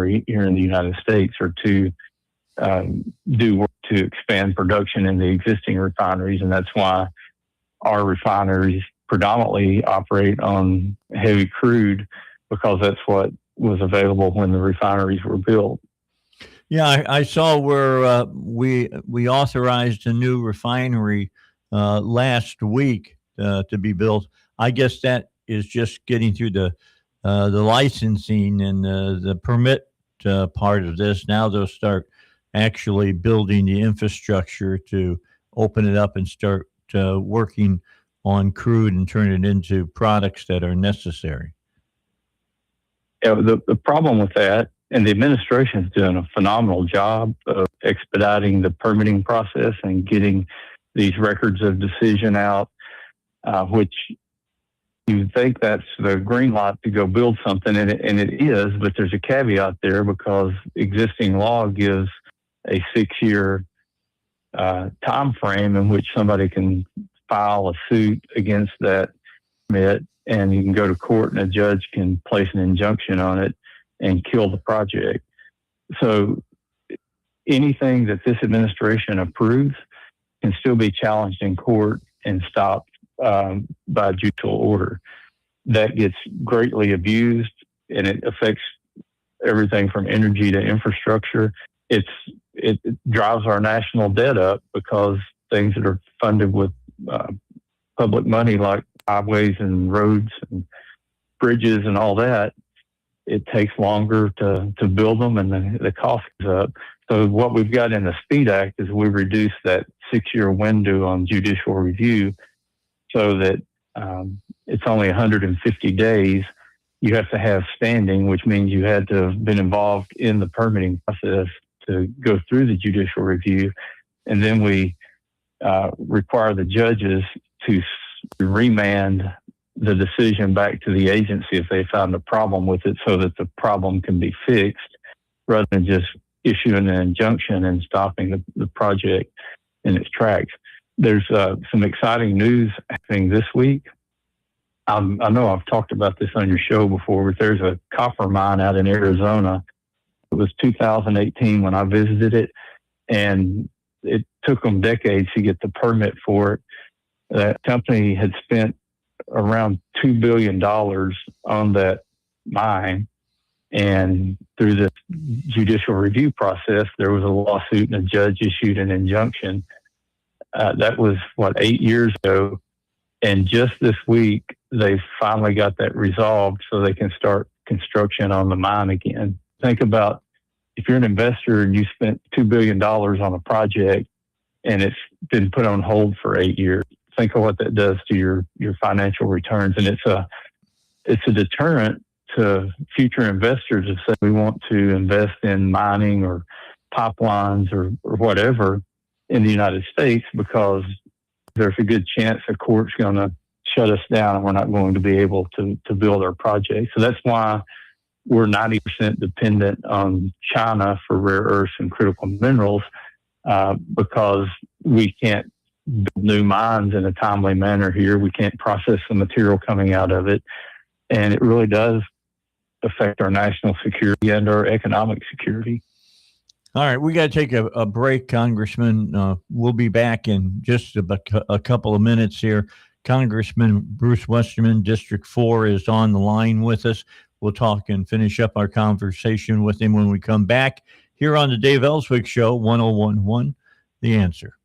refinery here in the United States or to do work to expand production in the existing refineries. And that's why our refineries predominantly operate on heavy crude, because that's what was available when the refineries were built. Yeah, I saw where we authorized a new refinery last week to be built. I guess that is just getting through the licensing and the permit part of this. Now they'll start actually building the infrastructure to open it up and start working on crude and turn it into products that are necessary. Yeah, the problem with that, and the administration is doing a phenomenal job of expediting the permitting process and getting these records of decision out, which you would think that's the green light to go build something, and it is, but there's a caveat there because existing law gives a 6-year time frame in which somebody can file a suit against that permit, and you can go to court and a judge can place an injunction on it and kill the project. So anything that this administration approves can still be challenged in court and stopped by judicial order. That gets greatly abused, and it affects everything from energy to infrastructure. It drives our national debt up because things that are funded with public money like highways and roads and bridges and all that, it takes longer to build them, and the cost is up. So what we've got in the SPEED Act is we reduced that 6-year window on judicial review so that it's only 150 days. You have to have standing, which means you had to have been involved in the permitting process to go through the judicial review. And then we require the judges to remand the decision back to the agency if they found a problem with it, so that the problem can be fixed, rather than just issuing an injunction and stopping the project in its tracks. There's some exciting news happening this week. I know I've talked about this on your show before, but there's a copper mine out in Arizona. It was 2018 when I visited it, and it took them decades to get the permit for it. That company had spent around $2 billion on that mine, and through the judicial review process, there was a lawsuit and a judge issued an injunction. That was, 8 years ago. And just this week, they finally got that resolved so they can start construction on the mine again. Think about if you're an investor and you spent $2 billion on a project and it's been put on hold for 8 years. Think of what that does to your financial returns. And it's a deterrent to future investors if say we want to invest in mining or pipelines or whatever in the United States, because there's a good chance the court's going to shut us down and we're not going to be able to build our project. So that's why we're 90% dependent on China for rare earths and critical minerals, because we can't build new mines in a timely manner here. We can't process the material coming out of it. And it really does affect our national security and our economic security. All right, we got to take a break, Congressman. We'll be back in just a couple of minutes here. Congressman Bruce Westerman, District 4, is on the line with us. We'll talk and finish up our conversation with him when we come back here on the Dave Elswick Show, 101.1 The Answer.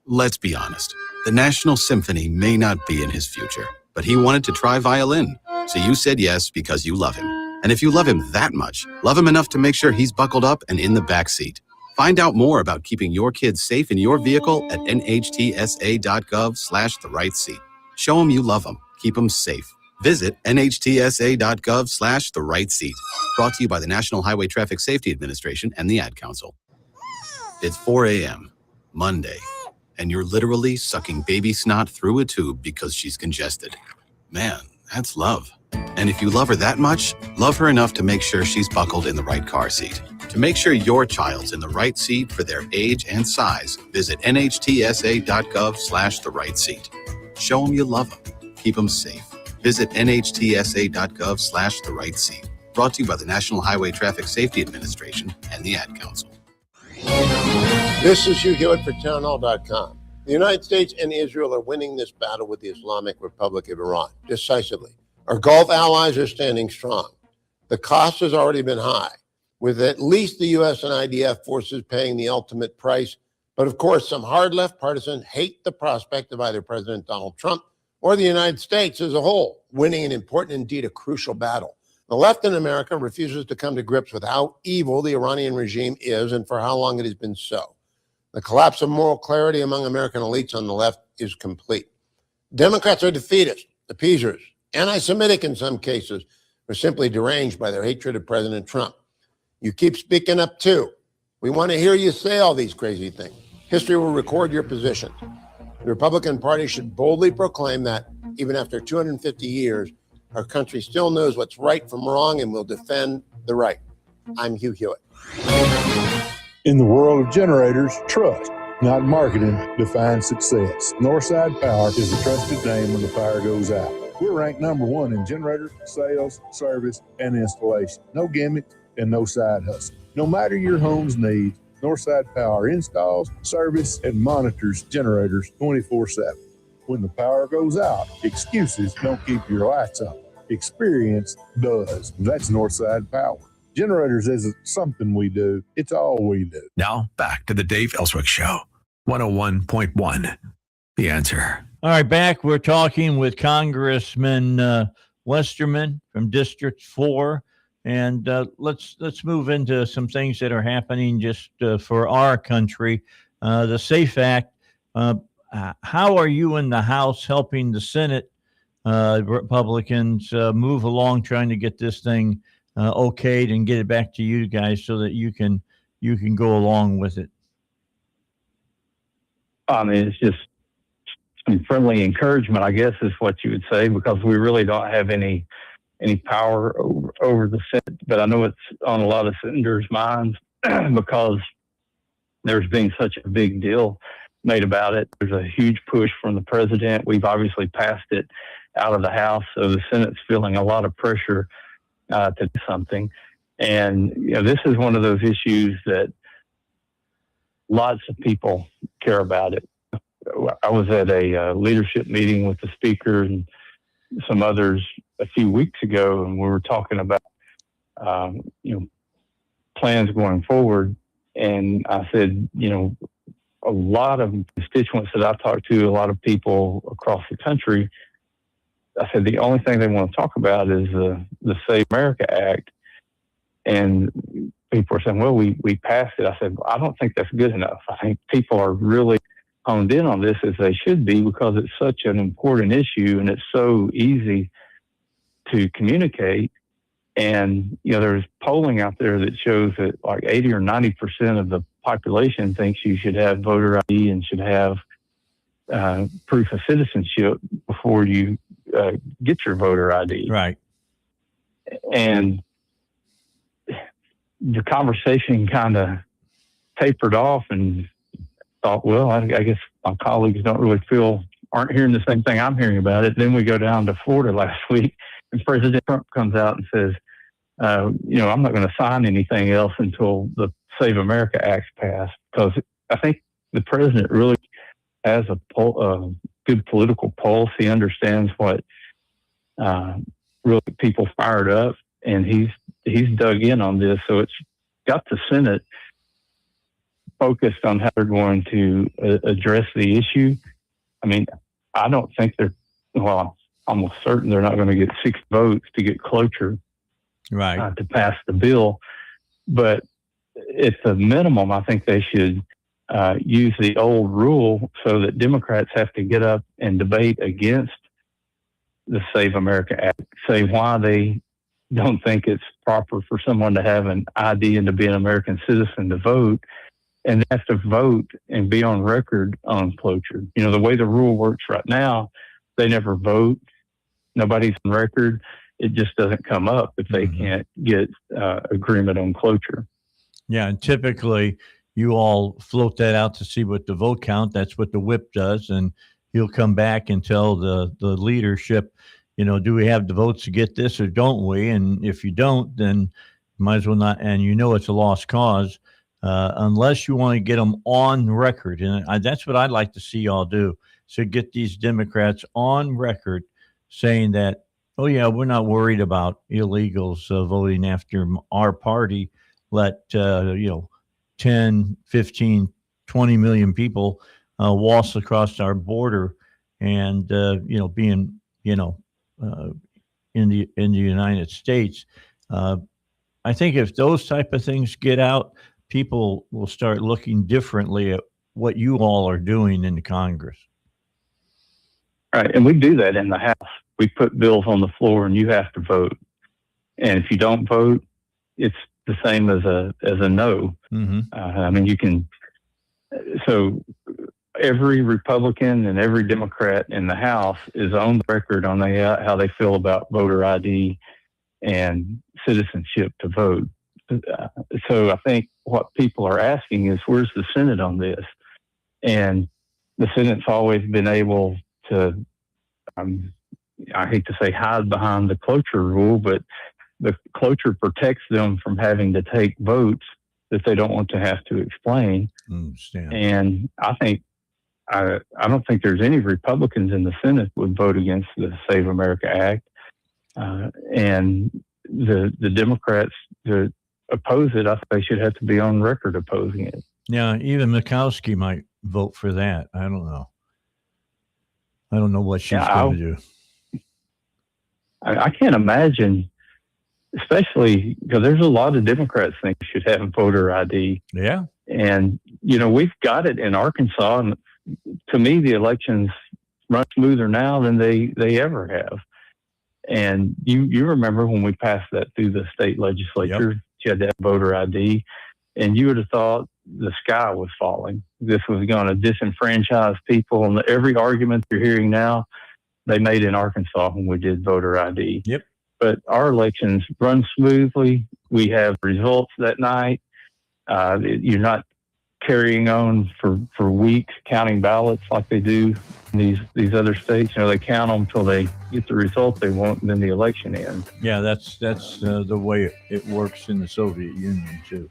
Let's be honest. The National Symphony may not be in his future, but he wanted to try violin. So you said yes because you love him. And if you love him that much, love him enough to make sure he's buckled up and in the back seat. Find out more about keeping your kids safe in your vehicle at nhtsa.gov/the-right-seat. Show him you love him. Keep him safe. Visit nhtsa.gov/the-right-seat. Brought to you by the National Highway Traffic Safety Administration and the Ad Council. It's 4 a.m., Monday, and you're literally sucking baby snot through a tube because she's congested. Man, that's love. And if you love her that much, love her enough to make sure she's buckled in the right car seat. To make sure your child's in the right seat for their age and size, visit nhtsa.gov/the-right-seat. Show them you love them. Keep them safe. Visit nhtsa.gov/the right seat. Brought to you by the National Highway Traffic Safety Administration and the Ad Council. This is Hugh Hewitt for townhall.com. The United States and Israel are winning this battle with the Islamic Republic of Iran decisively. Our Gulf allies are standing strong. The cost has already been high, with at least the U.S. and IDF forces paying the ultimate price. But of course, some hard left partisans hate the prospect of either President Donald Trump or the United States as a whole winning an important, indeed a crucial battle. The left in America refuses to come to grips with how evil the Iranian regime is and for how long it has been so. The collapse of moral clarity among American elites on the left is complete. Democrats are defeatist, appeasers, anti-Semitic in some cases, or simply deranged by their hatred of President Trump. You keep speaking up too. We want to hear you say all these crazy things. History will record your positions. The Republican Party should boldly proclaim that, even after 250 years, our country still knows what's right from wrong and will defend the right. I'm Hugh Hewitt. In the world of generators, trust, not marketing, defines success. Northside Power is a trusted name when the power goes out. We're ranked number one in generator sales, service, and installation. No gimmick and no side hustle. No matter your home's needs, Northside Power installs, service, and monitors generators 24/7. When the power goes out, excuses don't keep your lights on. Experience does. That's Northside Power. Generators isn't something we do. It's all we do. Now, back to the Dave Elswick Show. 101.1. The Answer. All right, back. We're talking with Congressman Westerman from District 4. And let's move into some things that are happening just for our country. The SAFE Act, how are you in the House helping the Senate Republicans move along trying to get this thing okayed and get it back to you guys so that you can go along with it? I mean, it's just some friendly encouragement, I guess, is what you would say, because we really don't have any power over the Senate. But I know it's on a lot of senators' minds because there's been such a big deal made about it. There's a huge push from the president. We've obviously passed it out of the House, so the Senate's feeling a lot of pressure to do something. And this is one of those issues that lots of people care about it. I was at a leadership meeting with the speaker and some others a few weeks ago, and we were talking about plans going forward. And I said, a lot of constituents that I've talked to, a lot of people across the country, I said the only thing they want to talk about is the Save America Act. And people are saying, well, we passed it. I said, well, I don't think that's good enough. I think people are really honed in on this, as they should be, because it's such an important issue and it's so easy to communicate. And, there's polling out there that shows that like 80 or 90% of the population thinks you should have voter ID and should have proof of citizenship before you get your voter ID. Right. And the conversation kind of tapered off, and thought, well, I guess my colleagues aren't hearing the same thing I'm hearing about it. Then we go down to Florida last week, and President Trump comes out and says, I'm not going to sign anything else until the Save America Act's passed, because I think the president really has a good political pulse. He understands what really people fired up, and he's dug in on this. So it's got the Senate focused on how they're going to address the issue. I mean, I don't think I'm almost certain they're not going to get 6 votes to get cloture to pass the bill. But at the minimum, I think they should use the old rule so that Democrats have to get up and debate against the Save America Act, say why they don't think it's proper for someone to have an ID and to be an American citizen to vote, and they have to vote and be on record on cloture. The way the rule works right now, they never vote. Nobody's on record. It just doesn't come up if they can't get agreement on cloture. Yeah, and typically you all float that out to see what the vote count. That's what the whip does, and he'll come back and tell the leadership, do we have the votes to get this or don't we? And if you don't, then you might as well not. And it's a lost cause unless you want to get them on record. And that's what I'd like to see y'all do. So get these Democrats on record saying that, oh, yeah, we're not worried about illegals voting after our party. Let, 10, 15, 20 million people waltz across our border and, being, in the United States. I think if those type of things get out, people will start looking differently at what you all are doing in the Congress. Right. And we do that in the House. We put bills on the floor and you have to vote. And if you don't vote, it's the same as a no. Mm-hmm. You can. So every Republican and every Democrat in the House is on the record on how they feel about voter ID and citizenship to vote. So I think what people are asking is, where's the Senate on this? And the Senate's always been able to, I hate to say hide behind the cloture rule, but the cloture protects them from having to take votes that they don't want to have to explain. And I think, I don't think there's any Republicans in the Senate would vote against the Save America Act. And the Democrats that oppose it, I think they should have to be on record opposing it. Yeah, even Murkowski might vote for that. I don't know. I don't know what she's going to do. I can't imagine, especially because there's a lot of Democrats think we should have voter ID. Yeah. And, we've got it in Arkansas. And to me, the elections run smoother now than they ever have. And you remember when we passed that through the state legislature, you had to have voter ID, and you would have thought the sky was falling. This was going to disenfranchise people. And every argument you're hearing now, they made in Arkansas when we did voter ID. Yep. But our elections run smoothly. We have results that night. You're not carrying on for weeks counting ballots like they do in these other states. They count them until they get the result they want, and then the election ends. Yeah, that's the way it works in the Soviet Union too.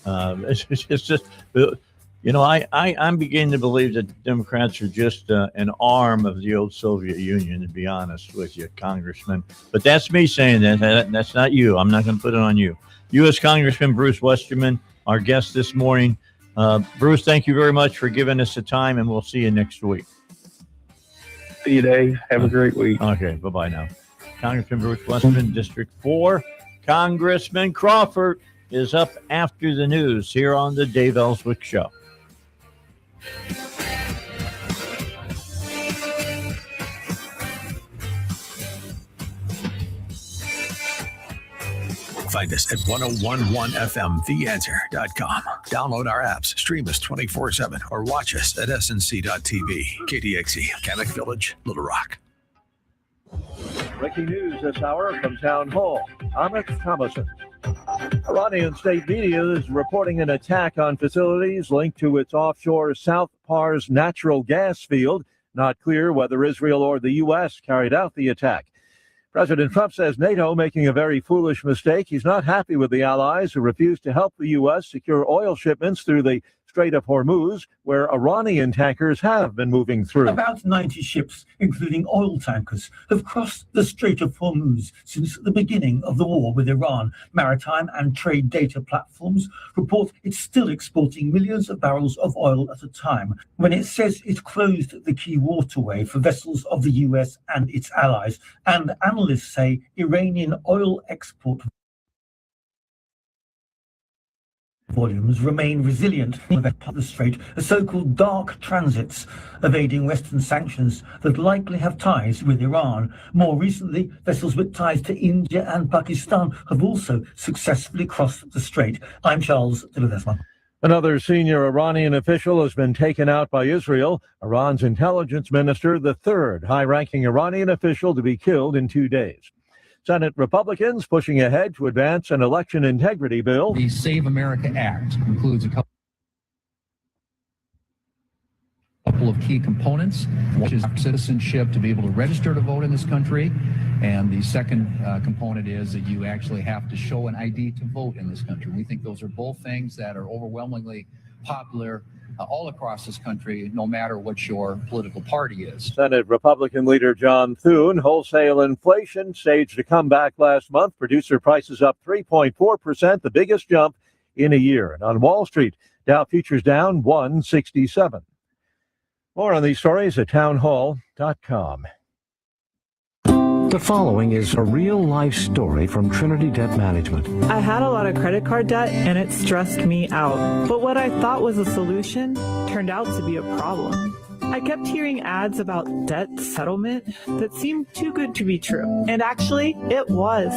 It's just, I'm beginning to believe that Democrats are just an arm of the old Soviet Union, to be honest with you, Congressman. But that's me saying that. That's not you. I'm not going to put it on you. U.S. Congressman Bruce Westerman, our guest this morning. Bruce, thank you very much for giving us the time, and we'll see you next week. See you, Dave. Have a great week. Okay, bye-bye now. Congressman Bruce Westerman, District 4. Congressman Crawford is up after the news here on the Dave Elswick Show. Find us at 1011fmtheanswer.com. Download our apps, stream us 24/7, or watch us at snc.tv. KDXE, Kamek Village, Little Rock. Breaking news this hour from Town Hall. Amit Thomason. Iranian state media is reporting an attack on facilities linked to its offshore South Pars natural gas field. Not clear whether Israel or the U.S. carried out the attack. President Trump says NATO making a very foolish mistake. He's not happy with the allies who refused to help the U.S. secure oil shipments through the Strait of Hormuz, where Iranian tankers have been moving through. About 90 ships, including oil tankers, have crossed the Strait of Hormuz since the beginning of the war with Iran. Maritime and trade data platforms report it's still exporting millions of barrels of oil at a time, when it says it closed the key waterway for vessels of the US and its allies. And analysts say Iranian oil export volumes remain resilient in the Strait, the so-called dark transits, evading Western sanctions that likely have ties with Iran. More recently, vessels with ties to India and Pakistan have also successfully crossed the Strait. I'm Charles de Ledesma. Another senior Iranian official has been taken out by Israel. Iran's intelligence minister, the third high-ranking Iranian official to be killed in 2 days. Senate Republicans pushing ahead to advance an election integrity bill. The Save America Act includes a couple couple of key components, which is citizenship to be able to register to vote in this country. And the second component is that you actually have to show an ID to vote in this country. We think those are both things that are overwhelmingly popular all across this country, no matter what your political party is. Senate Republican leader John Thune, wholesale inflation staged a comeback last month. Producer prices up 3.4%, the biggest jump in a year. And on Wall Street, Dow futures down 167. More on these stories at townhall.com. The following is a real-life story from Trinity Debt Management. I had a lot of credit card debt and it stressed me out. But what I thought was a solution turned out to be a problem. I kept hearing ads about debt settlement that seemed too good to be true. And actually, it was.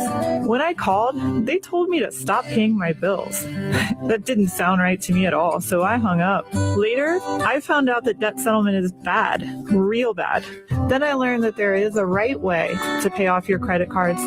When I called, they told me to stop paying my bills. That didn't sound right to me at all, so I hung up. Later, I found out that debt settlement is bad, real bad. Then I learned that there is a right way to pay off your credit cards.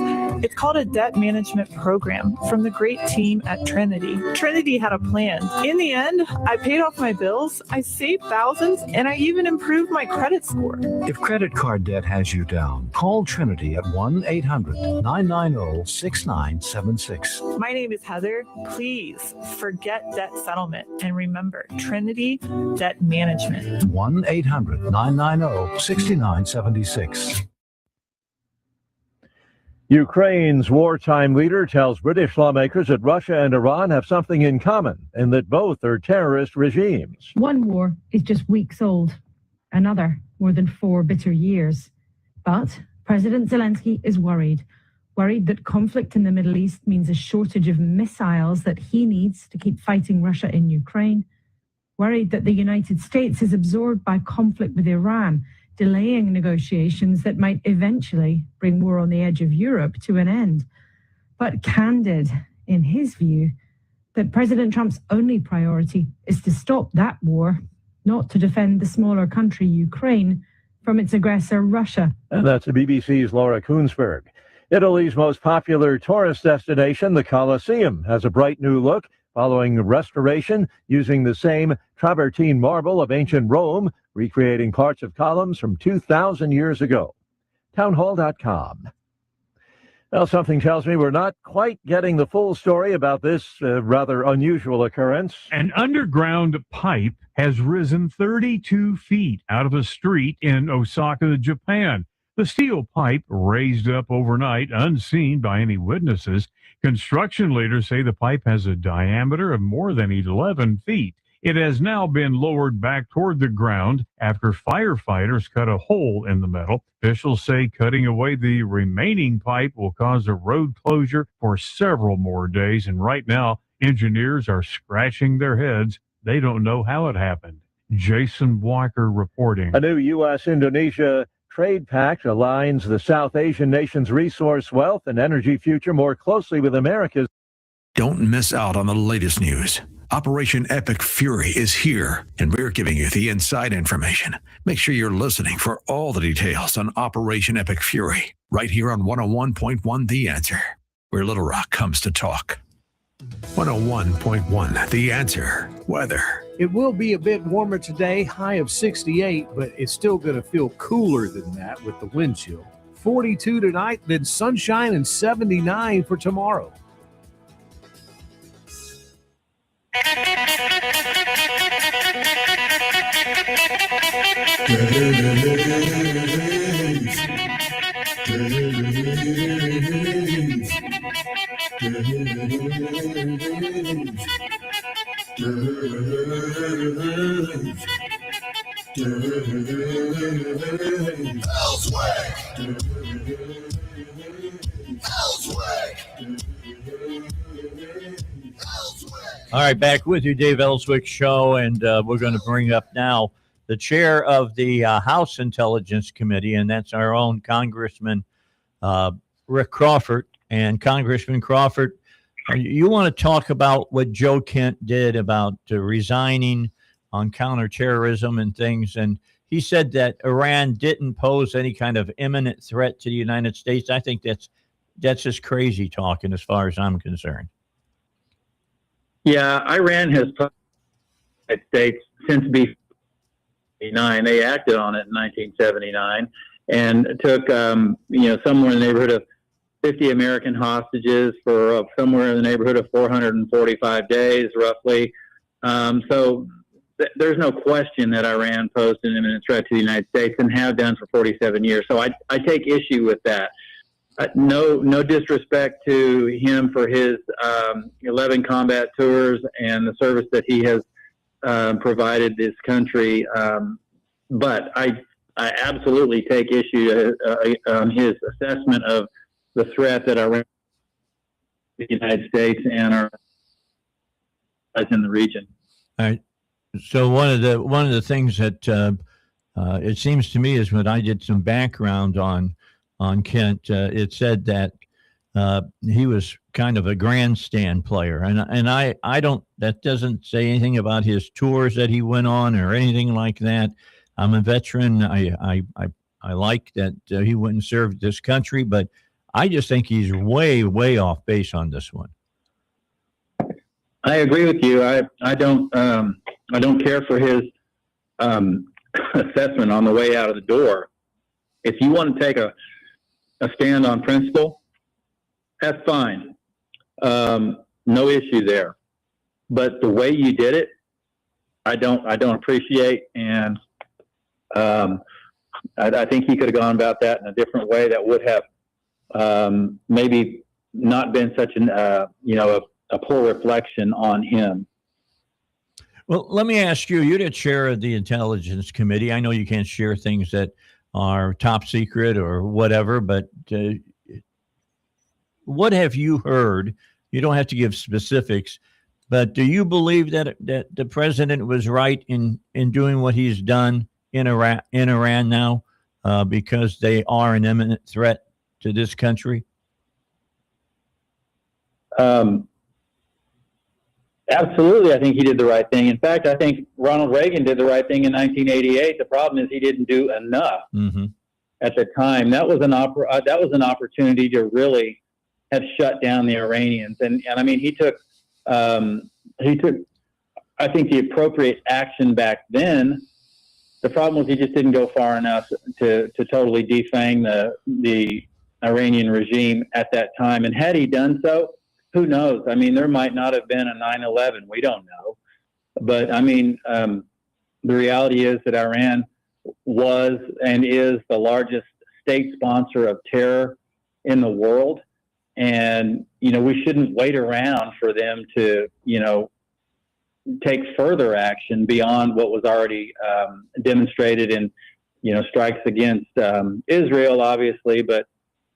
It's called a debt management program from the great team at Trinity. Trinity had a plan. In the end, I paid off my bills, I saved thousands, and I even improved my credit score. If credit card debt has you down, call Trinity at 1-800-990-6976. My name is Heather. Please forget debt settlement and remember Trinity Debt Management. 1-800-990-6976. Ukraine's wartime leader tells British lawmakers that Russia and Iran have something in common and that both are terrorist regimes. One war is just weeks old, another more than 4 bitter years. But President Zelensky is worried that conflict in the Middle East means a shortage of missiles that he needs to keep fighting Russia in Ukraine, worried that the United States is absorbed by conflict with Iran, delaying negotiations that might eventually bring war on the edge of Europe to an end. But candid in his view that President Trump's only priority is to stop that war, not to defend the smaller country Ukraine from its aggressor Russia. And that's the BBC's Laura Koonsberg. Italy's most popular tourist destination, the Colosseum, has a bright new look following restoration using the same travertine marble of ancient Rome, recreating parts of columns from 2,000 years ago. Townhall.com. Well, something tells me we're not quite getting the full story about this rather unusual occurrence. An underground pipe has risen 32 feet out of a street in Osaka, Japan. The steel pipe raised up overnight, unseen by any witnesses. Construction leaders say the pipe has a diameter of more than 11 feet. It has now been lowered back toward the ground after firefighters cut a hole in the metal. Officials say cutting away the remaining pipe will cause a road closure for several more days. And right now, engineers are scratching their heads. They don't know how it happened. Jason Walker reporting. A new U.S.-Indonesia trade pact aligns the South Asian nation's resource wealth and energy future more closely with America's. Don't miss out on the latest news. Operation Epic Fury is here, and we're giving you the inside information. Make sure you're listening for all the details on Operation Epic Fury, right here on 101.1 The Answer, where Little Rock comes to talk. 101.1 The Answer. Weather. It will be a bit warmer today, high of 68, but it's still going to feel cooler than that with the wind chill. 42 tonight, then sunshine and 79 for tomorrow. All right, back with you, Dave Elswick Show, and we're going to bring up now the chair of the House Intelligence Committee, and that's our own Congressman Rick Crawford. And Congressman Crawford, you want to talk about what Joe Kent did about resigning on counterterrorism and things, and he said that Iran didn't pose any kind of imminent threat to the United States. I think that's just crazy talking as far as I'm concerned. Yeah, Iran has put the United States since They acted on it in 1979 and took, somewhere in the neighborhood of 50 American hostages for somewhere in the neighborhood of 445 days, roughly. So there's no question that Iran posed an imminent threat to the United States and have done for 47 years. So I take issue with that. No disrespect to him for his 11 combat tours and the service that he has provided this country. But I absolutely take issue on his assessment of the threat that Iran, the United States, and our in the region. All right. So one of the things that it seems to me is when I did some background on Kent, it said that he was kind of a grandstand player, and I don't. That doesn't say anything about his tours that he went on or anything like that. I'm a veteran. I like that he went and served this country, but I just think he's way off base on this one. I agree with you. I don't care for his assessment on the way out of the door. If you want to take a stand on principle, that's fine. No issue there. But the way you did it, I don't appreciate, and I think he could have gone about that in a different way that would have maybe not been such a poor reflection on him. Well, let me ask you, you're the chair of the Intelligence Committee. I know you can't share things that are top secret or whatever, but what have you heard? You don't have to give specifics, but do you believe that the president was right in doing what he's done in Iran now because they are an imminent threat to this country? Absolutely, I think he did the right thing. In fact, I think Ronald Reagan did the right thing in 1988. The problem is he didn't do enough at the time. That was an opportunity to really have shut down the Iranians, and I mean he took I think the appropriate action back then. The problem was he just didn't go far enough to totally defang the Iranian regime at that time. And had he done so, who knows? I mean, there might not have been a 9/11. We don't know. But, I mean, the reality is that Iran was and is the largest state sponsor of terror in the world. And, we shouldn't wait around for them to, take further action beyond what was already demonstrated in, strikes against Israel, obviously, but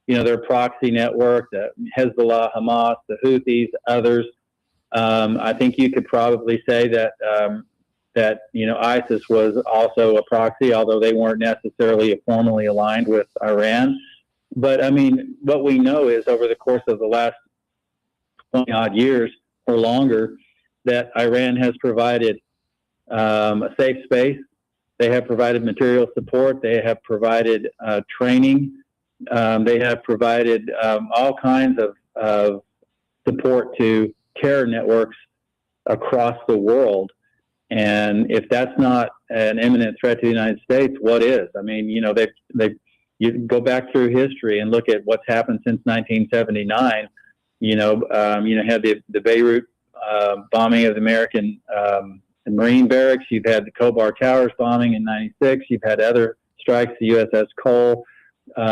their proxy network, the Hezbollah, Hamas, the Houthis, others. I think you could probably say that ISIS was also a proxy, although they weren't necessarily formally aligned with Iran. But I mean, what we know is over the course of the last 20 odd years or longer, that Iran has provided a safe space. They have provided material support. They have provided training. They have provided all kinds of support to terror networks across the world. And if that's not an imminent threat to the United States, what is? I mean, you go back through history and look at what's happened since 1979. You had the Beirut bombing of the American Marine barracks. You've had the Khobar Towers bombing in '96. You've had other strikes, the USS Cole.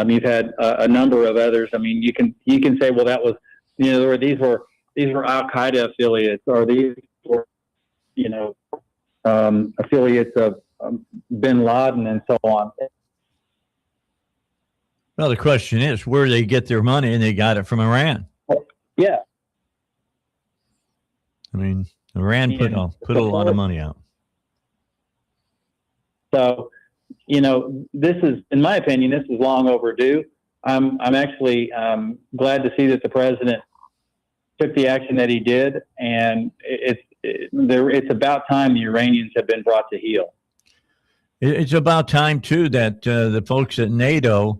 You've had a number of others. I mean, you can say, well, that was, these were Al Qaeda affiliates, or these were, affiliates of Bin Laden and so on. Well, the question is, where they get their money, and they got it from Iran. Yeah. I mean, Iran put a lot of money out. So, this is, in my opinion, this is long overdue. I'm actually glad to see that the president took the action that he did, and it's about time the Iranians have been brought to heel. It's about time too that the folks at NATO,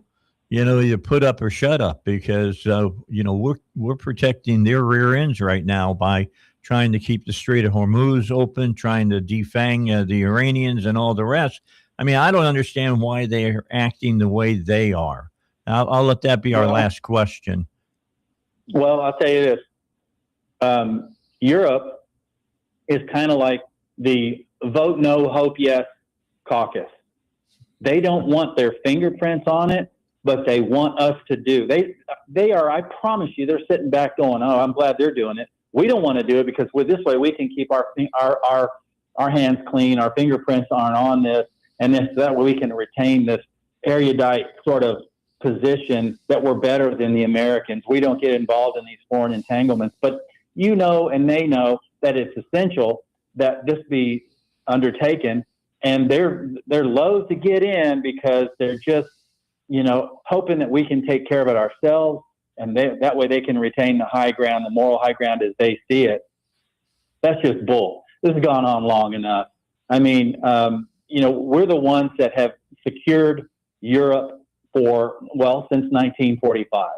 you put up or shut up, because we're protecting their rear ends right now by trying to keep the Strait of Hormuz open, trying to defang the Iranians and all the rest. I mean, I don't understand why they are acting the way they are. I'll let that be our last question. Well, I'll tell you this. Europe is kind of like the vote no, hope yes caucus. They don't want their fingerprints on it, but they want us to do. They are, I promise you, they're sitting back going, oh, I'm glad they're doing it. We don't want to do it because with this way we can keep our hands clean, our fingerprints aren't on this, and that way we can retain this erudite sort of position that we're better than the Americans. We don't get involved in these foreign entanglements. But you know and they know that it's essential that this be undertaken, and they're loath to get in because they're just, hoping that we can take care of it ourselves, and that way they can retain the high ground, the moral high ground as they see it. That's just bull. This has gone on long enough. I mean, we're the ones that have secured Europe since 1945,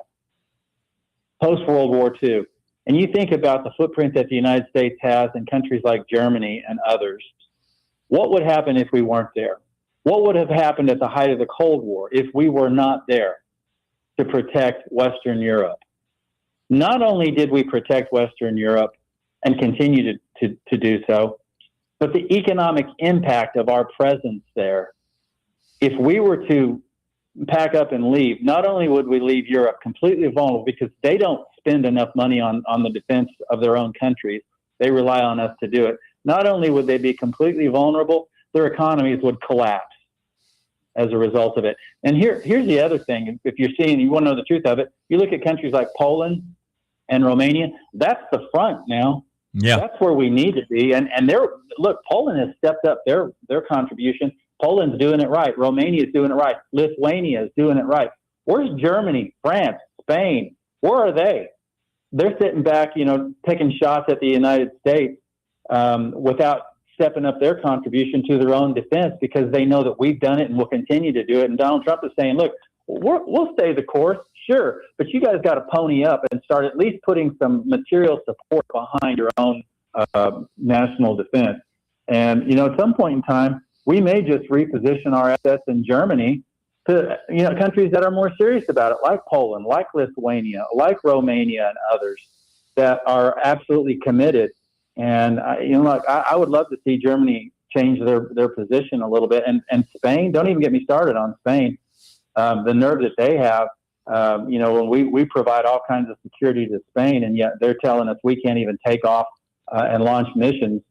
post-World War II. And you think about the footprint that the United States has in countries like Germany and others. What would happen if we weren't there? What would have happened at the height of the Cold War if we were not there to protect Western Europe? Not only did we protect Western Europe and continue to do so, but the economic impact of our presence there, if we were to pack up and leave, not only would we leave Europe completely vulnerable because they don't spend enough money on the defense of their own countries, they rely on us to do it. Not only would they be completely vulnerable, their economies would collapse as a result of it. And here's the other thing. If you want to know the truth of it, you look at countries like Poland and Romania, that's the front now. Yeah. That's where we need to be. And Poland has stepped up their contribution. Poland's doing it right. Romania is doing it right. Lithuania is doing it right. Where's Germany, France, Spain? Where are they? They're sitting back, taking shots at the United States without stepping up their contribution to their own defense because they know that we've done it and will continue to do it. And Donald Trump is saying, look, we'll stay the course, sure, but you guys got to pony up and start at least putting some material support behind your own national defense. And, at some point in time, we may just reposition our assets in Germany to, countries that are more serious about it, like Poland, like Lithuania, like Romania and others that are absolutely committed. And, I would love to see Germany change their position a little bit. And Spain, don't even get me started on Spain. The nerve that they have, when we provide all kinds of security to Spain, and yet they're telling us we can't even take off and launch missions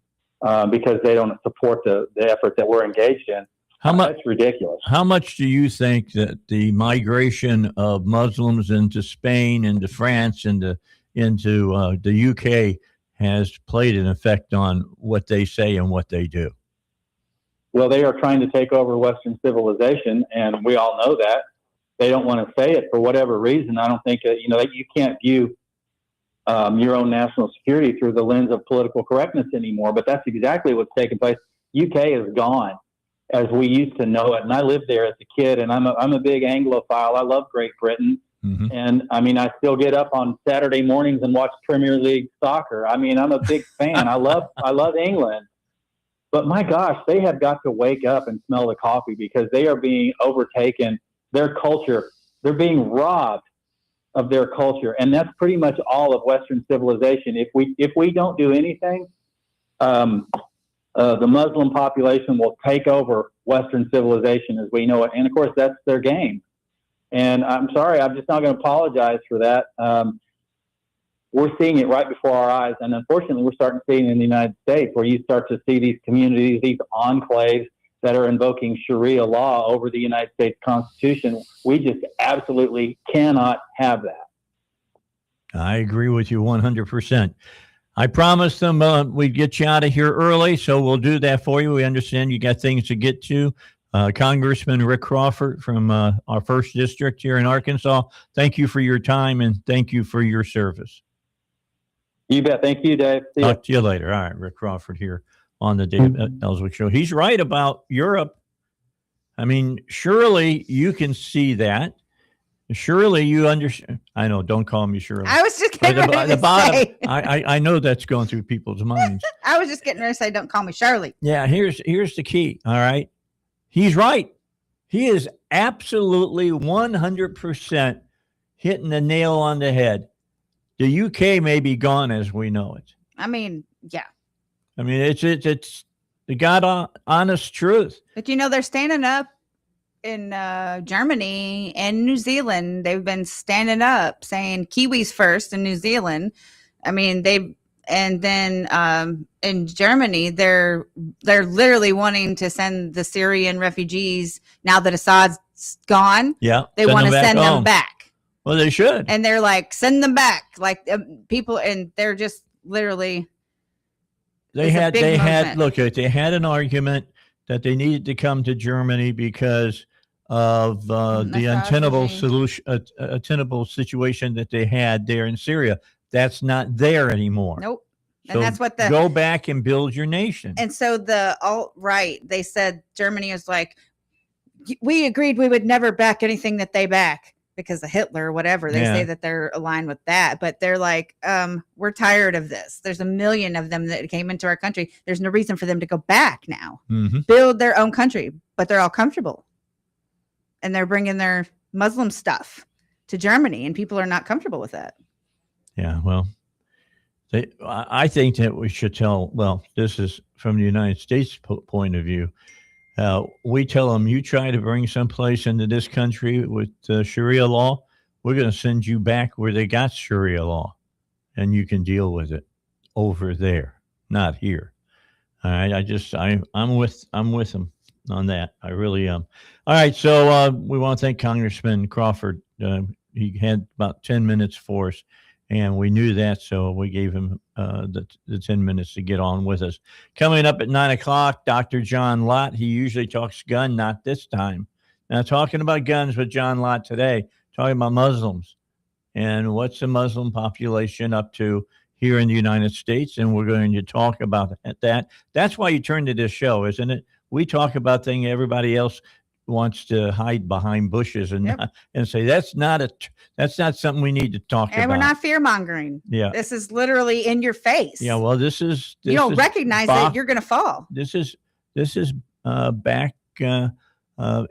because they don't support the effort that we're engaged in. That's ridiculous. How much do you think that the migration of Muslims into Spain, into France, into the UK has played an effect on what they say and what they do? Well, they are trying to take over Western civilization, and we all know that. They don't want to say it for whatever reason. I don't think that, you can't view your own national security through the lens of political correctness anymore, but that's exactly what's taking place. UK is gone as we used to know it, and I lived there as a kid, and I'm a big Anglophile. I love Great Britain. Mm-hmm. And I still get up on Saturday mornings and watch Premier League soccer. I'm a big fan. I love England, but my gosh, they have got to wake up and smell the coffee because they are being overtaken. Their culture, they're being robbed of their culture. And that's pretty much all of Western civilization. If we don't do anything, the Muslim population will take over Western civilization as we know it. And of course, that's their game. And I'm sorry, I'm just not going to apologize for that. We're seeing it right before our eyes. And unfortunately, we're starting to see it in the United States, where you start to see these communities, these enclaves that are invoking Sharia law over the United States Constitution. We just absolutely cannot have that. I agree with you 100%. I promised them we'd get you out of here early, so we'll do that for you. We understand you got things to get to. Congressman Rick Crawford from our 1st District here in Arkansas, thank you for your time and thank you for your service. You bet. Thank you, Dave. Talk to you later. All right, Rick Crawford here on the Dave Elswick Show. He's right about Europe. Surely you can see that. Surely you understand. I know, don't call me Shirley. I was just getting ready to say. I know that's going through people's minds. I was just getting ready to say, don't call me Shirley. Yeah, here's the key, all right? he's right. He is absolutely 100% hitting the nail on the head. The UK may be gone as we know it. I mean, yeah. I mean, it's the God honest truth. But they're standing up in Germany and New Zealand. They've been standing up saying Kiwis first in New Zealand. I mean, and then in Germany, they're literally wanting to send the Syrian refugees now that Assad's gone. Yeah, they want to send them back. Well, they should. And they're like, send them back, like people, and they're just literally. They had an argument that they needed to come to Germany because of the untenable situation that they had there in Syria. That's not there anymore. Nope. And So that's what go back and build your nation. And so the alt-right, they said Germany is like, we agreed we would never back anything that they back because of Hitler or whatever. They say that they're aligned with that, but they're like, we're tired of this. There's a million of them that came into our country. There's no reason for them to go back now. Build their own country, but they're all comfortable. And they're bringing their Muslim stuff to Germany, and people are not comfortable with that. Yeah, well, I think that we should this is from the United States point of view. We tell them, you try to bring someplace into this country with Sharia law, we're going to send you back where they got Sharia law, and you can deal with it over there, not here. All right, I'm with them on that. I really am. All right, so we want to thank Congressman Crawford. He had about 10 minutes for us. And we knew that, so we gave him the 10 minutes to get on with us. Coming up at 9 o'clock, Dr. John Lott. He usually talks gun, not this time. Now, talking about guns with John Lott today, talking about Muslims and what's the Muslim population up to here in the United States. And we're going to talk about that. That's why you turn to this show, isn't it? We talk about things everybody else wants to hide behind bushes and say that's not something we need to talk about. And we're not fear mongering. Yeah, this is literally in your face. Yeah, well, this is you don't recognize it, you're going to fall. This is back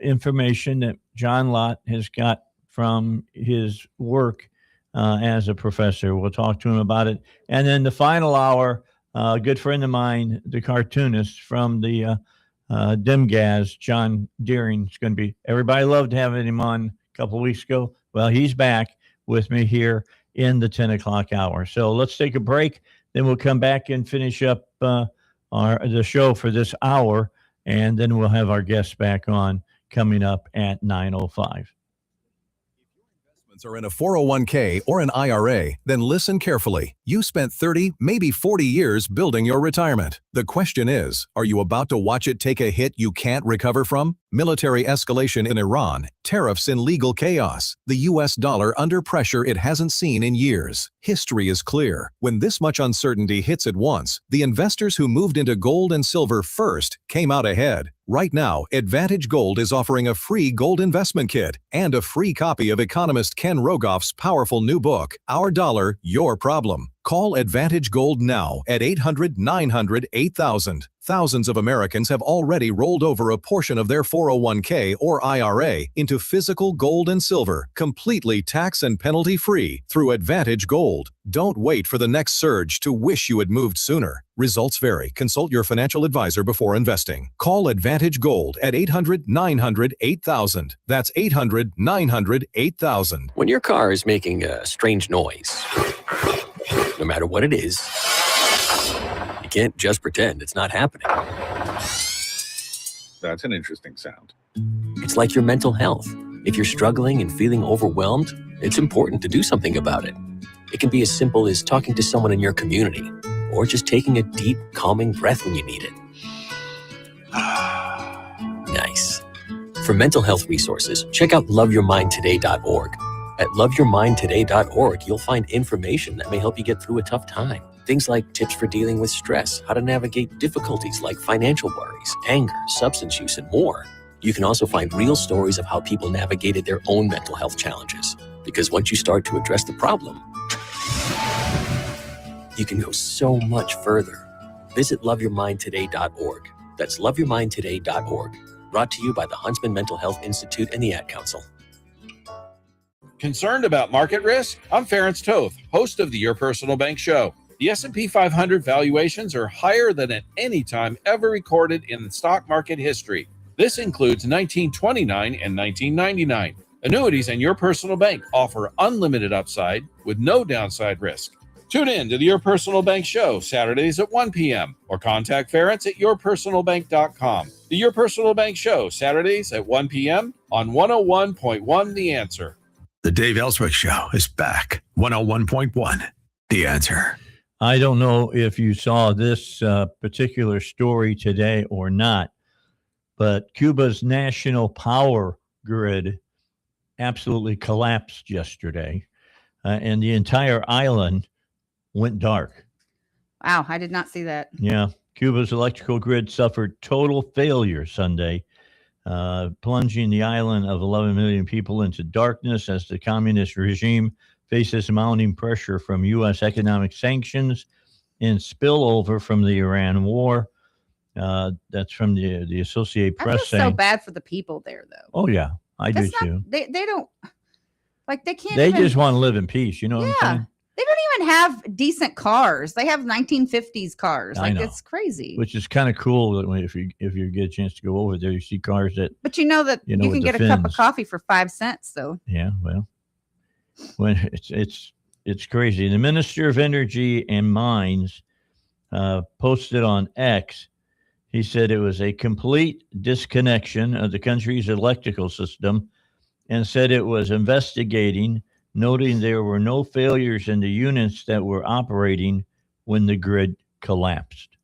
information that John Lott has got from his work as a professor. We'll talk to him about it, and then the final hour, a good friend of mine, the cartoonist from the Dimgaz, John Deering, is going to be. Everybody loved having him on a couple of weeks ago. Well, he's back with me here in the 10 o'clock hour. So let's take a break. Then we'll come back and finish up the show for this hour, and then we'll have our guests back on coming up at 9:05. Are in a 401k or an IRA, then listen carefully. You spent 30, maybe 40 years building your retirement. The question is, are you about to watch it take a hit you can't recover from? Military escalation in Iran, tariffs and legal chaos, the U.S. dollar under pressure it hasn't seen in years. History is clear. When this much uncertainty hits at once, the investors who moved into gold and silver first came out ahead. Right now, Advantage Gold is offering a free gold investment kit and a free copy of economist Ken Rogoff's powerful new book, Our Dollar, Your Problem. Call Advantage Gold now at 800-900-8000. Thousands of Americans have already rolled over a portion of their 401k or IRA into physical gold and silver, completely tax and penalty free through Advantage Gold. Don't wait for the next surge to wish you had moved sooner. Results vary. Consult your financial advisor before investing. Call Advantage Gold at 800-900-8000. That's 800-900-8000. When your car is making a strange noise, no matter what it is, you can't just pretend it's not happening. That's an interesting sound. It's like your mental health. If you're struggling and feeling overwhelmed, it's important to do something about it. It can be as simple as talking to someone in your community, or just taking a deep, calming breath when you need it. Nice. For mental health resources, check out loveyourmindtoday.org. At loveyourmindtoday.org, you'll find information that may help you get through a tough time. Things like tips for dealing with stress, how to navigate difficulties like financial worries, anger, substance use, and more. You can also find real stories of how people navigated their own mental health challenges. Because once you start to address the problem, you can go so much further. Visit loveyourmindtoday.org. That's loveyourmindtoday.org. Brought to you by the Huntsman Mental Health Institute and the Ad Council. Concerned about market risk? I'm Ferenc Toth, host of the Your Personal Bank Show. The S&P 500 valuations are higher than at any time ever recorded in stock market history. This includes 1929 and 1999. Annuities and Your Personal Bank offer unlimited upside with no downside risk. Tune in to the Your Personal Bank Show Saturdays at 1 p.m. or contact Ferenc at yourpersonalbank.com. The Your Personal Bank Show Saturdays at 1 p.m. on 101.1 The Answer. The Dave Elswick Show is back. 101.1 The Answer. I don't know if you saw this particular story today or not, but Cuba's national power grid absolutely collapsed yesterday, and the entire island went dark. Wow, I did not see that. Yeah, Cuba's electrical grid suffered total failure Sunday, plunging the island of 11 million people into darkness as the communist regime faces mounting pressure from U.S. economic sanctions and spillover from the Iran war. That's from the Associated Press. I feel so bad for the people there, though. Oh, yeah, I do too. They don't, like, they can't They even, just want to live in peace, you know what I'm saying? They don't even have decent cars. They have 1950s cars. I Like, know. it's crazy. Which is kind of cool that if you get a chance to go over there, you see cars that. But you know that you can with get the a cup of fins. coffee for 5 cents, though. Yeah, well, when it's crazy. The Minister of Energy and Mines posted on X. He said it was a complete disconnection of the country's electrical system, and said it was investigating, noting there were no failures in the units that were operating when the grid collapsed.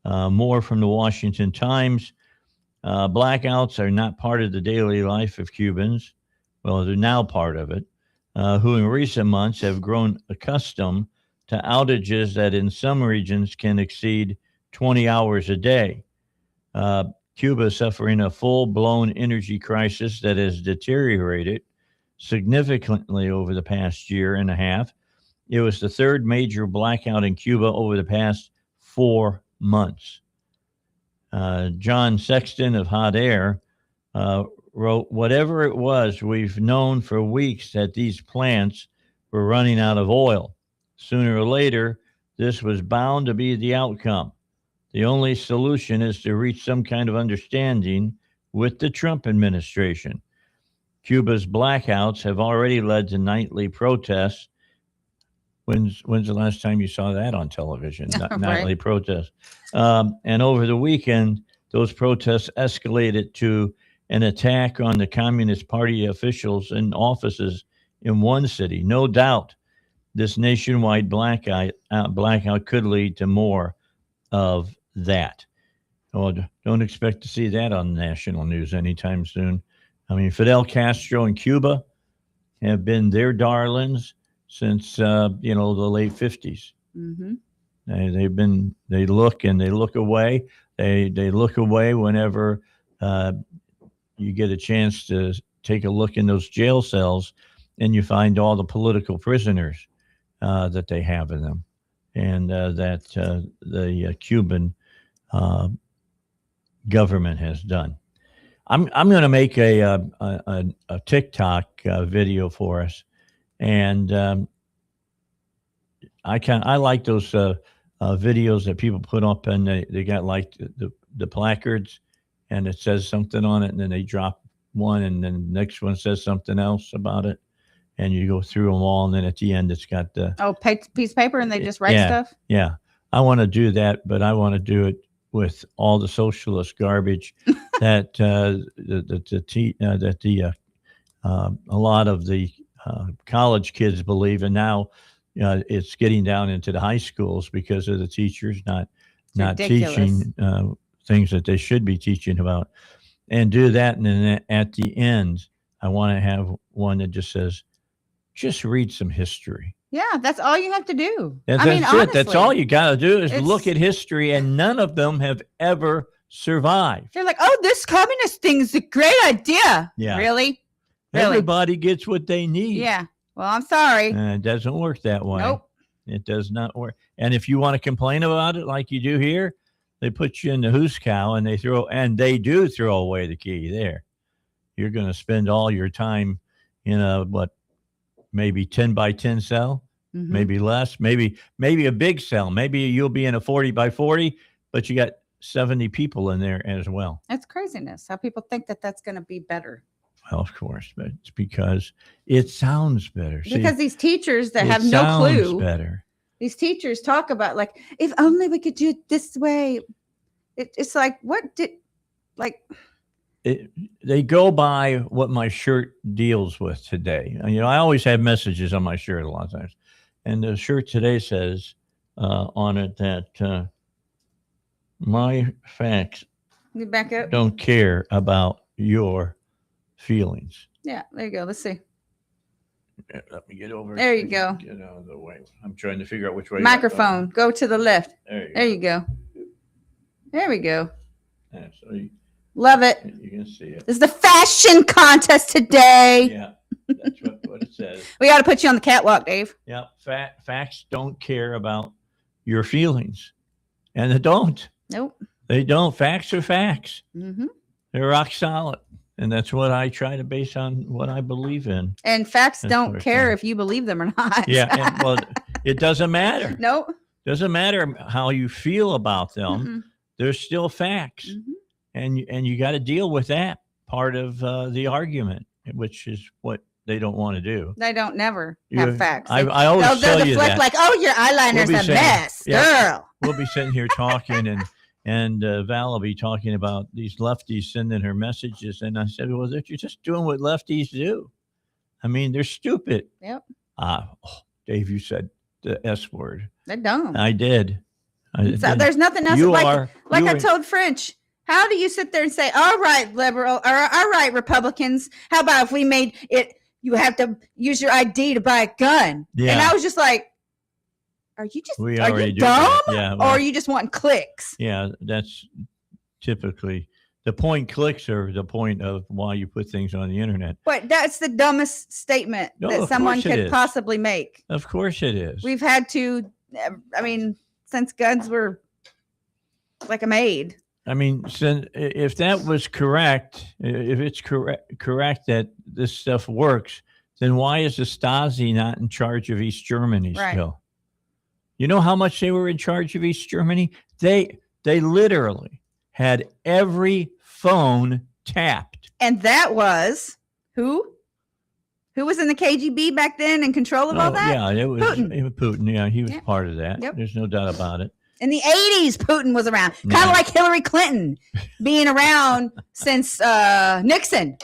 More from the Washington Times. Blackouts are not part of the daily life of Cubans. Well, they're now part of it, who in recent months have grown accustomed to outages that in some regions can exceed 20 hours a day. Cuba is suffering a full-blown energy crisis that has deteriorated significantly over the past year and a half. It was the third major blackout in Cuba over the past 4 months. John Sexton of Hot Air wrote, "Whatever it was, we've known for weeks that these plants were running out of oil. Sooner or later, this was bound to be the outcome. The only solution is to reach some kind of understanding with the Trump administration. Cuba's blackouts have already led to nightly protests." When's the last time you saw that on television? Nightly protests. And over the weekend, those protests escalated to an attack on the Communist Party officials in offices in one city. No doubt this nationwide blackout could lead to more of that. Oh, don't expect to see that on national news anytime soon. I mean, Fidel Castro and Cuba have been their darlings since the late 50s. Mm-hmm. They look away. They look away whenever you get a chance to take a look in those jail cells, and you find all the political prisoners that they have in them, and that the Cuban government has done. I'm going to make a TikTok video for us, and I like those videos that people put up, and they got like the placards, and it says something on it, and then they drop one, and then the next one says something else about it, and you go through them all, and then at the end it's got the piece of paper, and they just write stuff. Yeah, I want to do that, but I want to do it with all the socialist garbage that a lot of the college kids believe, and now it's getting down into the high schools because of the teachers not teaching things that they should be teaching about, and do that. And then at the end, I want to have one that just says, just read some history. Yeah, that's all you have to do. That's it. That's all you got to do is look at history, and none of them have ever survived. They're like, oh, this communist thing is a great idea. Yeah. Really? Everybody gets what they need. Yeah. Well, I'm sorry. It doesn't work that way. Nope. It does not work. And if you want to complain about it like you do here, They put you in the hoos cow and they do throw away the key there. You're going to spend all your time in a, maybe 10 by 10 cell, maybe less, maybe a big cell. Maybe you'll be in a 40 by 40, but you got 70 people in there as well. That's craziness. How people think that that's going to be better. Well, of course, but it's because it sounds better. Because these teachers that have no clue. Better. These teachers talk about like, if only we could do it this way. It's like, they go by what my shirt deals with today. You know, I always have messages on my shirt a lot of times. And the shirt today says on it that my facts back up. Don't care about your feelings. Yeah, there you go. Let's see. Let me get over. There you go. Get out of the way. I'm trying to figure out which way. Microphone. Go to the left. There you go. There we go. Yeah, so love it. You can see it. This is the fashion contest today. Yeah, that's what it says. We got to put you on the catwalk, Dave. Yeah, facts don't care about your feelings, and they don't. Nope. They don't. Facts are facts. Mm-hmm. They're rock solid. And that's what I try to base on what I believe in. And facts don't care if you believe them or not. Yeah. Well, it doesn't matter. Nope. Doesn't matter how you feel about them. Mm-hmm. They're still facts. Mm-hmm. And you got to deal with that part of the argument, which is what they don't want to do. They don't never have facts. I always tell you that. Like, oh, your eyeliner's a mess, girl. We'll be sitting here talking and Val will be talking about these lefties sending her messages. And I said, well, you're just doing what lefties do. I mean, they're stupid. Yep. Dave, you said the S word. They're dumb. I did. So there's nothing else. I told French, how do you sit there and say, all right, liberal, or all right, Republicans, how about if we made it, you have to use your ID to buy a gun? Yeah. And I was just like, are you dumb? Yeah, or are you just wanting clicks? Yeah, that's typically the point. Clicks are the point of why you put things on the internet. But that's the dumbest statement that someone could possibly make. Of course it is. We've had to, I mean, since guns were like a maid. I mean, if that was correct, if it's correct that this stuff works, then why is the Stasi not in charge of East Germany still? You know how much they were in charge of East Germany? They literally had every phone tapped. And that was who? Who was in the KGB back then in control of all that? Yeah, it was Putin. Yeah, he was part of that. Yep. There's no doubt about it. In the 80s, Putin was around. Kind of like Hillary Clinton being around since Nixon.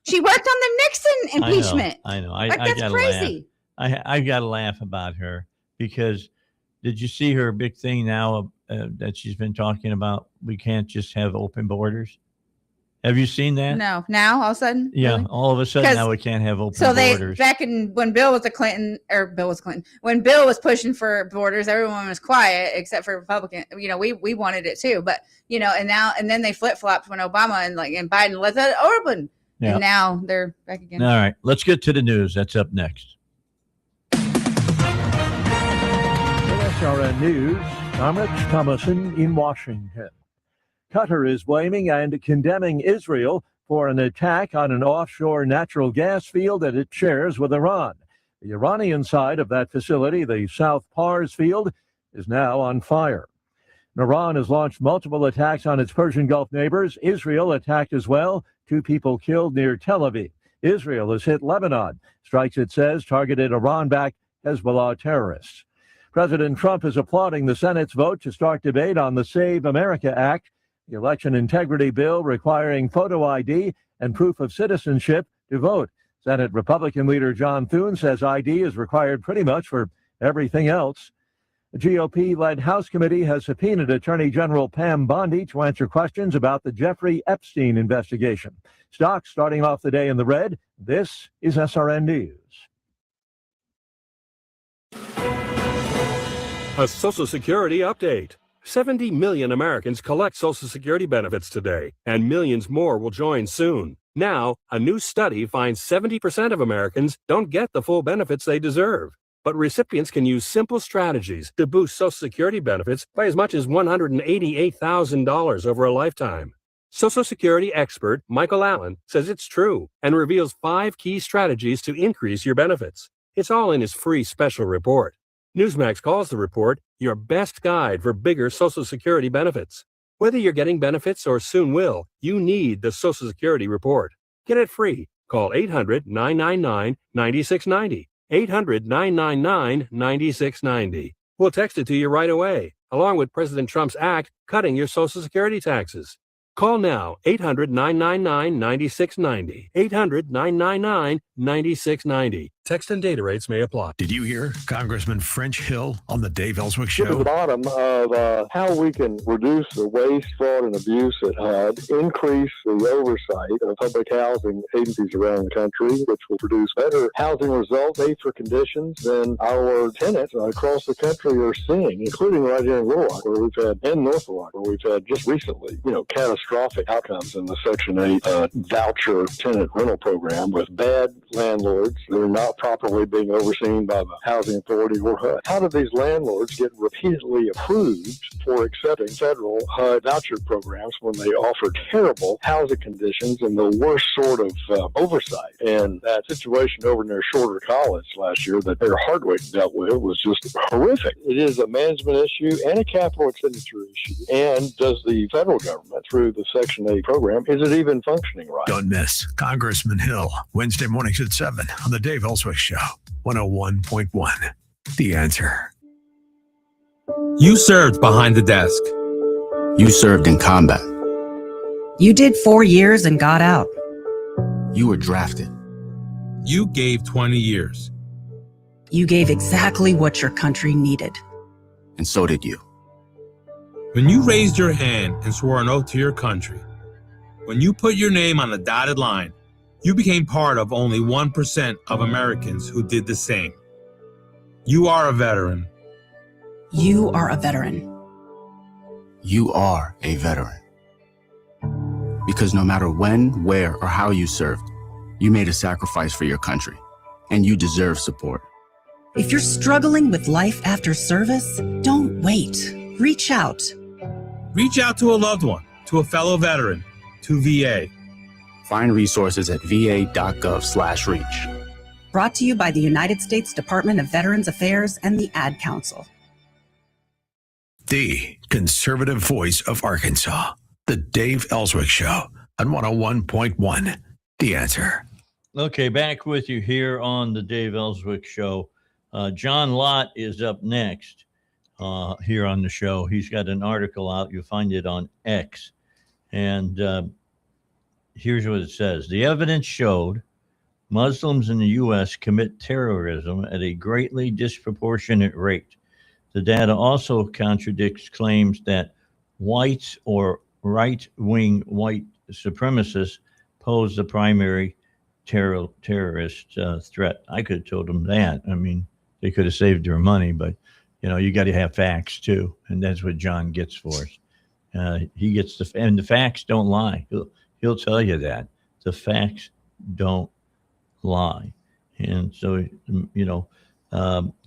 She worked on the Nixon impeachment. I know. That's crazy. I got to laugh about her. Because did you see her big thing now that she's been talking about? We can't just have open borders. Have you seen that? No. Now, all of a sudden? Yeah, really? All of a sudden now we can't have open borders. So back when Bill was when Bill was pushing for borders, everyone was quiet except for Republican. You know, we wanted it too, but you know, and then they flip flopped when Obama and Biden let that open, and now they're back again. All right, let's get to the news. That's up next. SRN News, I'm Rich Thomason in Washington. Qatar is blaming and condemning Israel for an attack on an offshore natural gas field that it shares with Iran. The Iranian side of that facility, the South Pars field, is now on fire. Iran has launched multiple attacks on its Persian Gulf neighbors. Israel attacked as well. 2 people killed near Tel Aviv. Israel has hit Lebanon. Strikes, it says, targeted Iran-backed Hezbollah terrorists. President Trump is applauding the Senate's vote to start debate on the Save America Act, the election integrity bill requiring photo ID and proof of citizenship to vote. Senate Republican leader John Thune says ID is required pretty much for everything else. The GOP-led House committee has subpoenaed Attorney General Pam Bondi to answer questions about the Jeffrey Epstein investigation. Stocks starting off the day in the red. This is SRN News. A Social Security update. 70 million Americans collect Social Security benefits today, and millions more will join soon. Now, a new study finds 70% of Americans don't get the full benefits they deserve. But recipients can use simple strategies to boost Social Security benefits by as much as $188,000 over a lifetime. Social Security expert Michael Allen says it's true and reveals 5 key strategies to increase your benefits. It's all in his free special report. Newsmax calls the report your best guide for bigger Social Security benefits. Whether you're getting benefits or soon will, you need the Social Security report. Get it free. Call 800-999-9690. 800-999-9690. We'll text it to you right away, along with President Trump's act cutting your Social Security taxes. Call now, 800-999-9690. 800-999-9690. Text and data rates may apply. Did you hear Congressman French Hill on the Dave Elswick Get to Show? the bottom of how we can reduce the waste, fraud, and abuse at HUD, increase the oversight of public housing agencies around the country, which will produce better housing results, safer conditions than our tenants across the country are seeing, including right here in Little Rock, where we've had, and North Rock, where we've had just recently, catastrophic outcomes in the Section 8 voucher tenant rental program with bad landlords that are not properly being overseen by the Housing Authority or HUD. How do these landlords get repeatedly approved for accepting federal HUD voucher programs when they offer terrible housing conditions and the worst sort of oversight? And that situation over near Shorter College last year that Mayor Hardwick dealt with was just horrific. It is a management issue and a capital expenditure issue. And does the federal government, through the Section 8 program, is it even functioning right? Don't miss Congressman Hill, Wednesday mornings at 7 on the Dave Elswick Show, 101.1. The Answer. You served behind the desk. You served in combat. You did 4 years and got out. You were drafted. You gave 20 years. You gave exactly what your country needed. And so did you. When you raised your hand and swore an oath to your country, when you put your name on a dotted line, you became part of only 1% of Americans who did the same. You are a veteran. You are a veteran. You are a veteran. Because no matter when, where, or how you served, you made a sacrifice for your country, and you deserve support. If you're struggling with life after service, don't wait. Reach out. Reach out to a loved one, to a fellow veteran, to VA. Find resources at va.gov/reach. Brought to you by the United States Department of Veterans Affairs and the Ad Council. The conservative voice of Arkansas, the Dave Elswick Show on 101.1. The Answer. Okay, back with you here on the Dave Elswick Show. John Lott is up next here on the show. He's got an article out. You'll find it on X. And here's what it says. The evidence showed Muslims in the U.S. commit terrorism at a greatly disproportionate rate. The data also contradicts claims that whites or right-wing white supremacists pose the primary terrorist threat. I could have told them that. I mean, they could have saved their money, but, you got to have facts, too. And that's what John gets for us. He gets and the facts don't lie. He'll tell you that. The facts don't lie. And so,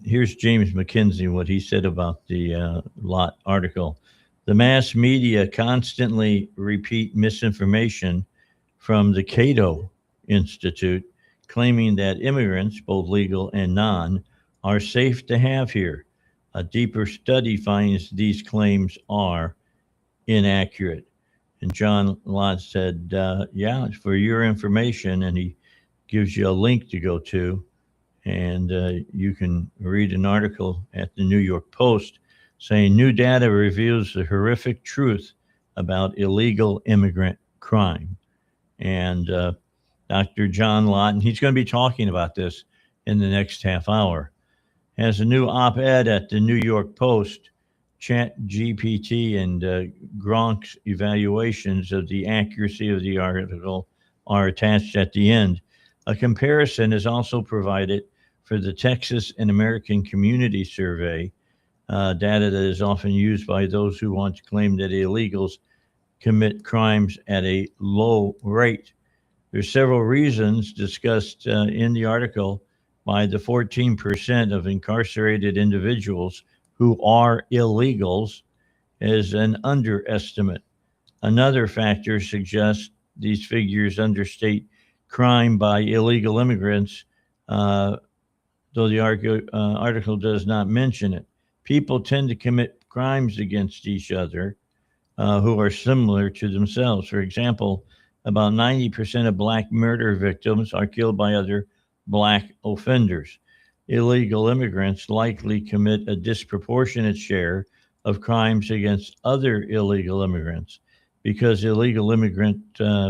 here's James McKenzie, what he said about the Lott article. The mass media constantly repeat misinformation from the Cato Institute, claiming that immigrants, both legal and non, are safe to have here. A deeper study finds these claims are inaccurate. And John Lott said, for your information, and he gives you a link to go to, and you can read an article at the New York Post saying new data reveals the horrific truth about illegal immigrant crime. And Dr. John Lott, and he's going to be talking about this in the next half hour, has a new op-ed at the New York Post. ChatGPT and Gronk's evaluations of the accuracy of the article are attached at the end. A comparison is also provided for the Texas and American Community Survey, data that is often used by those who want to claim that illegals commit crimes at a low rate. There's several reasons discussed in the article by the 14% of incarcerated individuals who are illegals is an underestimate. Another factor suggests these figures understate crime by illegal immigrants, though the article does not mention it. People tend to commit crimes against each other who are similar to themselves. For example, about 90% of black murder victims are killed by other black offenders. Illegal immigrants likely commit a disproportionate share of crimes against other illegal immigrants because illegal immigrant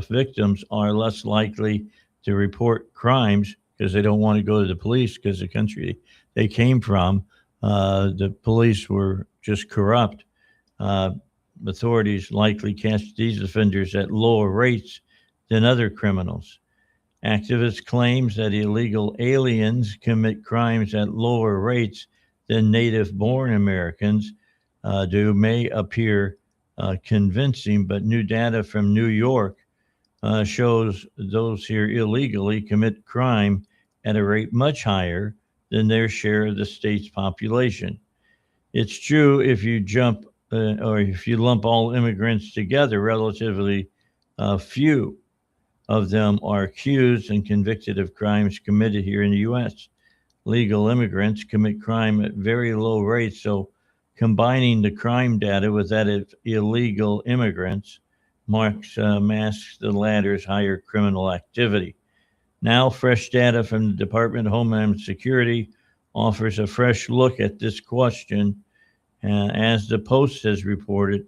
victims are less likely to report crimes because they don't want to go to the police because the country they came from, the police were just corrupt. Authorities likely catch these offenders at lower rates than other criminals. Activists claims that illegal aliens commit crimes at lower rates than native-born Americans may appear convincing, but new data from New York shows those here illegally commit crime at a rate much higher than their share of the state's population. It's true if you if you lump all immigrants together, relatively few of them are accused and convicted of crimes committed here in the U.S. Legal immigrants commit crime at very low rates, so combining the crime data with that of illegal immigrants masks the latter's higher criminal activity. Now, fresh data from the Department of Homeland Security offers a fresh look at this question. As the Post has reported,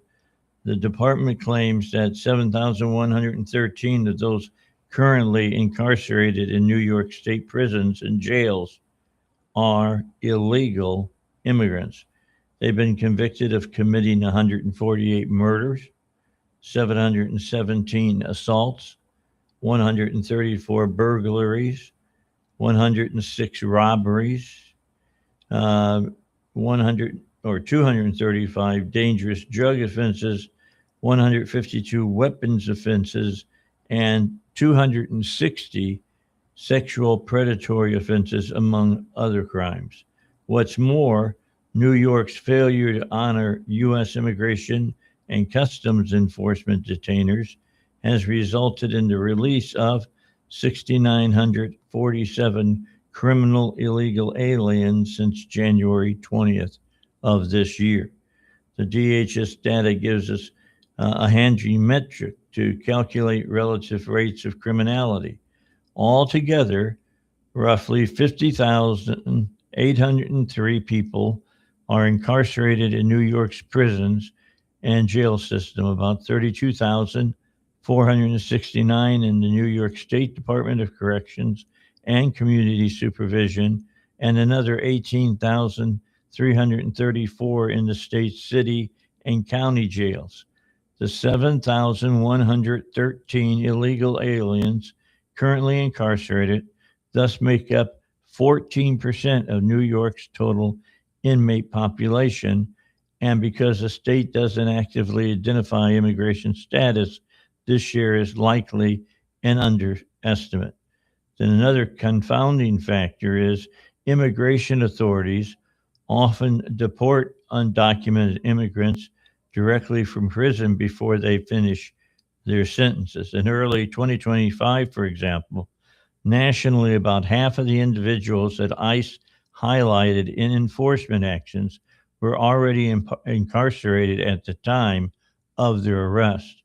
the department claims that 7,113 of those currently incarcerated in New York State prisons and jails are illegal immigrants. They've been convicted of committing 148 murders, 717 assaults, 134 burglaries, 106 robberies, 235 dangerous drug offenses, 152 weapons offenses, and 260 sexual predatory offenses, among other crimes. What's more, New York's failure to honor U.S. Immigration and Customs Enforcement detainers has resulted in the release of 6,947 criminal illegal aliens since January 20th of this year. The DHS data gives us a handy metric to calculate relative rates of criminality. Altogether, roughly 50,803 people are incarcerated in New York's prisons and jail system, about 32,469 in the New York State Department of Corrections and Community Supervision, and another 18,334 in the state, city, and county jails. The 7,113 illegal aliens currently incarcerated thus make up 14% of New York's total inmate population. And because the state doesn't actively identify immigration status, this share is likely an underestimate. Then another confounding factor is immigration authorities often deport undocumented immigrants directly from prison before they finish their sentences. In early 2025, for example, nationally, about half of the individuals that ICE highlighted in enforcement actions were already incarcerated at the time of their arrest.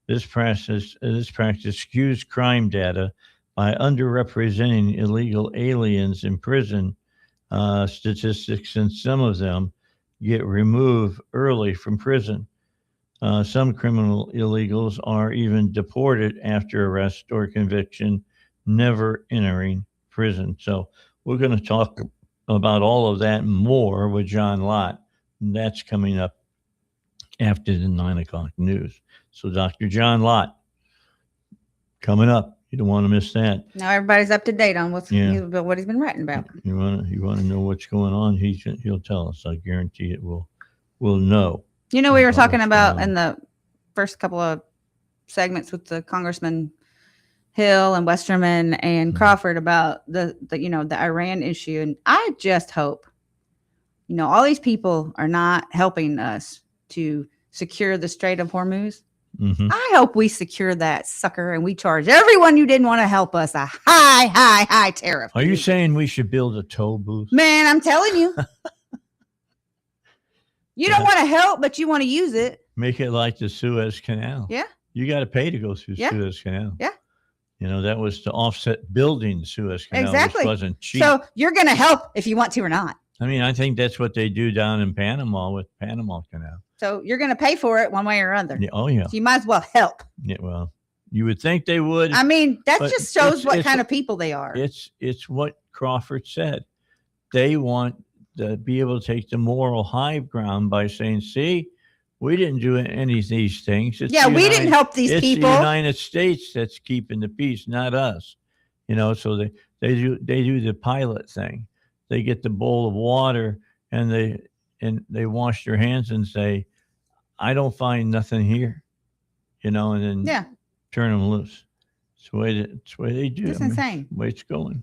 This practice skews crime data by underrepresenting illegal aliens in prison statistics, and some of them get removed early from prison. Some criminal illegals are even deported after arrest or conviction, never entering prison. So we're going to talk about all of that and more with John Lott. And that's coming up after the 9 o'clock news. So Dr. John Lott coming up. You don't want to miss that. Now everybody's up to date on what he's been writing about. You want to know what's going on? He'll tell us. I guarantee it. We'll know. You know, we were talking about in the first couple of segments with the Congressman Hill and Westerman and Crawford about the Iran issue. And I just hope, all these people are not helping us to secure the Strait of Hormuz. Mm-hmm. I hope we secure that sucker and we charge everyone who didn't want to help us a high tariff. Are you saying we should build a toll booth? Man, I'm telling you. You don't want to help, but you want to use it. Make it like the Suez Canal. Yeah. You got to pay to go through Suez Canal. Yeah. That was to offset building the Suez Canal, exactly. which wasn't cheap. So you're going to help if you want to or not. I mean, I think that's what they do down in Panama with Panama Canal. So you're going to pay for it one way or another. Yeah. Oh, yeah. So you might as well help. Yeah, well, you would think they would. I mean, that just shows what kind of people they are. It's what Crawford said. They want to be able to take the moral high ground by saying, see, we didn't do any of these things. We didn't help these people. It's the United States that's keeping the peace, not us. So they do the pilot thing. They get the bowl of water and they wash their hands and say, I don't find nothing here, and then turn them loose. It's the way they do. It's insane. The way it's going.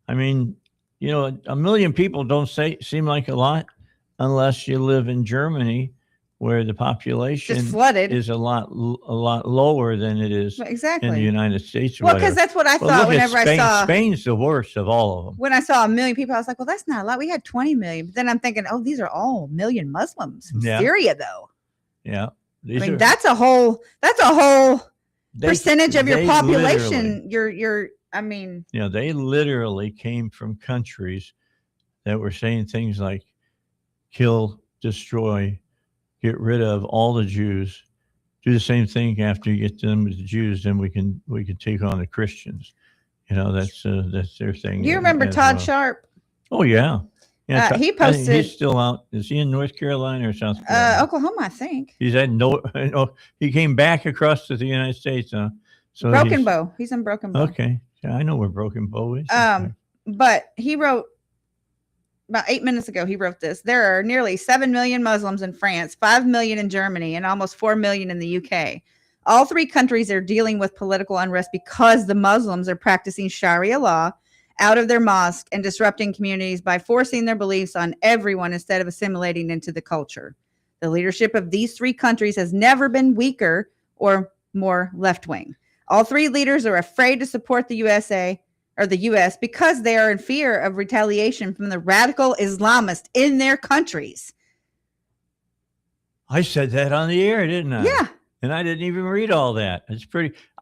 I mean, a million people don't seem like a lot unless you live in Germany, where the population is a lot lower than it is in the United States. Well, because that's what I thought whenever I saw Spain's the worst of all of them. When I saw 1 million people, I was like, well, that's not a lot. We had 20 million. But then I'm thinking, oh, these are all million Muslims from Syria, though. Yeah. That's a whole percentage of your population. They literally came from countries that were saying things like kill, destroy, get rid of all the Jews, do the same thing after you get them with the Jews, then we can take on the Christians. That's their thing. You remember Todd Sharp? Oh yeah. Yeah, he posted. He's still out. Is he in North Carolina or South Carolina? Oklahoma, I think. He's at he came back across to the United States. So Broken Bow. He's in Broken Bow. Okay, yeah, I know where Broken Bow is. But he wrote about 8 minutes ago. He wrote this: there are nearly 7 million Muslims in France, 5 million in Germany, and almost 4 million in the UK. All three countries are dealing with political unrest because the Muslims are practicing Sharia law out of their mosque and disrupting communities by forcing their beliefs on everyone instead of assimilating into the culture. The leadership of these three countries has never been weaker or more left-wing. All three leaders are afraid to support the U.S. because they are in fear of retaliation from the radical Islamists in their countries. I said that on the air, didn't I? Yeah. And I didn't even read all that.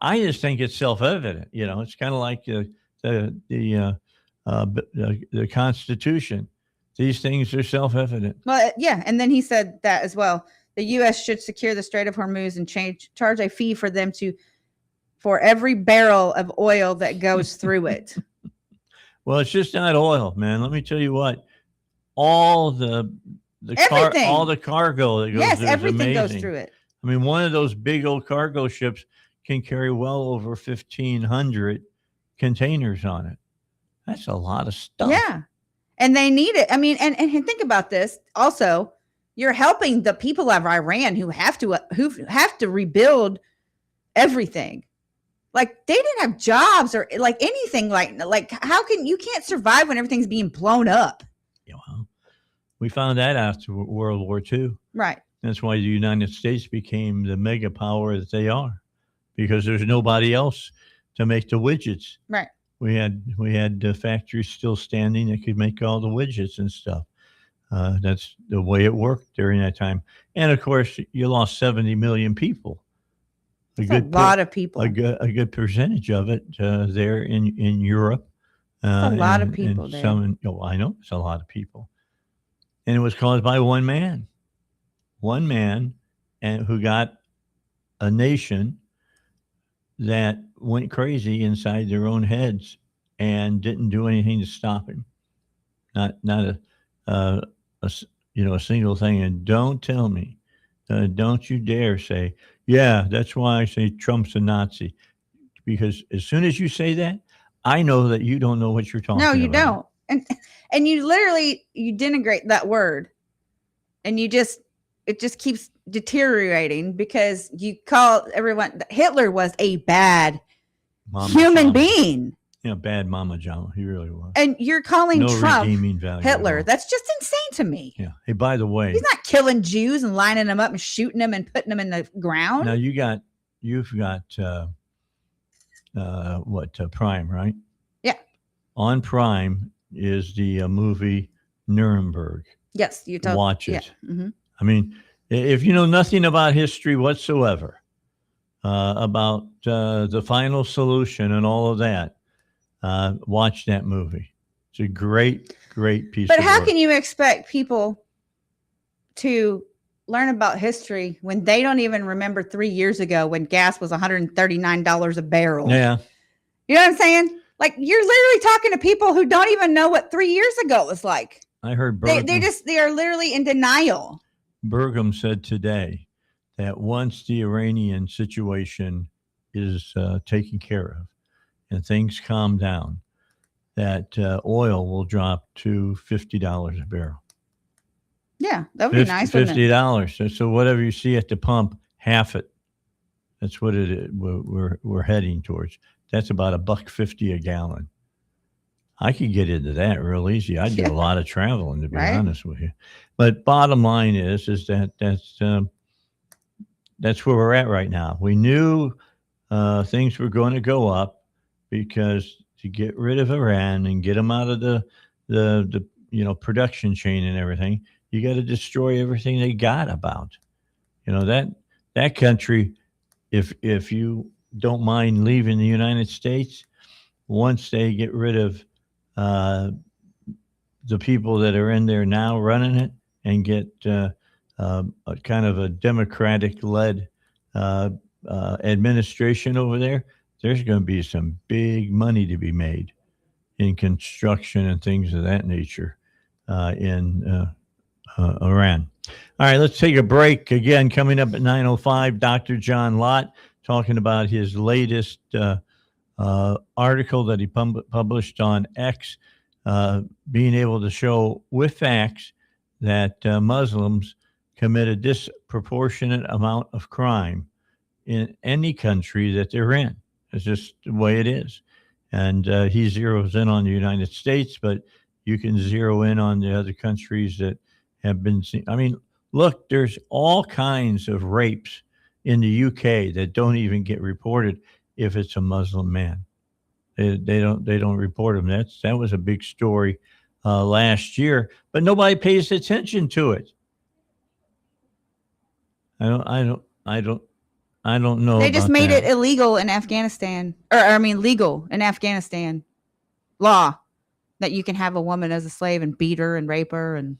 I just think it's self-evident. It's kind of like the Constitution. These things are self-evident. Well, yeah, and then he said that as well. The U.S. should secure the Strait of Hormuz and charge a fee for them for every barrel of oil that goes through it. Well, it's just not oil, man. Let me tell you what. All the cargo that goes through everything is amazing. Goes through it. I mean, one of those big old cargo ships can carry well over 1,500 containers on it. That's a lot of stuff. Yeah. And they need it. I mean, and think about this. Also, you're helping the people of Iran who have to rebuild everything. Like they didn't have jobs or like anything like how can you can't survive when everything's being blown up? Yeah, well, we found that after World War II. Right. That's why the United States became the mega power that they are, because there's nobody else to make the widgets. Right. We had factories still standing that could make all the widgets and stuff. That's the way it worked during that time. And of course, you lost 70 million people. A lot of people. A good percentage of it there in Europe. A lot of people there. I know it's a lot of people, and it was caused by one man, and who got a nation that went crazy inside their own heads and didn't do anything to stop him. Not a single thing. And don't tell me, don't you dare say, yeah, that's why I say Trump's a Nazi, because as soon as you say that, I know that you don't know what you're talking about. No, you don't. And you literally, you denigrate that word, and it just keeps deteriorating because you call everyone, Hitler was a bad human being. Bad Mama Jama. He really was. And you're calling no Trump redeeming value Hitler. That's just insane to me. Yeah. Hey, by the way, he's not killing Jews and lining them up and shooting them and putting them in the ground. Now you've got Prime, right? Yeah. On Prime is the movie Nuremberg. Yes, you told. Watch it. Yeah. Mm-hmm. I mean, if you know nothing about history whatsoever, about the final solution and all of that, watch that movie. It's a great piece But of how work. can you expect people to learn about history when they don't even remember 3 years ago when gas was $139 a barrel? Yeah. You know what I'm saying? Like, you're literally talking to people who don't even know what 3 years ago was like. I heard They are literally in denial. Burgum said today that once the Iranian situation is taken care of and things calm down, that oil will drop to $50 a barrel. Yeah, that would be nice. $50. So whatever you see at the pump, half it. That's what it is. We're heading towards. That's about $1.50 a gallon. I could get into that real easy. I do a lot of traveling, to be honest with you. But bottom line is that that's where we're at right now. We knew things were going to go up because to get rid of Iran and get them out of the production chain and everything, you got to destroy everything they got about. That country, if you don't mind leaving the United States, once they get rid of the people that are in there now running it and get a kind of a Democratic-led administration over there, there's going to be some big money to be made in construction and things of that nature in Iran. All right, let's take a break. Again, coming up at 9:05, Dr. John Lott talking about his latest article that he published on X, being able to show with facts that Muslims commit a disproportionate amount of crime in any country that they're in. It's just the way it is. And he zeroes in on the United States, but you can zero in on the other countries that have been seen. I mean, look, there's all kinds of rapes in the UK that don't even get reported if it's a Muslim man. They don't report them. That was a big story last year, but nobody pays attention to it. I don't know. They just made it illegal in Afghanistan, legal in Afghanistan law that you can have a woman as a slave and beat her and rape her, and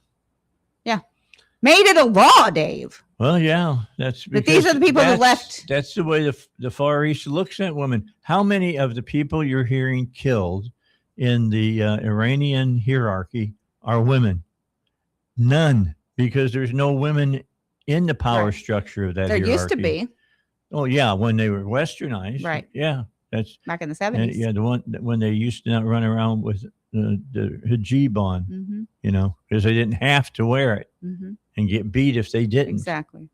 made it a law, Dave. Well, yeah, but these are the people who left. That's the way the Far East looks at women. How many of the people you're hearing killed in the Iranian hierarchy are women? None, because there's no women in the power structure of that hierarchy. There used to be. Oh, yeah, when they were westernized. Right. Yeah, that's back in the 70s. Yeah, the one when they used to not run around with the hijab on, because they didn't have to wear it and get beat if they didn't. Exactly.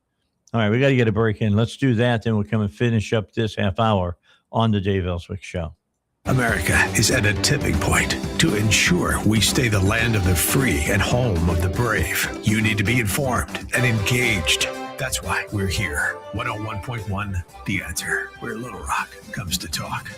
All right, we got to get a break in. Let's do that. Then we'll come and finish up this half hour on the Dave Elswick Show. America is at a tipping point. To ensure we stay the land of the free and home of the brave, you need to be informed and engaged. That's why we're here. 101.1 The Answer, where Little Rock comes to talk.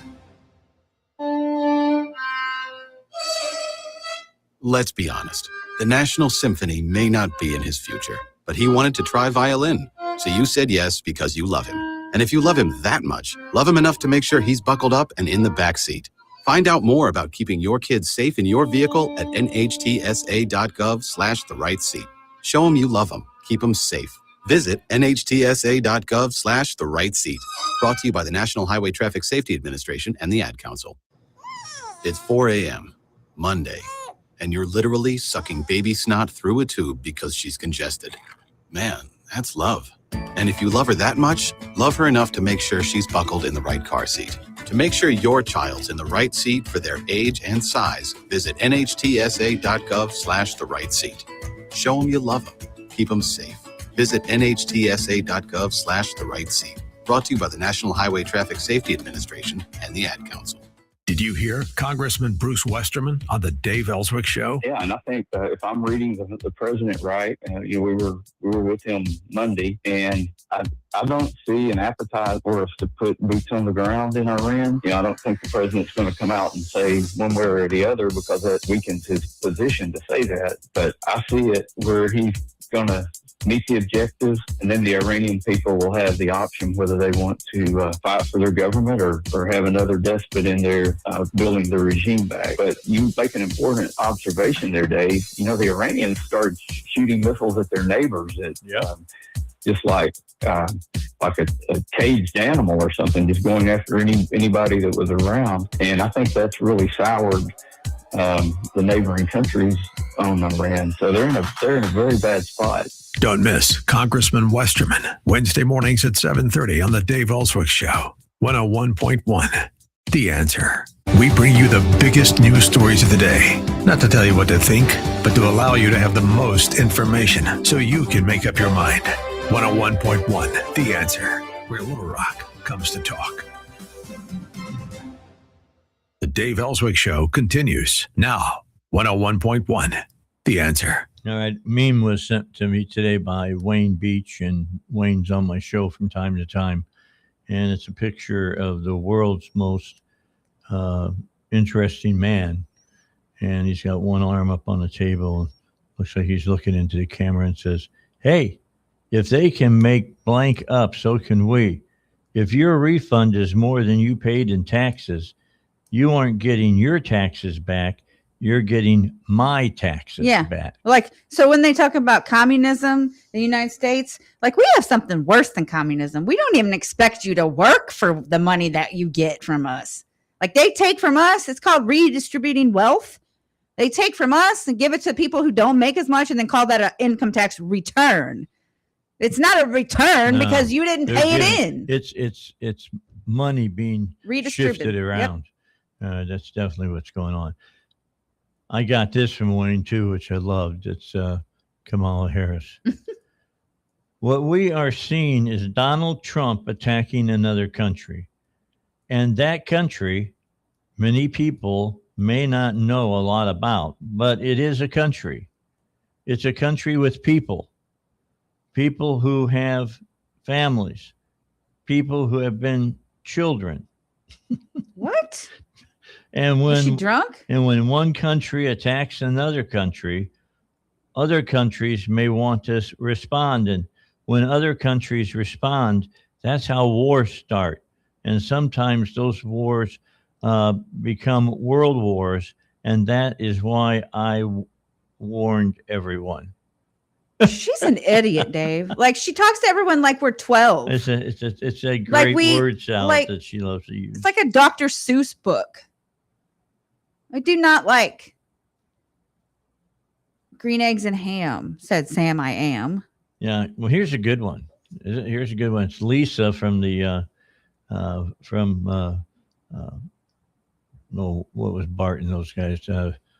Let's be honest. The National Symphony may not be in his future, but he wanted to try violin. So you said yes because you love him. And if you love him that much, love him enough to make sure he's buckled up and in the back seat. Find out more about keeping your kids safe in your vehicle at nhtsa.gov/the right seat. Show him you love him. Keep him safe. Visit nhtsa.gov/the right seat. Brought to you by the National Highway Traffic Safety Administration and the Ad Council. It's 4 a.m., Monday, and you're literally sucking baby snot through a tube because she's congested. Man, that's love. And if you love her that much, love her enough to make sure she's buckled in the right car seat. To make sure your child's in the right seat for their age and size, visit nhtsa.gov/the right seat. Show them you love them. Keep them safe. Visit nhtsa.gov/the right seat. Brought to you by the National Highway Traffic Safety Administration and the Ad Council. Did you hear Congressman Bruce Westerman on the Dave Elswick Show? Yeah, and I think if I'm reading the president right, we were with him Monday, and I don't see an appetite for us to put boots on the ground in Iran. I don't think the president's going to come out and say one way or the other, because that weakens his position to say that. But I see it where he's going to meet the objectives, and then the Iranian people will have the option whether they want to fight for their government or have another despot in there building the regime back. But you make an important observation there, Dave. The Iranians started shooting missiles at their neighbors just like a caged animal or something, just going after anybody that was around. And I think that's really soured the neighboring countries on Iran. So they're in a very bad spot. Don't miss Congressman Westerman, Wednesday mornings at 7:30 on the Dave Elswick Show, 101.1. The Answer. We bring you the biggest news stories of the day, not to tell you what to think, but to allow you to have the most information so you can make up your mind. 101.1. The Answer, where Little Rock comes to talk. The Dave Elswick Show continues now. 101.1. The Answer. All right. Meme was sent to me today by Wayne Beach, and Wayne's on my show from time to time. And it's a picture of the world's most interesting man. And he's got one arm up on the table. Looks like he's looking into the camera and says, "Hey, if they can make blank up, so can we. If your refund is more than you paid in taxes, you aren't getting your taxes back. You're getting my taxes back." So when they talk about communism in the United States, we have something worse than communism. We don't even expect you to work for the money that you get from us. They take from us. It's called redistributing wealth. They take from us and give it to people who don't make as much and then call that an income tax return. It's not a return because you didn't pay it in. It's money being shifted around. Yep. That's definitely what's going on. I got this from Wayne too, which I loved. It's Kamala Harris. What we are seeing is Donald Trump attacking another country. And that country, many people may not know a lot about, but it is a country. It's a country with people who have families, people who have been children. What? And is she drunk? And when one country attacks another country, other countries may want to respond. And when other countries respond, that's how wars start. And sometimes those wars become world wars. And that is why I warned everyone. She's an idiot, Dave. She talks to everyone like we're 12. It's a great word salad that she loves to use. It's like a Dr. Seuss book. I do not like green eggs and ham, said Sam I Am. Yeah. Well, here's a good one. It's Lisa from the what was Bart and those guys?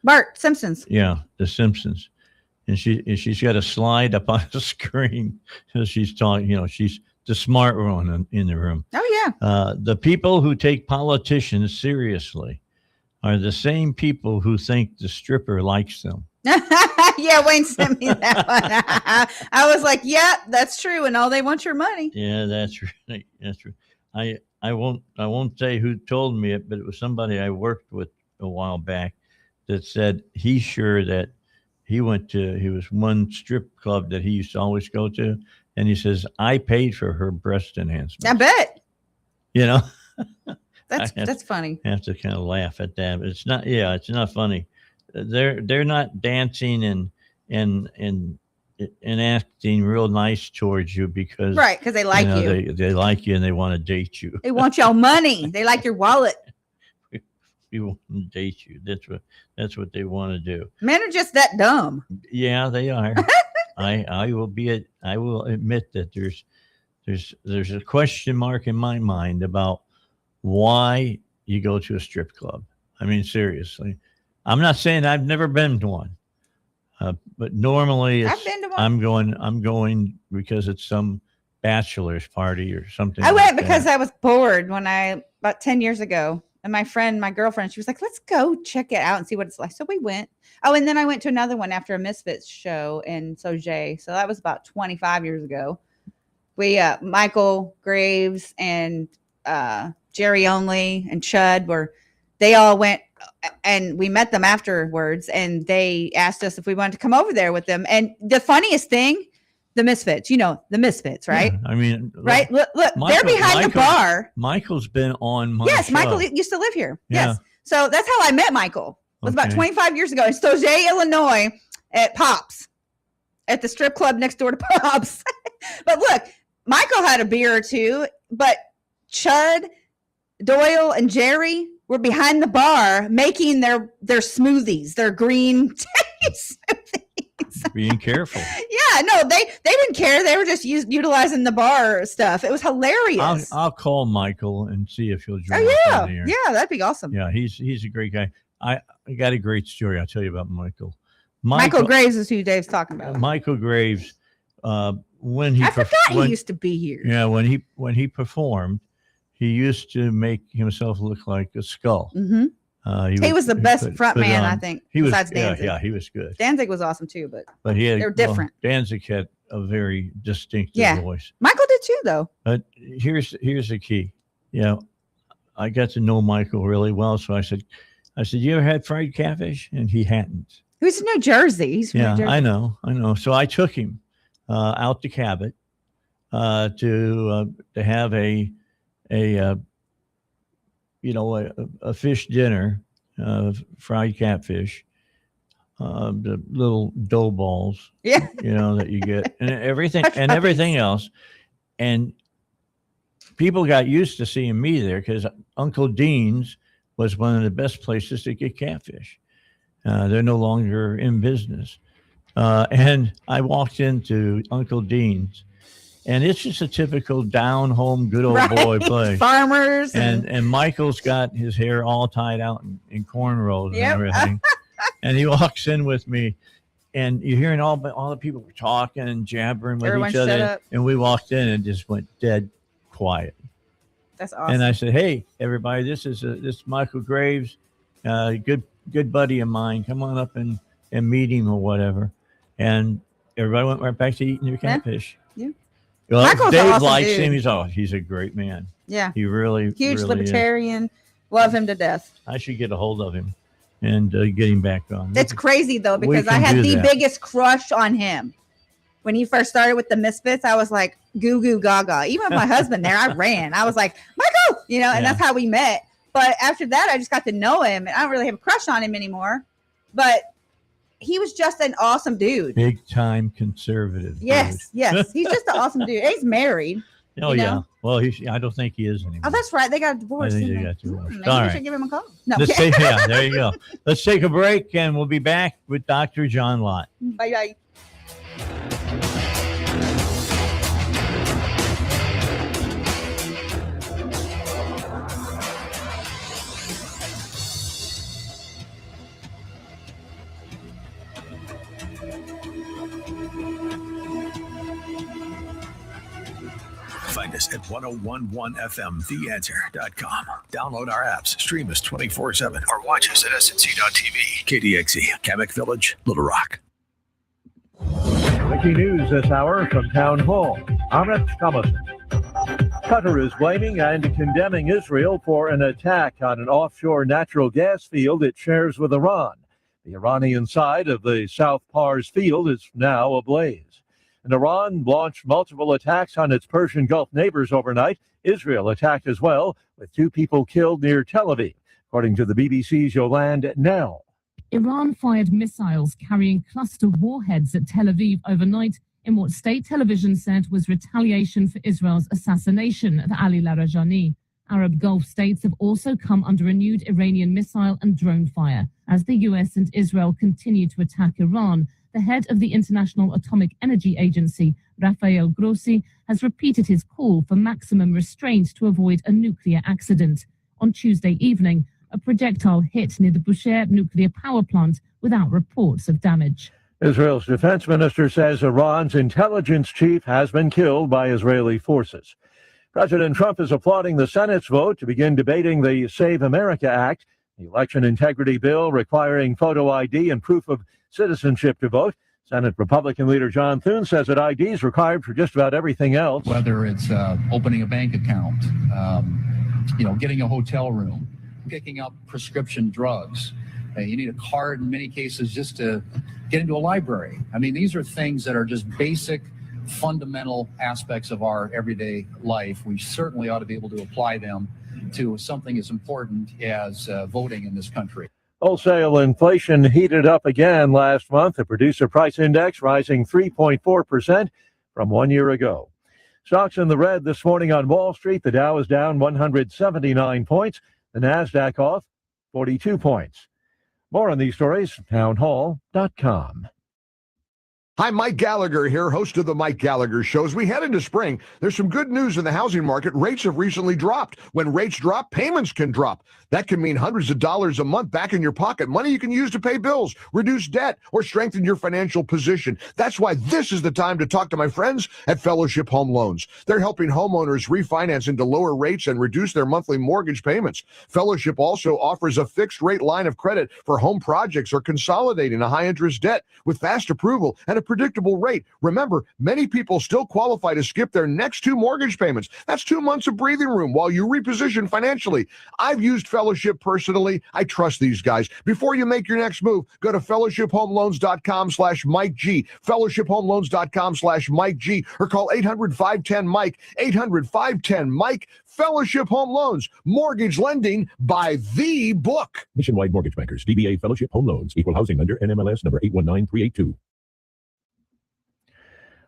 Bart Simpsons. Yeah, the Simpsons. And she's got a slide up on the screen. So she's talking, she's the smart one in the room. Oh, yeah. The people who take politicians seriously are the same people who think the stripper likes them. Yeah, Wayne sent me that one. I was like, yeah, that's true. And all they want your money. Yeah, that's right. That's right. I won't say who told me it, but it was somebody I worked with a while back that said he's sure that he was one strip club that he used to always go to. And he says, I paid for her breast enhancement. I bet. That's funny. I have to kind of laugh at that. But it's not funny. They're not dancing and acting real nice towards you because they like you. They like you and they want to date you. They want y'all money. They like your wallet. We want to date you. That's what they want to do. Men are just that dumb. Yeah, they are. I will admit that there's a question mark in my mind about why you go to a strip club. I mean, seriously. I'm not saying I've never been to one, but normally I've been to one. I'm going because it's some bachelor's party or something. I went like because that. I was bored about 10 years ago. And my girlfriend, she was like, let's go check it out and see what it's like. So we went. Oh, and then I went to another one after a Misfits show in Sauget. So that was about 25 years ago. We, Michael Graves and Jerry Only and Chud they all went, and we met them afterwards, and they asked us if we wanted to come over there with them. And the funniest thing, the Misfits, the Misfits, right? Yeah, I mean, right. Look, they're behind the bar. Michael's been on my Yes, show. Michael used to live here. Yeah. Yes. So that's how I met Michael. It was about 25 years ago in Sauget, Illinois at Pops, at the strip club next door to Pops. But look, Michael had a beer or two, but Chud, Doyle, and Jerry were behind the bar making their smoothies, their green tea smoothies. Being careful. Yeah, no, they didn't care. They were just utilizing the bar stuff. It was hilarious. I'll call Michael and see if he'll join. Oh yeah, yeah, that'd be awesome. Yeah, he's a great guy. I got a great story. I'll tell you about Michael. Michael Graves is who Dave's talking about. Michael Graves. When he he used to be here. Yeah, when he performed, he used to make himself look like a skull. Mm-hmm. He was the best front man, I think. He was, besides Danzig. Yeah, he was good. Danzig was awesome too, but they're different. Danzig had a very distinctive voice. Michael did too, though. But here's the key. I got to know Michael really well, so I said, you ever had fried catfish? And he hadn't. He was in New Jersey. He's from New Jersey. I know. So I took him out to Cabot to have a fish dinner, fried catfish, the little dough balls, that you get, and everything else. And people got used to seeing me there because Uncle Dean's was one of the best places to get catfish. They're no longer in business. And I walked into Uncle Dean's, and it's just a typical down home, good old boy place. Farmers. And Michael's got his hair all tied out in cornrows and everything. And he walks in with me, and you're hearing all the people were talking and jabbering with each other. And we walked in and just went dead quiet. That's awesome. And I said, "Hey, everybody, this is Michael Graves, good buddy of mine. Come on up and meet him or whatever." And everybody went right back to eating their catfish. Yeah. Well, Michael's Dave awesome likes dude. him. He's a great man. Yeah. He really huge really libertarian. Love him to death. I should get a hold of him and get him back on. It's crazy though, because I had the biggest crush on him. When he first started with the Misfits, I was like goo goo gaga. Even with my husband there, I ran. I was like, Michael, and that's how we met. But after that, I just got to know him, and I don't really have a crush on him anymore. But he was just an awesome dude. Big time conservative. Yes. He's just an awesome dude. He's married. Oh, yeah. Well, I don't think he is anymore. Oh, that's right. They got divorced. I think they got divorced. Maybe we should give him a call. No. There you go. Let's take a break, and we'll be back with Dr. John Lott. Bye. Find us at 1011fmtheanswer.com. Download our apps, stream us 24/7, or watch us at snc.tv. KDXE, Kamek Village, Little Rock. Breaking news this hour from Town Hall. Amit Thomason. Qatar is blaming and condemning Israel for an attack on an offshore natural gas field it shares with Iran. The Iranian side of the South Pars field is now ablaze. And Iran launched multiple attacks on its Persian Gulf neighbors overnight. Israel attacked as well, with 2 people killed near Tel Aviv, according to the BBC's Yolande Nell. Iran fired missiles carrying cluster warheads at Tel Aviv overnight in what state television said was retaliation for Israel's assassination of Ali Larajani. Arab Gulf states have also come under renewed Iranian missile and drone fire as the US and Israel continue to attack Iran. The head of the International Atomic Energy Agency, Rafael Grossi, has repeated his call for maximum restraint to avoid a nuclear accident. On Tuesday evening, a projectile hit near the Bushehr nuclear power plant without reports of damage. Israel's defense minister says Iran's intelligence chief has been killed by Israeli forces. President Trump is applauding the Senate's vote to begin debating the Save America Act, the election integrity bill requiring photo ID and proof of citizenship to vote. Senate Republican leader John Thune says that ID is required for just about everything else. Whether it's opening a bank account, getting a hotel room, picking up prescription drugs. You need a card in many cases just to get into a library. I mean, these are things that are just basic, fundamental aspects of our everyday life. We certainly ought to be able to apply them to something as important as voting in this country. Wholesale inflation heated up again last month. The producer price index rising 3.4% from 1 year ago. Stocks in the red this morning on Wall Street. The Dow is down 179 points. The Nasdaq off 42 points. More on these stories, townhall.com. Hi, Mike Gallagher here, host of the Mike Gallagher Show. As we head into spring, there's some good news in the housing market. Rates have recently dropped. When rates drop, payments can drop. That can mean hundreds of dollars a month back in your pocket, money you can use to pay bills, reduce debt, or strengthen your financial position. That's why this is the time to talk to my friends at Fellowship Home Loans. They're helping homeowners refinance into lower rates and reduce their monthly mortgage payments. Fellowship also offers a fixed rate line of credit for home projects or consolidating a high interest debt with fast approval and a predictable rate. Remember, many people still qualify to skip their next 2 mortgage payments. That's 2 months of breathing room while you reposition financially. I've used Fellowship personally. I trust these guys. Before you make your next move, go to fellowshiphomeloans.com/Mike G, fellowshiphomeloans.com/Mike G, or call 800-510-MIKE, 800-510-MIKE. Fellowship Home Loans, mortgage lending by the book. Nationwide Mortgage Bankers, DBA Fellowship Home Loans, Equal Housing Lender, NMLS number 819382.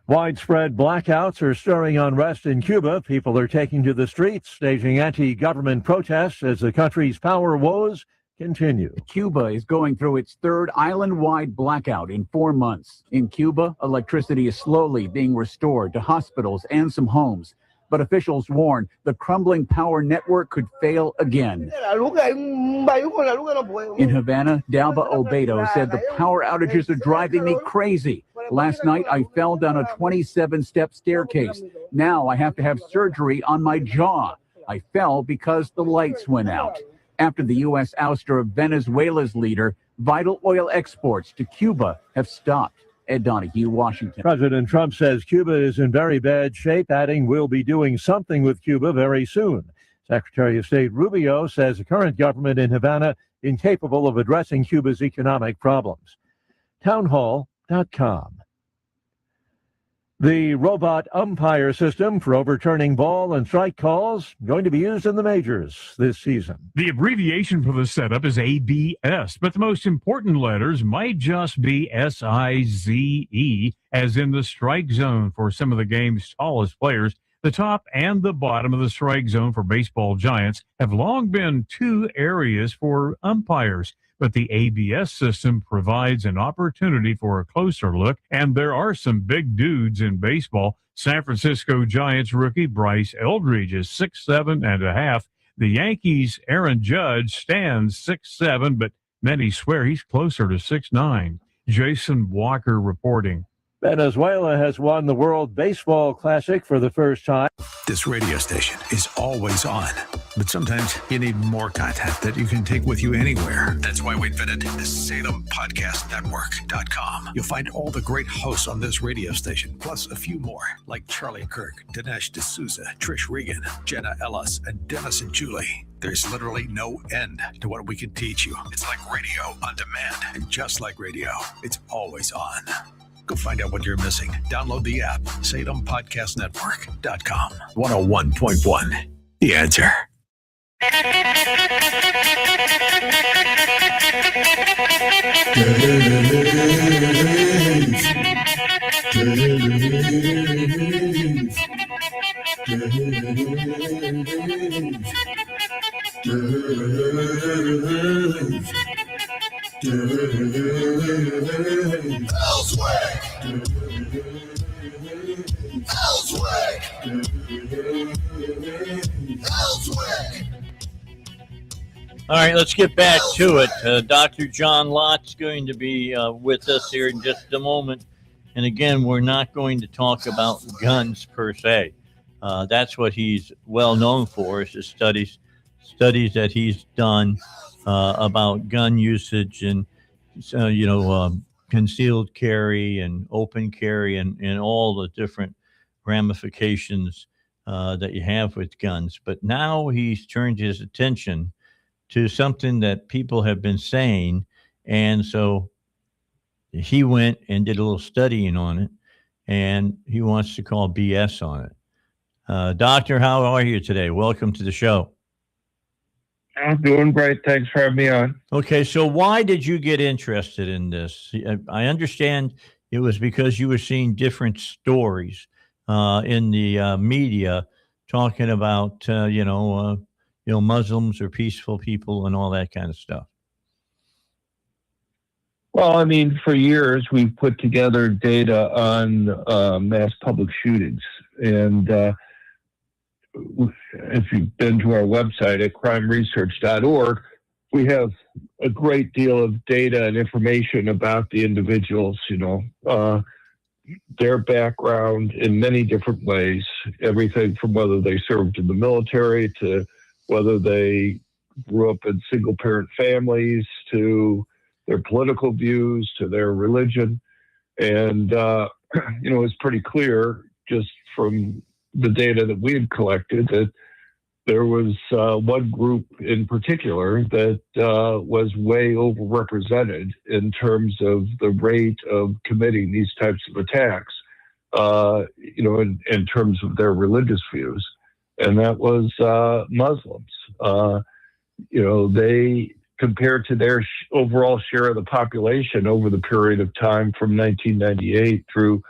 Widespread blackouts are stirring unrest in Cuba. People are taking to the streets, staging anti-government protests as the country's power woes continue. Cuba is going through its 3rd island-wide blackout in 4 months. In Cuba, electricity is slowly being restored to hospitals and some homes. But officials warn the crumbling power network could fail again. In Havana, Dalba Obedo said the power outages are driving me crazy. Last night, I fell down a 27-step staircase. Now I have to have surgery on my jaw. I fell because the lights went out. After the U.S. ouster of Venezuela's leader, vital oil exports to Cuba have stopped. Ed Donahue, Washington. President Trump says Cuba is in very bad shape, adding we'll be doing something with Cuba very soon. Secretary of State Rubio says the current government in Havana incapable of addressing Cuba's economic problems. Townhall.com. The robot umpire system for overturning ball and strike calls going to be used in the majors this season. The abbreviation for the setup is ABS, but the most important letters might just be SIZE, as in the strike zone for some of the game's tallest players. The top and the bottom of the strike zone for baseball giants have long been 2 areas for umpires. But the ABS system provides an opportunity for a closer look, and there are some big dudes in baseball. San Francisco Giants rookie Bryce Eldridge is 6'7.5". The Yankees' Aaron Judge stands 6'7", but many swear he's closer to 6'9". Jason Walker reporting. Venezuela has won the World Baseball Classic for the first time. This radio station is always on, but sometimes you need more content that you can take with you anywhere. That's why we invented the SalemPodcastNetwork.com. You'll find all the great hosts on this radio station, plus a few more, like Charlie Kirk, Dinesh D'Souza, Trish Regan, Jenna Ellis, and Dennis and Julie. There's literally no end to what we can teach you. It's like radio on demand, and just like radio, it's always on. Go find out what you're missing. Download the app, SalemPodcastNetwork.com. 101.1, The Answer. Elswick! Elswick! Elswick! All right, let's get back to it. Dr. John Lott's going to be with us here in just a moment. And again, we're not going to talk about guns per se. That's what he's well known for, is his studies that he's done about gun usage and, concealed carry and open carry and all the different ramifications that you have with guns. But now he's turned his attention to something that people have been saying. And so he went and did a little studying on it, and he wants to call BS on it. Doctor, how are you today? Welcome to the show. I'm doing great. Thanks for having me on. Okay, so why did you get interested in this? I understand it was because you were seeing different stories in the media talking about, Muslims are peaceful people and all that kind of stuff. Well, I mean, for years, we've put together data on mass public shootings. And if you've been to our website at crimeresearch.org, we have a great deal of data and information about the individuals, their background in many different ways, everything from whether they served in the military to whether they grew up in single-parent families to their political views to their religion. And, it's pretty clear just from the data that we had collected that there was one group in particular that was way overrepresented in terms of the rate of committing these types of attacks, in terms of their religious views. And that was Muslims. They, compared to their overall share of the population over the period of time from 1998 through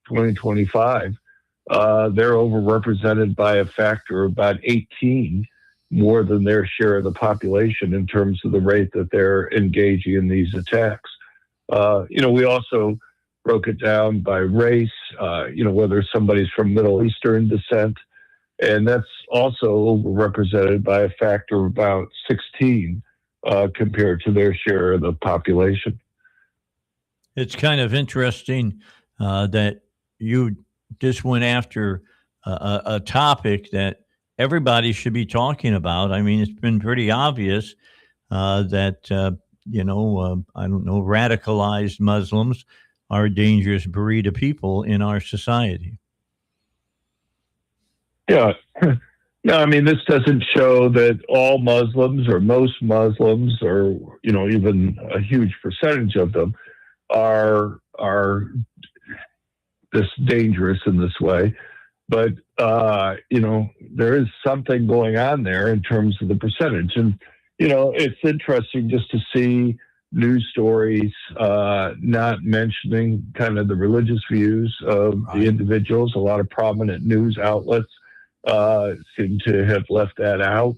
2025, they're overrepresented by a factor of about 18 more than their share of the population in terms of the rate that they're engaging in these attacks. We also broke it down by race, whether somebody's from Middle Eastern descent, and that's also overrepresented by a factor of about 16 compared to their share of the population. It's kind of interesting that you just went after a topic that everybody should be talking about. I mean, it's been pretty obvious that, radicalized Muslims are a dangerous breed of people in our society. Yeah. No, I mean, this doesn't show that all Muslims or most Muslims or, even a huge percentage of them are this dangerous in this way. But, there is something going on there in terms of the percentage. And, it's interesting just to see news stories not mentioning kind of the religious views of the individuals. A lot of prominent news outlets seem to have left that out.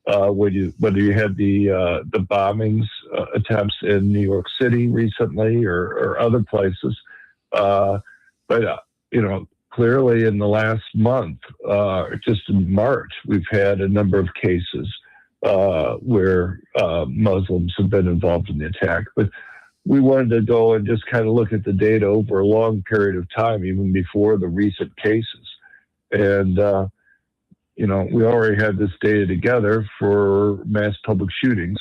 Whether you had the bombings attempts in New York City recently or other places. But clearly in the last month, just in March, we've had a number of cases where Muslims have been involved in the attack. But we wanted to go and just kind of look at the data over a long period of time, even before the recent cases. And, we already had this data together for mass public shootings.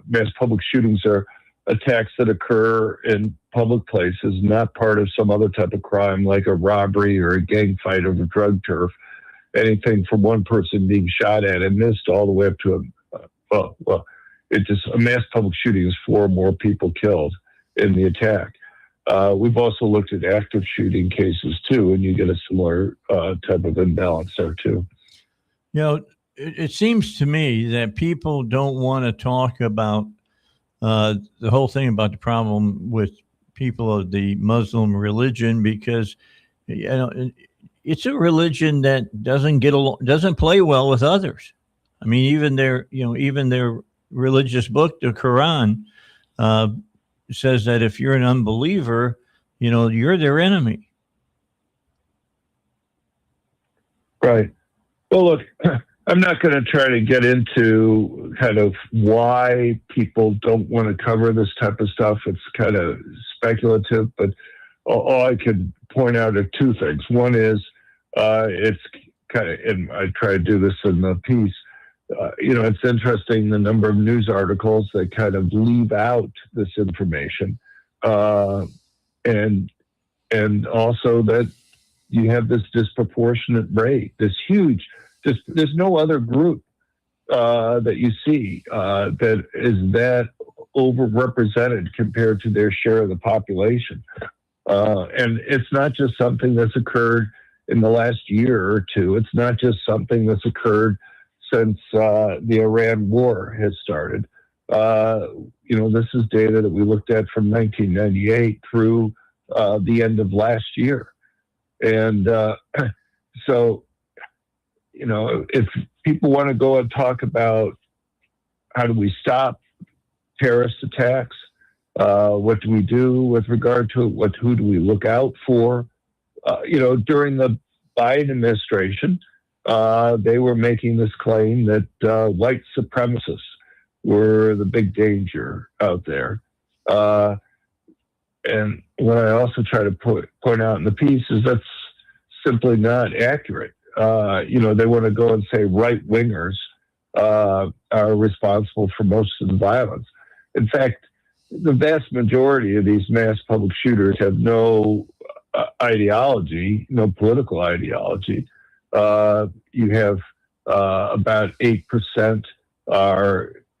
Mass public shootings are attacks that occur in public places, not part of some other type of crime like a robbery or a gang fight over drug turf. Anything from one person being shot at and missed all the way up to a mass public shooting is 4 more people killed in the attack. We've also looked at active shooting cases too, and you get a similar type of imbalance there too. It seems to me that people don't want to talk about the whole thing about the problem with people of the Muslim religion because, it's a religion that doesn't play well with others. I mean, even their religious book, the Quran, says that if you're an unbeliever, you're their enemy. Right. Well, look, I'm not going to try to get into kind of why people don't want to cover this type of stuff. It's kind of speculative, but all I could point out are two things. One is it's kind of, and I try to do this in the piece, it's interesting the number of news articles that kind of leave out this information. And also that you have this disproportionate rate, this huge, there's no other group that you see that is that overrepresented compared to their share of the population. And it's not just something that's occurred in the last year or two. It's not just something that's occurred since the Iran war has started. This is data that we looked at from 1998 through the end of last year. And so, if people want to go and talk about how do we stop terrorist attacks, what do we do with regard to it, who do we look out for? During the Biden administration, they were making this claim that white supremacists were the big danger out there. And what I also try to point out in the piece is that's simply not accurate. They want to go and say right-wingers are responsible for most of the violence. In fact, the vast majority of these mass public shooters have no ideology, no political ideology. You have about 8%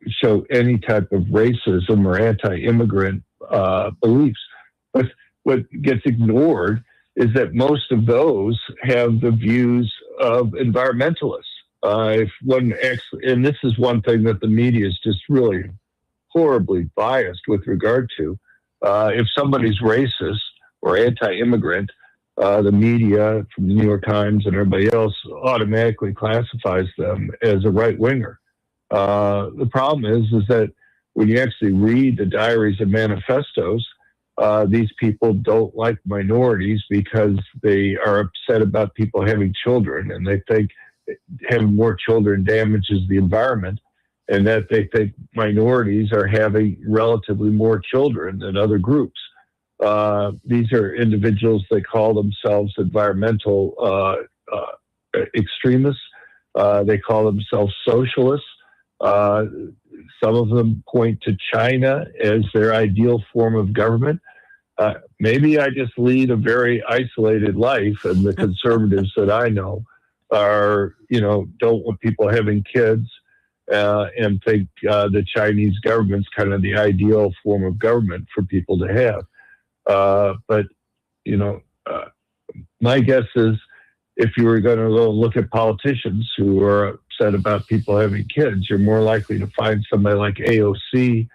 show any type of racism or anti-immigrant beliefs. But what gets ignored is that most of those have the views of environmentalists. And this is one thing that the media is just really horribly biased with regard to. If somebody's racist or anti-immigrant, the media from the New York Times and everybody else automatically classifies them as a right-winger. The problem is that when you actually read the diaries and manifestos, these people don't like minorities because they are upset about people having children, and they think having more children damages the environment, and that they think minorities are having relatively more children than other groups. These are individuals that call themselves environmental extremists. They call themselves socialists. Some of them point to China as their ideal form of government. Maybe I just lead a very isolated life, and the conservatives that I know don't want people having kids and think the Chinese government's kind of the ideal form of government for people to have. But my guess is if you were going to look at politicians who are upset about people having kids, you're more likely to find somebody like AOC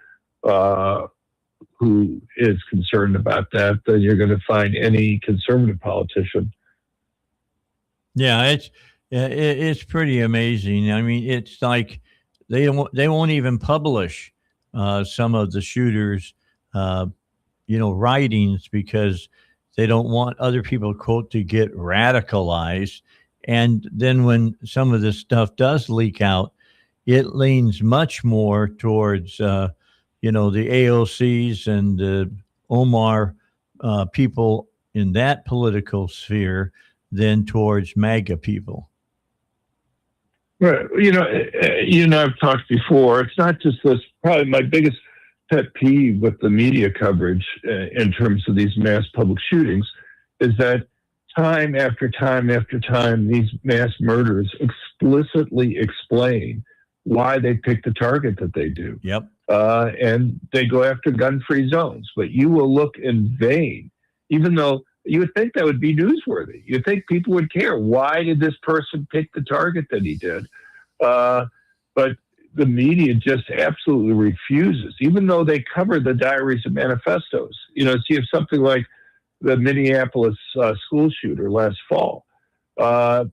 who is concerned about that than you're going to find any conservative politician. Yeah, it's pretty amazing. I mean, it's like they won't even publish some of the shooters' writings because they don't want other people, quote, to get radicalized. And then when some of this stuff does leak out, it leans much more towards, the AOCs and the Omar people in that political sphere than towards MAGA people. Right. You and I have talked before. It's not just this. Probably my biggest pet peeve with the media coverage in terms of these mass public shootings is that time after time after time, these mass murders explicitly explain why they pick the target that they do. Yep. And they go after gun-free zones. But you will look in vain, even though you would think that would be newsworthy. You'd think people would care. Why did this person pick the target that he did? But the media just absolutely refuses, even though they cover the diaries and manifestos. So you have something like the Minneapolis school shooter last fall. The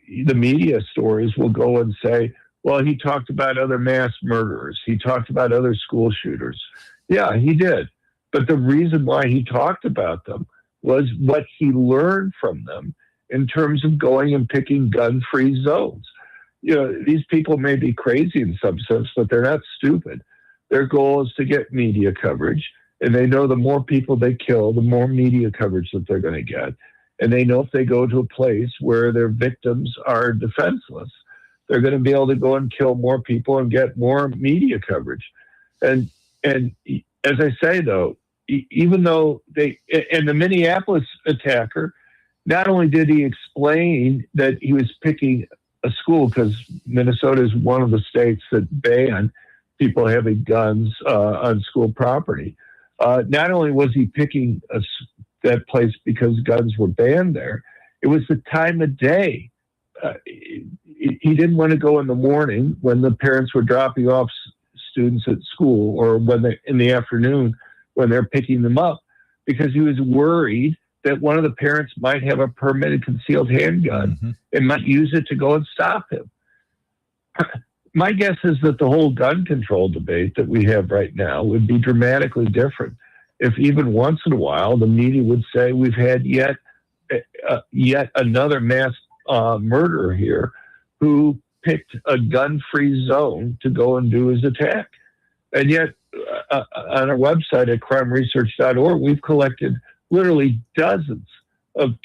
media stories will go and say, well, he talked about other mass murderers. He talked about other school shooters. Yeah, he did. But the reason why he talked about them was what he learned from them in terms of going and picking gun-free zones. These people may be crazy in some sense, but they're not stupid. Their goal is to get media coverage, and they know the more people they kill, the more media coverage that they're going to get. And they know if they go to a place where their victims are defenseless, they're going to be able to go and kill more people and get more media coverage. And as I say, though, even though the Minneapolis attacker, not only did he explain that he was picking a school, because Minnesota is one of the states that ban people having guns on school property. Not only was he picking that place because guns were banned there, it was the time of day. He didn't want to go in the morning when the parents were dropping off students at school, or in the afternoon when they're picking them up, because he was worried that one of the parents might have a permitted concealed handgun and might use it to go and stop him. My guess is that the whole gun control debate that we have right now would be dramatically different if even once in a while the media would say we've had yet another mass murderer here who picked a gun-free zone to go and do his attack. And yet on our website at crimeresearch.org, we've collected literally dozens of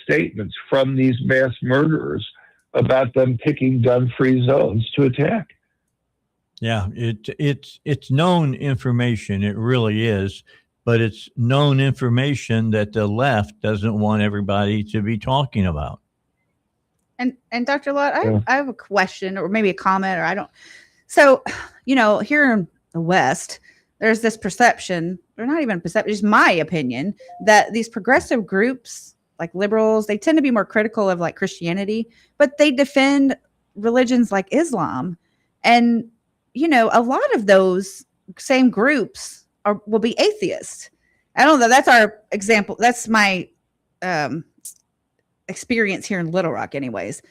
statements from these mass murderers about them picking gun-free zones to attack. Yeah, it's known information. It really is, but it's known information that the left doesn't want everybody to be talking about. And Dr. Lott, I have a question, or maybe a comment, or I don't. So, here in the West, there's this perception, or not even perception, just my opinion, that these progressive groups, like liberals, they tend to be more critical of like Christianity, but they defend religions like Islam. And, a lot of those same groups will be atheists. I don't know. That's our example. That's my experience here in Little Rock anyways.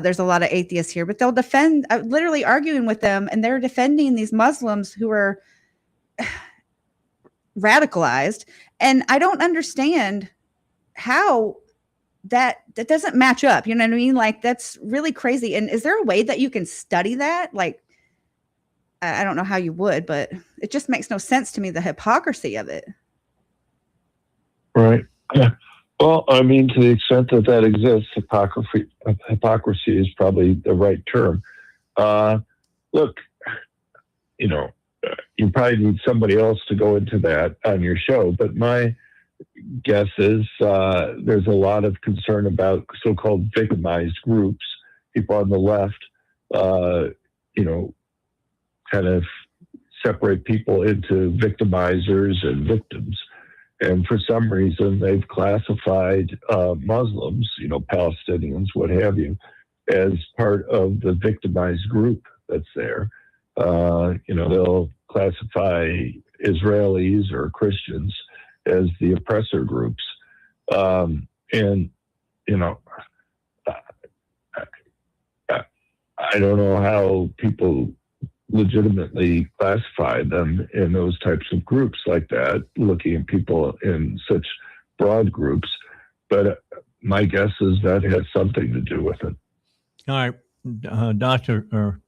There's a lot of atheists here, but they'll defend, literally arguing with them, and they're defending these Muslims who are radicalized. And I don't understand how that doesn't match up. You know what I mean? Like, that's really crazy. And is there a way that you can study that? Like, I don't know how you would, but it just makes no sense to me, the hypocrisy of it. Right. Well, I mean, to the extent that exists, hypocrisy is probably the right term. Look, you probably need somebody else to go into that on your show, but my guess is there's a lot of concern about so-called victimized groups, people on the left, kind of separate people into victimizers and victims. And for some reason, they've classified Muslims, Palestinians, what have you, as part of the victimized group that's there. They'll classify Israelis or Christians as the oppressor groups. I don't know how people legitimately classify them in those types of groups like that, looking at people in such broad groups. But my guess is that has something to do with it. All right, Dr.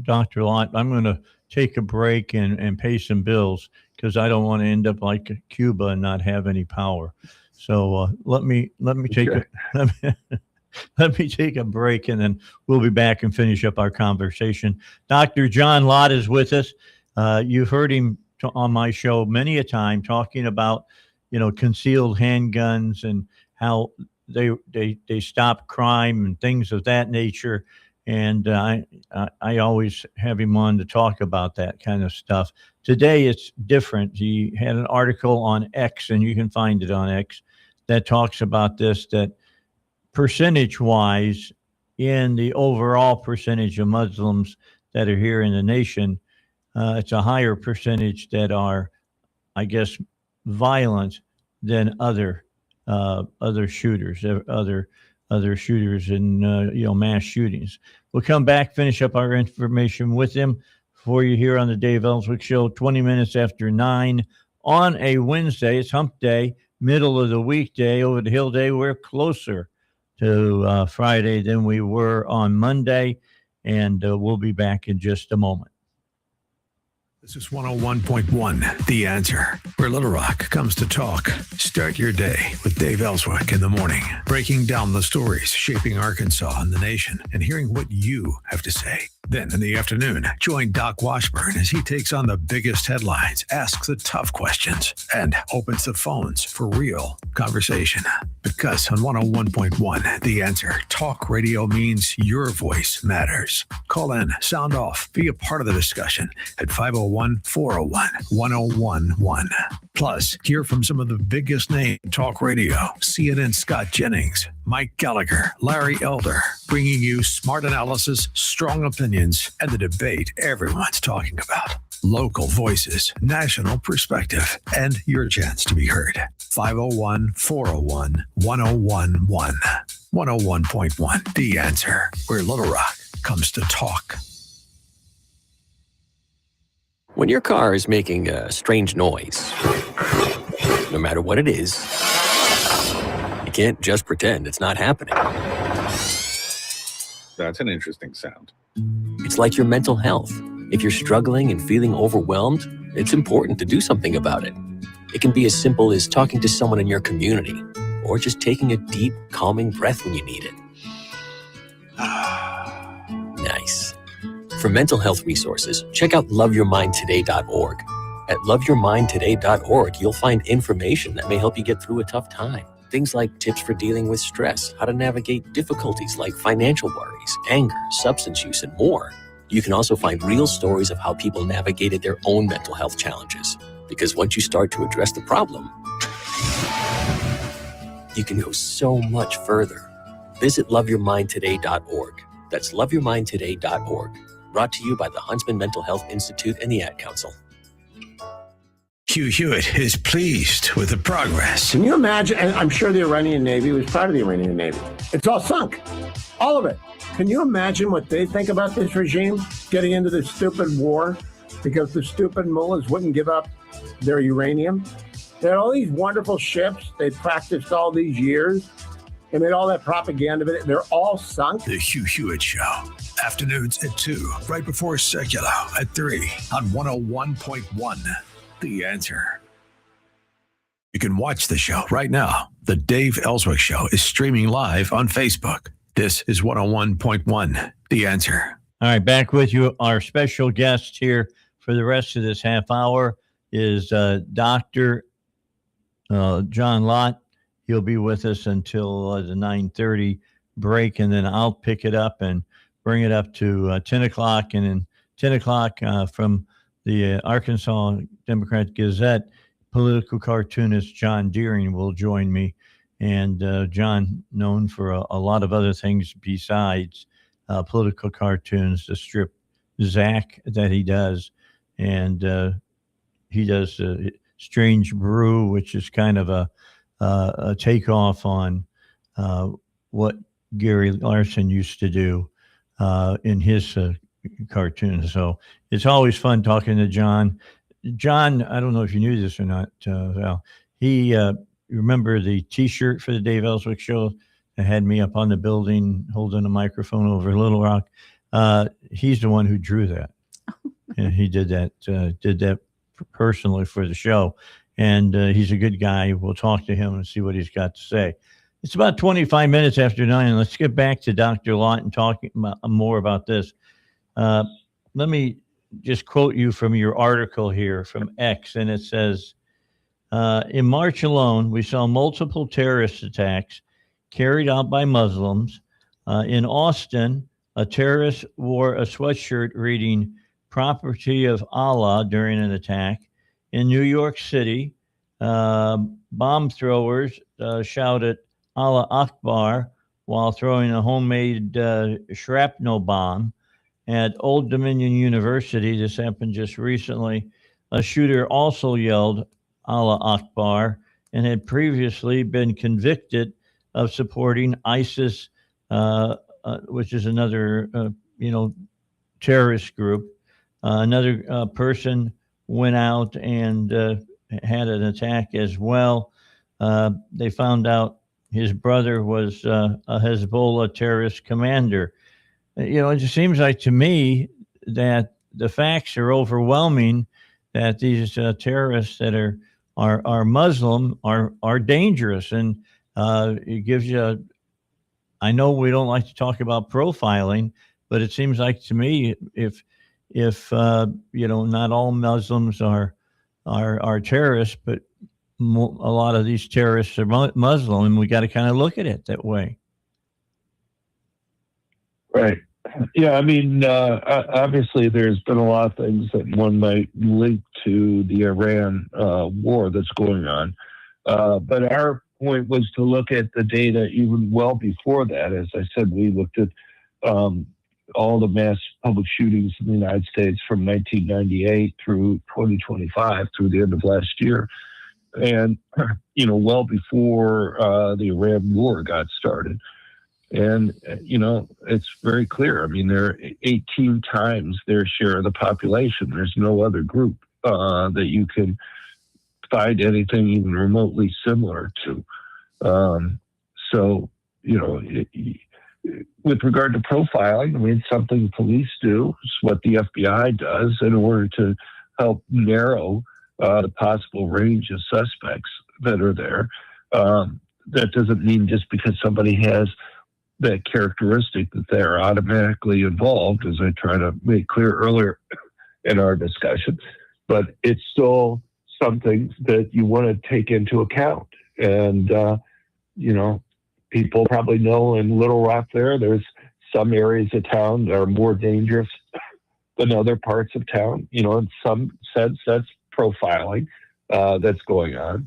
Dr. Lott, I'm going to take a break and pay some bills, because I don't want to end up like Cuba and not have any power. So let me take let me take a break, and then we'll be back and finish up our conversation. Dr. John Lott is with us. You've heard him on my show many a time talking about, concealed handguns and how they stop crime and things of that nature. And I always have him on to talk about that kind of stuff. Today it's different. He had an article on X, and you can find it on X, that talks about this, that percentage-wise, in the overall percentage of Muslims that are here in the nation, it's a higher percentage that are, I guess, violent than other shooters, other shooters in mass shootings. We'll come back, finish up our information with him for you here on the Dave Elswick Show, 20 minutes after 9 on a Wednesday. It's hump day, middle of the weekday, over the hill day. We're closer to Friday than we were on Monday, and we'll be back in just a moment. This is 101.1, The Answer, where Little Rock comes to talk. Start your day with Dave Elswick in the morning, breaking down the stories shaping Arkansas and the nation and hearing what you have to say. Then in the afternoon, join Doc Washburn as he takes on the biggest headlines, asks the tough questions, and opens the phones for real conversation. Because on 101.1, The Answer, talk radio means your voice matters. Call in, sound off, be a part of the discussion at 501-401-1011. Plus, hear from some of the biggest names in talk radio. CNN Scott Jennings, Mike Gallagher, Larry Elder, bringing you smart analysis, strong opinions, and the debate everyone's talking about. Local voices, national perspective, and your chance to be heard. 501-401-1011. 101.1, The Answer, where Little Rock comes to talk. When your car is making a strange noise, no matter what it is, you can't just pretend it's not happening. That's an interesting sound. It's like your mental health. If you're struggling and feeling overwhelmed, it's important to do something about it. It can be as simple as talking to someone in your community, or just taking a deep, calming breath when you need it. Nice. For mental health resources, check out loveyourmindtoday.org. At loveyourmindtoday.org, you'll find information that may help you get through a tough time. Things like tips for dealing with stress, how to navigate difficulties like financial worries, anger, substance use, and more. You can also find real stories of how people navigated their own mental health challenges. Because once you start to address the problem, you can go so much further. Visit loveyourmindtoday.org. That's loveyourmindtoday.org. Brought to you by the Huntsman Mental Health Institute and the Ad Council. Hugh Hewitt is pleased with the progress. Can you imagine? And I'm sure the Iranian Navy was proud of the Iranian Navy. It's all sunk. All of it. Can you imagine what they think about this regime getting into this stupid war because the stupid mullahs wouldn't give up their uranium? They had all these wonderful ships they practiced all these years and made all that propaganda of it. They're all sunk. The Hugh Hewitt Show. Afternoons at 2, right before Secular at 3 on 101.1. The Answer. You can watch the show right now. The Dave Elswick Show is streaming live on Facebook. This is 101.1, The Answer. All right, back with you. Our special guest here for the rest of this half hour is Dr. John Lott. He'll be with us until the 9:30 break, and then I'll pick it up and bring it up to 10 o'clock. And then 10 o'clock from the Arkansas Democrat Gazette, political cartoonist John Deering will join me. And John, known for a lot of other things besides political cartoons, the strip Zach that he does. And he does Strange Brew, which is kind of a takeoff on what Gary Larson used to do in his cartoons. So it's always fun talking to John. John, I don't know if you knew this or not, Val. He, remember the T-shirt for the Dave Elswick Show that had me up on the building holding a microphone over Little Rock? He's the one who drew that. And he did that personally for the show. And he's a good guy. We'll talk to him and see what he's got to say. It's about 25 minutes after 9. Let's get back to Dr. Lott and talk more about this. Let me just quote you from your article here from X, and it says, in March alone, we saw multiple terrorist attacks carried out by Muslims. In Austin, a terrorist wore a sweatshirt reading "Property of Allah" during an attack. In New York City, bomb throwers shouted "Allah Akbar" while throwing a homemade shrapnel bomb. At Old Dominion University, this happened just recently, a shooter also yelled "Allah Akbar" and had previously been convicted of supporting ISIS, which is another, terrorist group. Another person went out and had an attack as well. They found out his brother was a Hezbollah terrorist commander. It just seems like to me that the facts are overwhelming that these terrorists that are Muslim are dangerous, and it gives you. I know we don't like to talk about profiling, but it seems like to me if not all Muslims are terrorists, but a lot of these terrorists are Muslim, and we got to kind of look at it that way. Right. Yeah, I mean, obviously there's been a lot of things that one might link to the Iran war that's going on. But our point was to look at the data even well before that. As I said, we looked at all the mass public shootings in the United States from 1998 through 2025, through the end of last year. And, well before the Iran war got started. And, it's very clear. I mean, they're 18 times their share of the population. There's no other group that you can find anything even remotely similar to. With regard to profiling, I mean, it's something police do. It's what the FBI does in order to help narrow the possible range of suspects that are there. That doesn't mean just because somebody has that characteristic that they're automatically involved, as I tried to make clear earlier in our discussion. But it's still something that you want to take into account. And, people probably know in Little Rock there's some areas of town that are more dangerous than other parts of town. In some sense, that's profiling that's going on.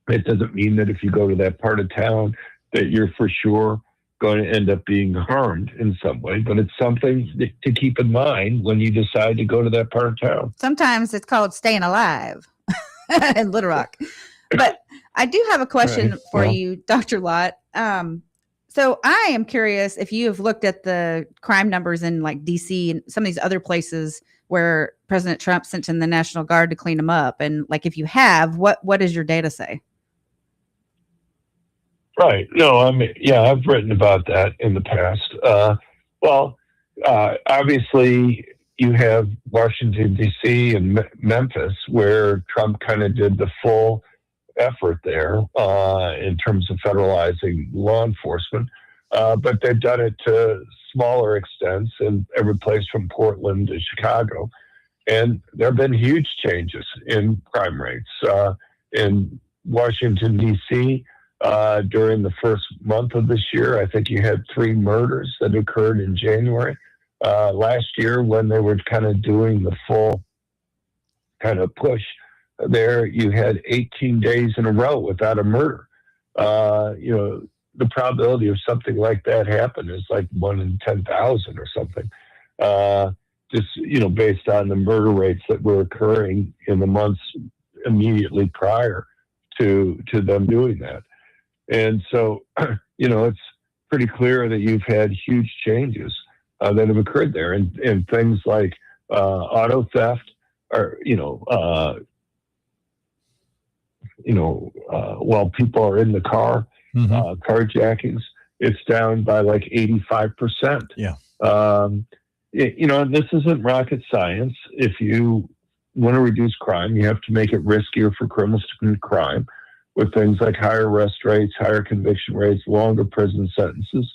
It doesn't mean that if you go to that part of town that you're for sure going to end up being harmed in some way, but it's something to keep in mind when you decide to go to that part of town. Sometimes it's called staying alive in Little Rock. But I do have a question for you, Dr. Lott. So I am curious if you have looked at the crime numbers in like DC and some of these other places where President Trump sent in the National Guard to clean them up. And like, if you have, what does your data say? Right. No, I've written about that in the past. Obviously you have Washington, D.C. and Memphis, where Trump kind of did the full effort there in terms of federalizing law enforcement. But they've done it to smaller extents in every place from Portland to Chicago. And there have been huge changes in crime rates. In Washington, D.C., during the first month of this year, I think you had 3 murders that occurred in January. Last year, when they were kind of doing the full kind of push there, you had 18 days in a row without a murder. The probability of something like that happen is like 1 in 10,000 or something. Just, based on the murder rates that were occurring in the months immediately prior to them doing that. And so, it's pretty clear that you've had huge changes that have occurred there, and things like auto theft, or while people are in the car, carjackings, it's down by like 85%. Yeah. This isn't rocket science. If you want to reduce crime, you have to make it riskier for criminals to commit crime, with things like higher arrest rates, higher conviction rates, longer prison sentences,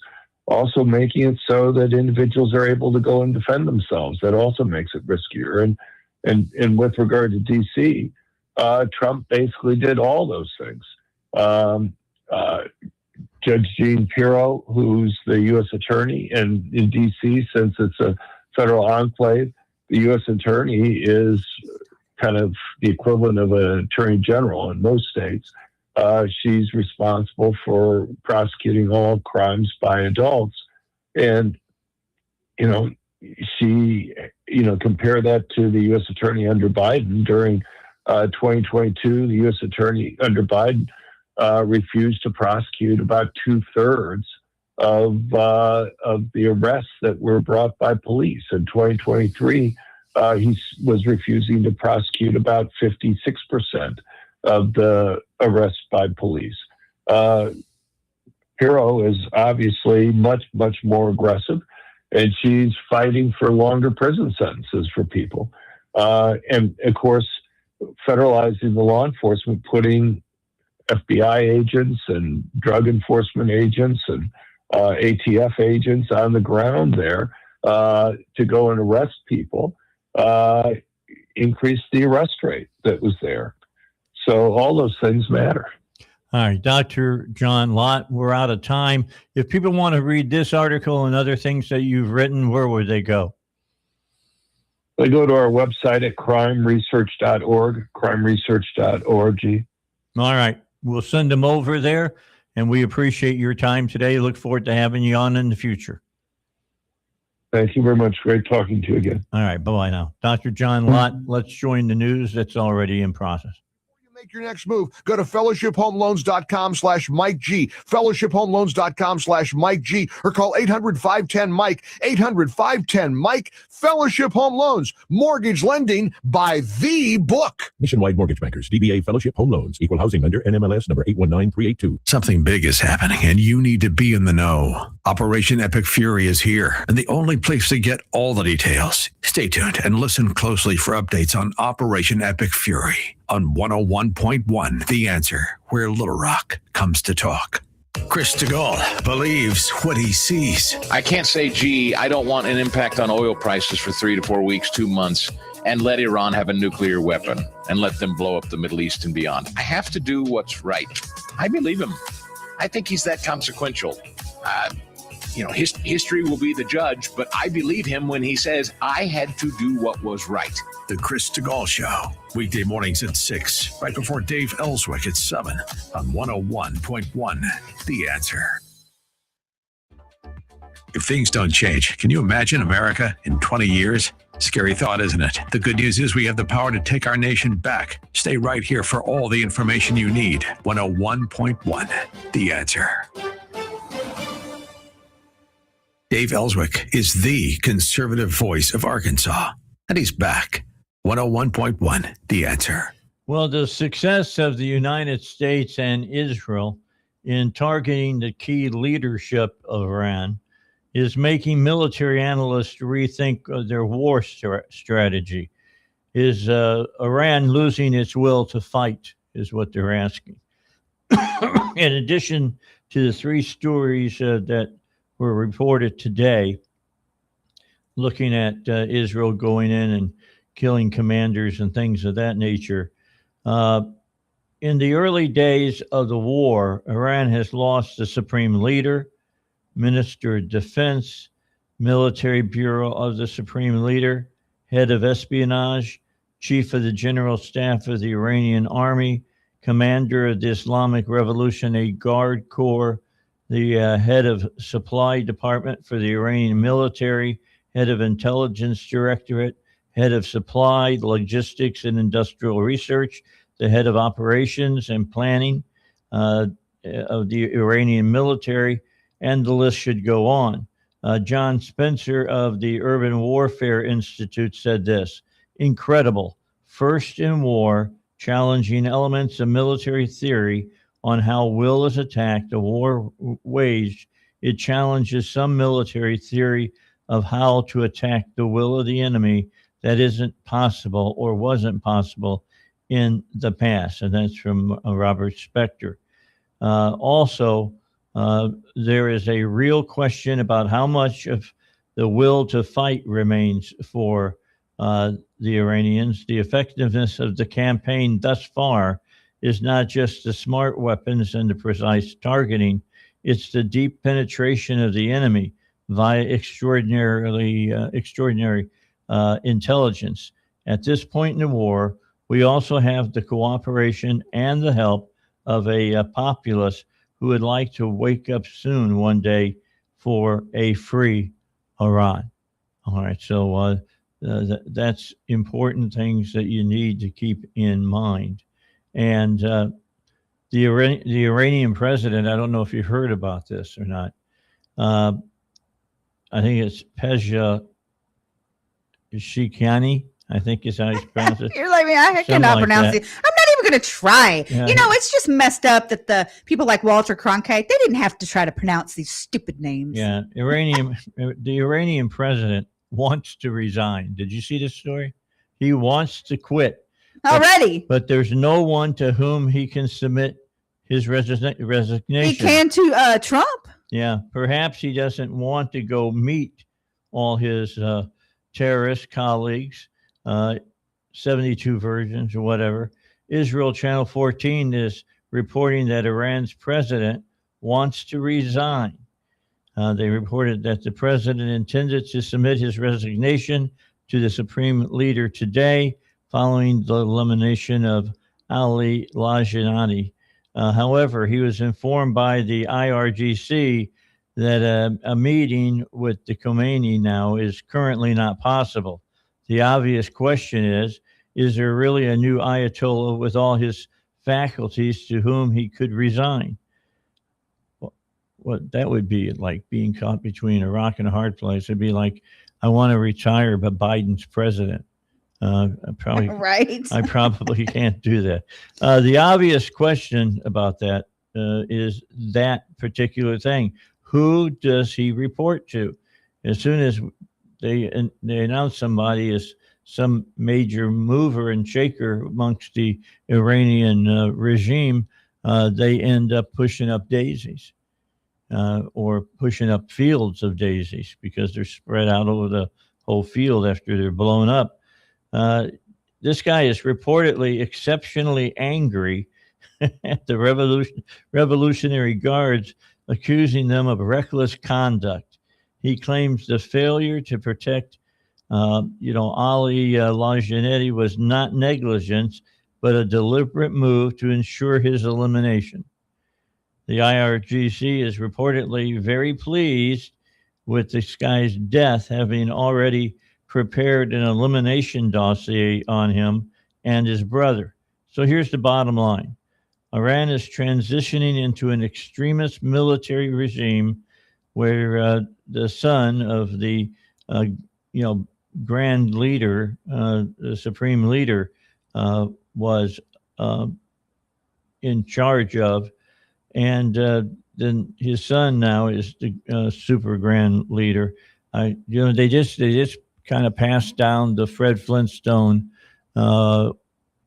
also making it so that individuals are able to go and defend themselves. That also makes it riskier. And with regard to D.C., Trump basically did all those things. Judge Jean Pirro, who's the U.S. attorney in D.C., since it's a federal enclave, the U.S. attorney is kind of the equivalent of an attorney general in most states. She's responsible for prosecuting all crimes by adults. And, she, compare that to the U.S. attorney under Biden. During 2022, the U.S. attorney under Biden refused to prosecute about 2/3 of the arrests that were brought by police. In 2023, he was refusing to prosecute about 56% of the arrests by police. hero is obviously much, much more aggressive, and she's fighting for longer prison sentences for people. And of course, federalizing the law enforcement, putting FBI agents and drug enforcement agents and ATF agents on the ground there to go and arrest people, increased the arrest rate that was there. So all those things matter. All right, Dr. John Lott, we're out of time. If people want to read this article and other things that you've written, where would they go? They go to our website at crimeresearch.org, crimeresearch.org. All right, we'll send them over there, and we appreciate your time today. Look forward to having you on in the future. Thank you very much. Great talking to you again. All right, bye-bye now. Dr. John Lott, let's join the news that's already in process. Make your next move. Go to fellowshiphomeloans.com/Mike G. Fellowshiphomeloans.com/Mike G. Or call 800-510-MIKE. 800-510-MIKE. Fellowship Home Loans. Mortgage lending by the book. Nationwide Mortgage Bankers, DBA Fellowship Home Loans, Equal Housing Lender, NMLS number 819382. Something big is happening, and you need to be in the know. Operation Epic Fury is here, and the only place to get all the details. Stay tuned and listen closely for updates on Operation Epic Fury on 101.1 The Answer, where Little Rock comes to talk. Chris DeGaulle believes what he sees. I can't say, gee, I don't want an impact on oil prices for 3 to 4 weeks, 2 months, and let Iran have a nuclear weapon and let them blow up the Middle East and beyond. I have to do what's right. I believe him. I think he's that consequential. History will be the judge, but I believe him when he says I had to do what was right. The Chris DeGaulle Show, weekday mornings at 6, right before Dave Elswick at 7 on 101.1 The Answer. If things don't change, can you imagine America in 20 years? Scary thought, isn't it? The good news is we have the power to take our nation back. Stay right here for all the information you need. 101.1 The Answer. Dave Elswick is the conservative voice of Arkansas, and he's back. 101.1 The Answer. Well, the success of the United States and Israel in targeting the key leadership of Iran is making military analysts rethink their war strategy. Is Iran losing its will to fight, is what they're asking. In addition to the 3 stories that were reported today, looking at Israel going in and killing commanders and things of that nature. In the early days of the war, Iran has lost the supreme leader, Minister of Defense, Military Bureau of the Supreme Leader, Head of Espionage, Chief of the General Staff of the Iranian Army, Commander of the Islamic Revolutionary Guard Corps, the head of supply department for the Iranian military, head of intelligence directorate, head of supply, logistics, and industrial research, the head of operations and planning of the Iranian military, and the list should go on. John Spencer of the Urban Warfare Institute said this: incredible, first in war, challenging elements of military theory on how will is attacked, a war waged. It challenges some military theory of how to attack the will of the enemy that isn't possible or wasn't possible in the past. And that's from Robert Spector. Also, there is a real question about how much of the will to fight remains for the Iranians. The effectiveness of the campaign thus far is not just the smart weapons and the precise targeting, it's the deep penetration of the enemy via extraordinary intelligence. At this point in the war, we also have the cooperation and the help of a populace who would like to wake up soon one day for a free Iran. All right, so that's important things that you need to keep in mind. And the Iranian president, I don't know if you heard about this or not. I think it's Pezeshkian, I think is how you pronounce it. You're like me. I cannot pronounce it. I'm not even going to try. Yeah. It's just messed up that the people like Walter Cronkite, they didn't have to try to pronounce these stupid names. Yeah, the Iranian president wants to resign. Did you see this story? He wants to quit already, but there's no one to whom he can submit his resignation. He can to Trump. Yeah, perhaps he doesn't want to go meet all his terrorist colleagues, 72 virgins or whatever. Israel Channel 14 is reporting that Iran's president wants to resign. They reported that the president intended to submit his resignation to the supreme leader today, following the elimination of Ali Lajanani. However, he was informed by the IRGC that a meeting with the Khomeini now is currently not possible. The obvious question is there really a new Ayatollah with all his faculties to whom he could resign? Well, that would be like being caught between a rock and a hard place. It'd be like, I want to retire, but Biden's president. Right. I probably can't do that. The obvious question about that is that particular thing. Who does he report to? As soon as they announce somebody as some major mover and shaker amongst the Iranian regime, they end up pushing up daisies or pushing up fields of daisies because they're spread out over the whole field after they're blown up. This guy is reportedly exceptionally angry at the Revolutionary Guards, accusing them of reckless conduct. He claims the failure to protect, Ali Lajanani was not negligence, but a deliberate move to ensure his elimination. The IRGC is reportedly very pleased with this guy's death, having already prepared an elimination dossier on him and his brother. So here's the bottom line. Iran is transitioning into an extremist military regime where the son of the, grand leader, the supreme leader, was in charge of, and then his son now is the super grand leader. They just kind of passed down the Fred Flintstone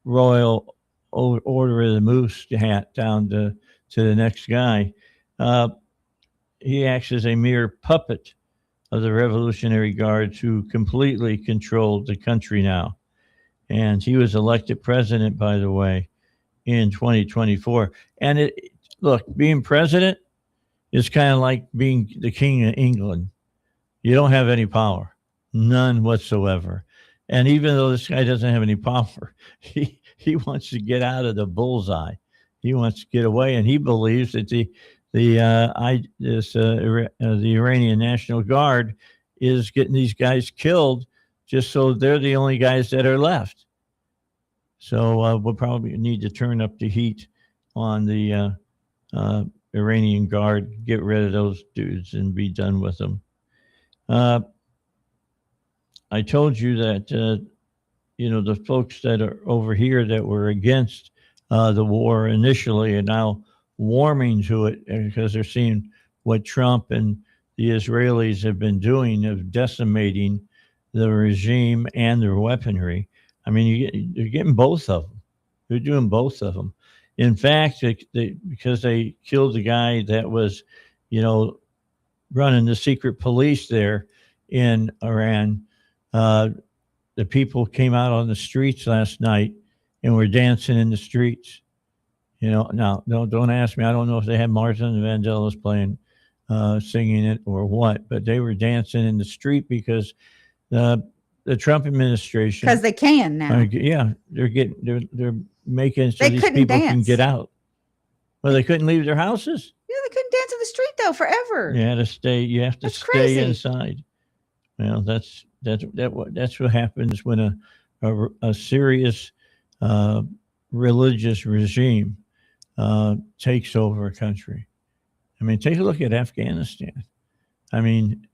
royal order of the moose hat down to the next guy. He acts as a mere puppet of the Revolutionary Guards, who completely controlled the country now. And he was elected president, by the way, in 2024. And being president is kind of like being the king of England. You don't have any power, none whatsoever. And even though this guy doesn't have any power, he wants to get out of the bullseye. He wants to get away, and he believes that the Iranian National Guard is getting these guys killed just so they're the only guys that are left. So we'll probably need to turn up the heat on the Iranian Guard, get rid of those dudes and be done with them. I told you that, the folks that are over here that were against the war initially are now warming to it because they're seeing what Trump and the Israelis have been doing of decimating the regime and their weaponry. I mean, you're getting both of them. They're doing both of them. In fact, because they killed the guy that was, running the secret police there in Iran, the people came out on the streets last night and were dancing in the streets. Now, don't ask me. I don't know if they had Martin Vangelis playing, singing it or what, but they were dancing in the street because the Trump administration, because they can now. They're making so these people can get out. Well, they couldn't leave their houses. Yeah, they couldn't dance in the street though forever. You have to stay crazy. Inside. Well, that's what happens when a serious religious regime takes over a country. I mean, take a look at Afghanistan. I mean,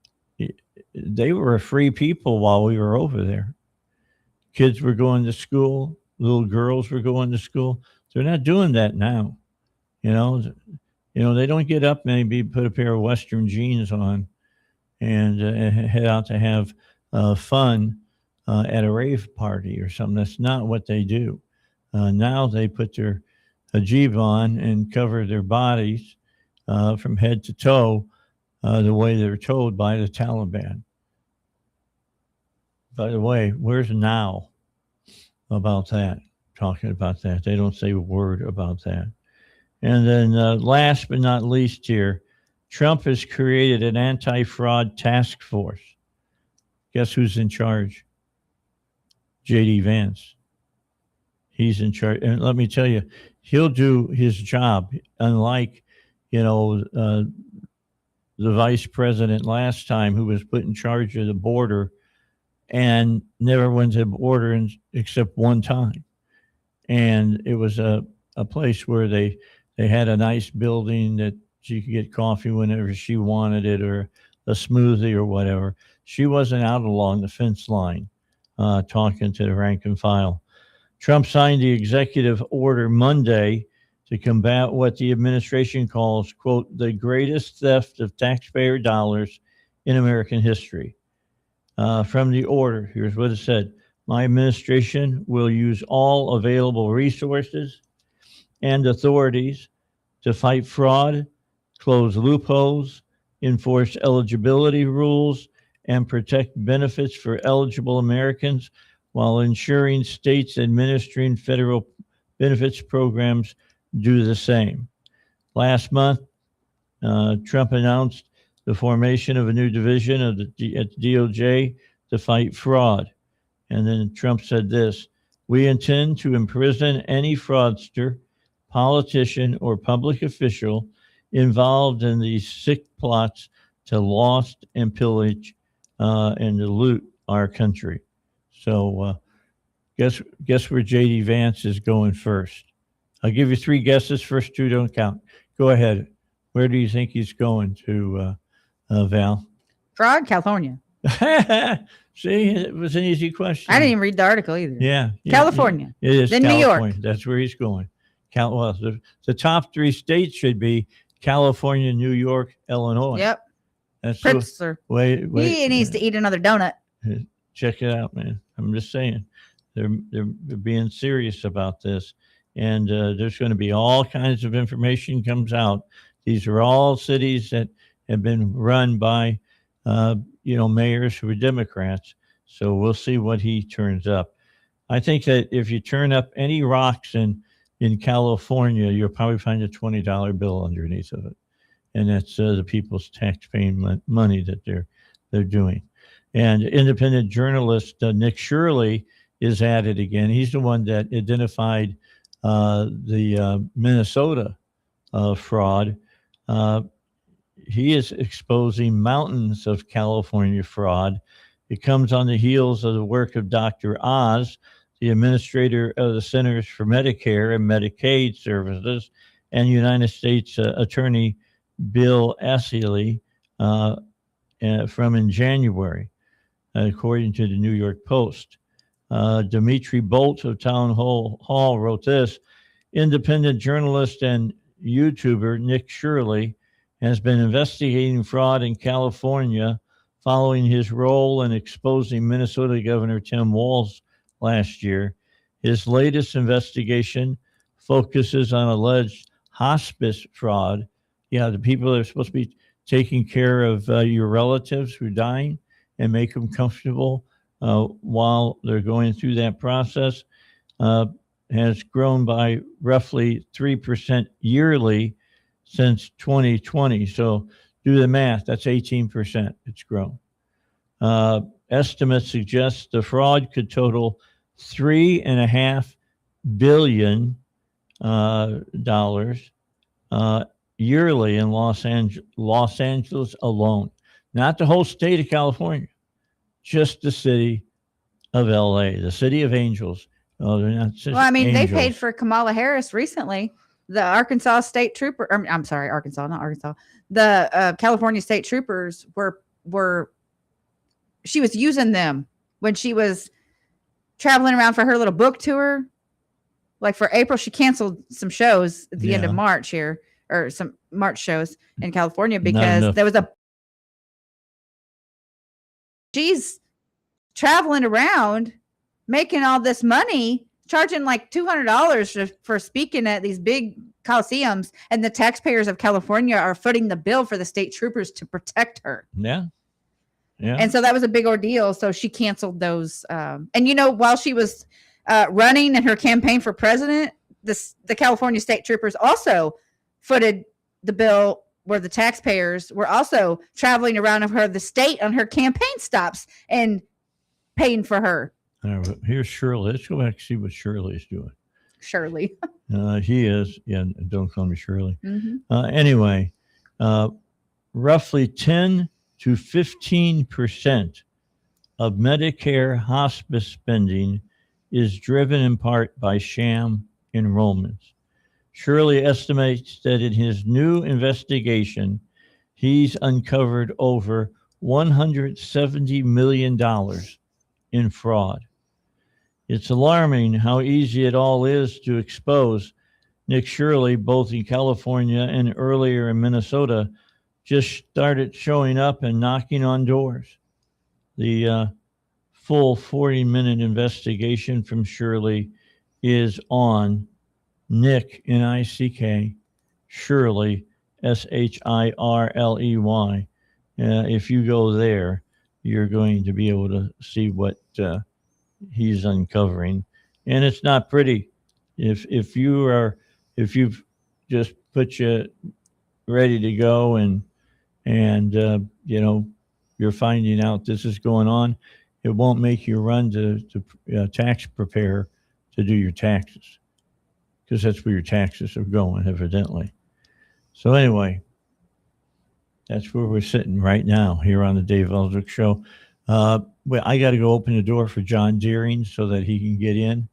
they were a free people while we were over there. Kids were going to school. little girls were going to school. They're not doing that now. You know, they don't get up, maybe put a pair of Western jeans on and head out to have fun at a rave party or something. That's not what they do. Now they put their hijab on and cover their bodies from head to toe the way they're told by the Taliban. By the way, where's now about that? Talking about that. They don't say a word about that. And then last but not least here, Trump has created an anti-fraud task force. Guess who's in charge? J.D. Vance. He's in charge. And let me tell you, he'll do his job, unlike, the vice president last time who was put in charge of the border and never went to the border except one time. And it was a place where they had a nice building that she could get coffee whenever she wanted it or a smoothie or whatever. She wasn't out along the fence line talking to the rank and file. Trump signed the executive order Monday to combat what the administration calls, quote, the greatest theft of taxpayer dollars in American history. From the order, here's what it said. My administration will use all available resources and authorities to fight fraud, close loopholes, enforce eligibility rules, and protect benefits for eligible Americans while ensuring states administering federal benefits programs do the same. Last month, Trump announced the formation of a new division at the DOJ to fight fraud. And then Trump said this, we intend to imprison any fraudster, politician, or public official involved in these sick plots to lost and pillage and to loot our country. So guess where J.D. Vance is going first? I'll give you three guesses. First two don't count. Go ahead. Where do you think he's going to, Val? Fraud, California. See, it was an easy question. I didn't even read the article either. Yeah. California. It is then California. New York. That's where he's going. Well, the top three states should be California, New York, Illinois. Yep. That's Pritzker. Wait. He needs to eat another donut. Check it out, man. I'm just saying. They're being serious about this. And there's going to be all kinds of information comes out. These are all cities that have been run by, mayors who are Democrats. So we'll see what he turns up. I think that if you turn up any rocks in California, you'll probably find a $20 bill underneath of it. And that's the people's tax-paying money that they're doing. And independent journalist Nick Shirley is at it again. He's the one that identified the Minnesota fraud. He is exposing mountains of California fraud. It comes on the heels of the work of Dr. Oz, the administrator of the Centers for Medicare and Medicaid Services, and United States Attorney Bill Ashley from in January, according to the New York Post. Dimitri Bolt of Town Hall wrote this, independent journalist and YouTuber Nick Shirley has been investigating fraud in California following his role in exposing Minnesota Governor Tim Walz last year. His latest investigation focuses on alleged hospice fraud. Yeah, the people that are supposed to be taking care of your relatives who are dying and make them comfortable while they're going through that process has grown by roughly 3% yearly since 2020. So do the math. That's 18%. It's grown. Estimates suggest the fraud could total $3.5 billion yearly in Los Angeles alone. Not the whole state of California, just the city of LA, the city of angels. Oh, they're not just angels. They paid for Kamala Harris recently. The Arkansas state trooper, I'm sorry, Arkansas, not Arkansas. The California state troopers were she was using them when she was traveling around for her little book tour like for April, she canceled some shows at the end of March here, or some March shows in California because there was she's traveling around making all this money, charging like $200 for speaking at these big coliseums, and the taxpayers of California are footing the bill for the state troopers to protect her. Yeah. And so that was a big ordeal. So she canceled those. And, you know, while she was running in her campaign for president, the California state troopers also footed the bill where the taxpayers were also traveling around the state on her campaign stops and paying for her. Here's Shirley. Let's go back and see what Shirley is doing. Shirley. He is. Yeah, don't call me Shirley. Mm-hmm. Anyway, roughly 10 to 15% of Medicare hospice spending is driven in part by sham enrollments. Shirley estimates that in his new investigation, he's uncovered over $170 million in fraud. It's alarming how easy it all is to expose. Nick Shirley, both in California and earlier in Minnesota, just started showing up and knocking on doors. The full 40-minute investigation from Shirley is on Nick, N-I-C-K, Shirley, S-H-I-R-L-E-Y. If you go there, you're going to be able to see what he's uncovering, and it's not pretty. If you've just put you ready to go and you know, you're finding out this is going on, it won't make you run to tax preparer to do your taxes, because that's where your taxes are going, evidently. So anyway, that's where we're sitting right now here on the Dave Elswick Show. Well, I got to go open the door for John Deering so that he can get in,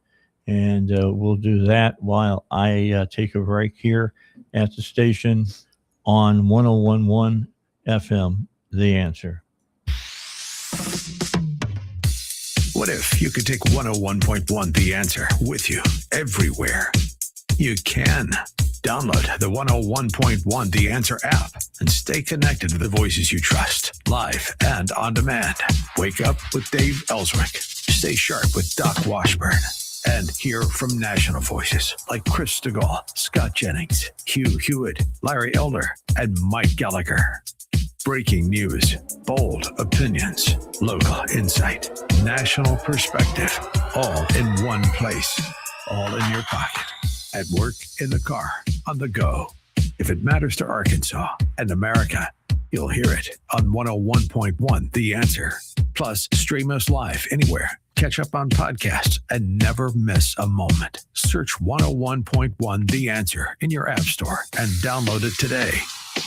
and we'll do that while I take a break here at the station on 101.1 FM, The Answer. What if you could take 101.1 The Answer with you everywhere? You can. Download the 101.1 The Answer app and stay connected to the voices you trust, live and on demand. Wake up with Dave Elswick. Stay sharp with Doc Washburn. And hear from national voices like Chris DeGaulle, Scott Jennings, Hugh Hewitt, Larry Elder, and Mike Gallagher. Breaking news, bold opinions, local insight, national perspective, all in one place, all in your pocket. At work, in the car, on the go. If it matters to Arkansas and America, you'll hear it on 101.1 The Answer. Plus, stream us live anywhere. Catch up on podcasts and never miss a moment. Search 101.1 The Answer in your app store and download it today.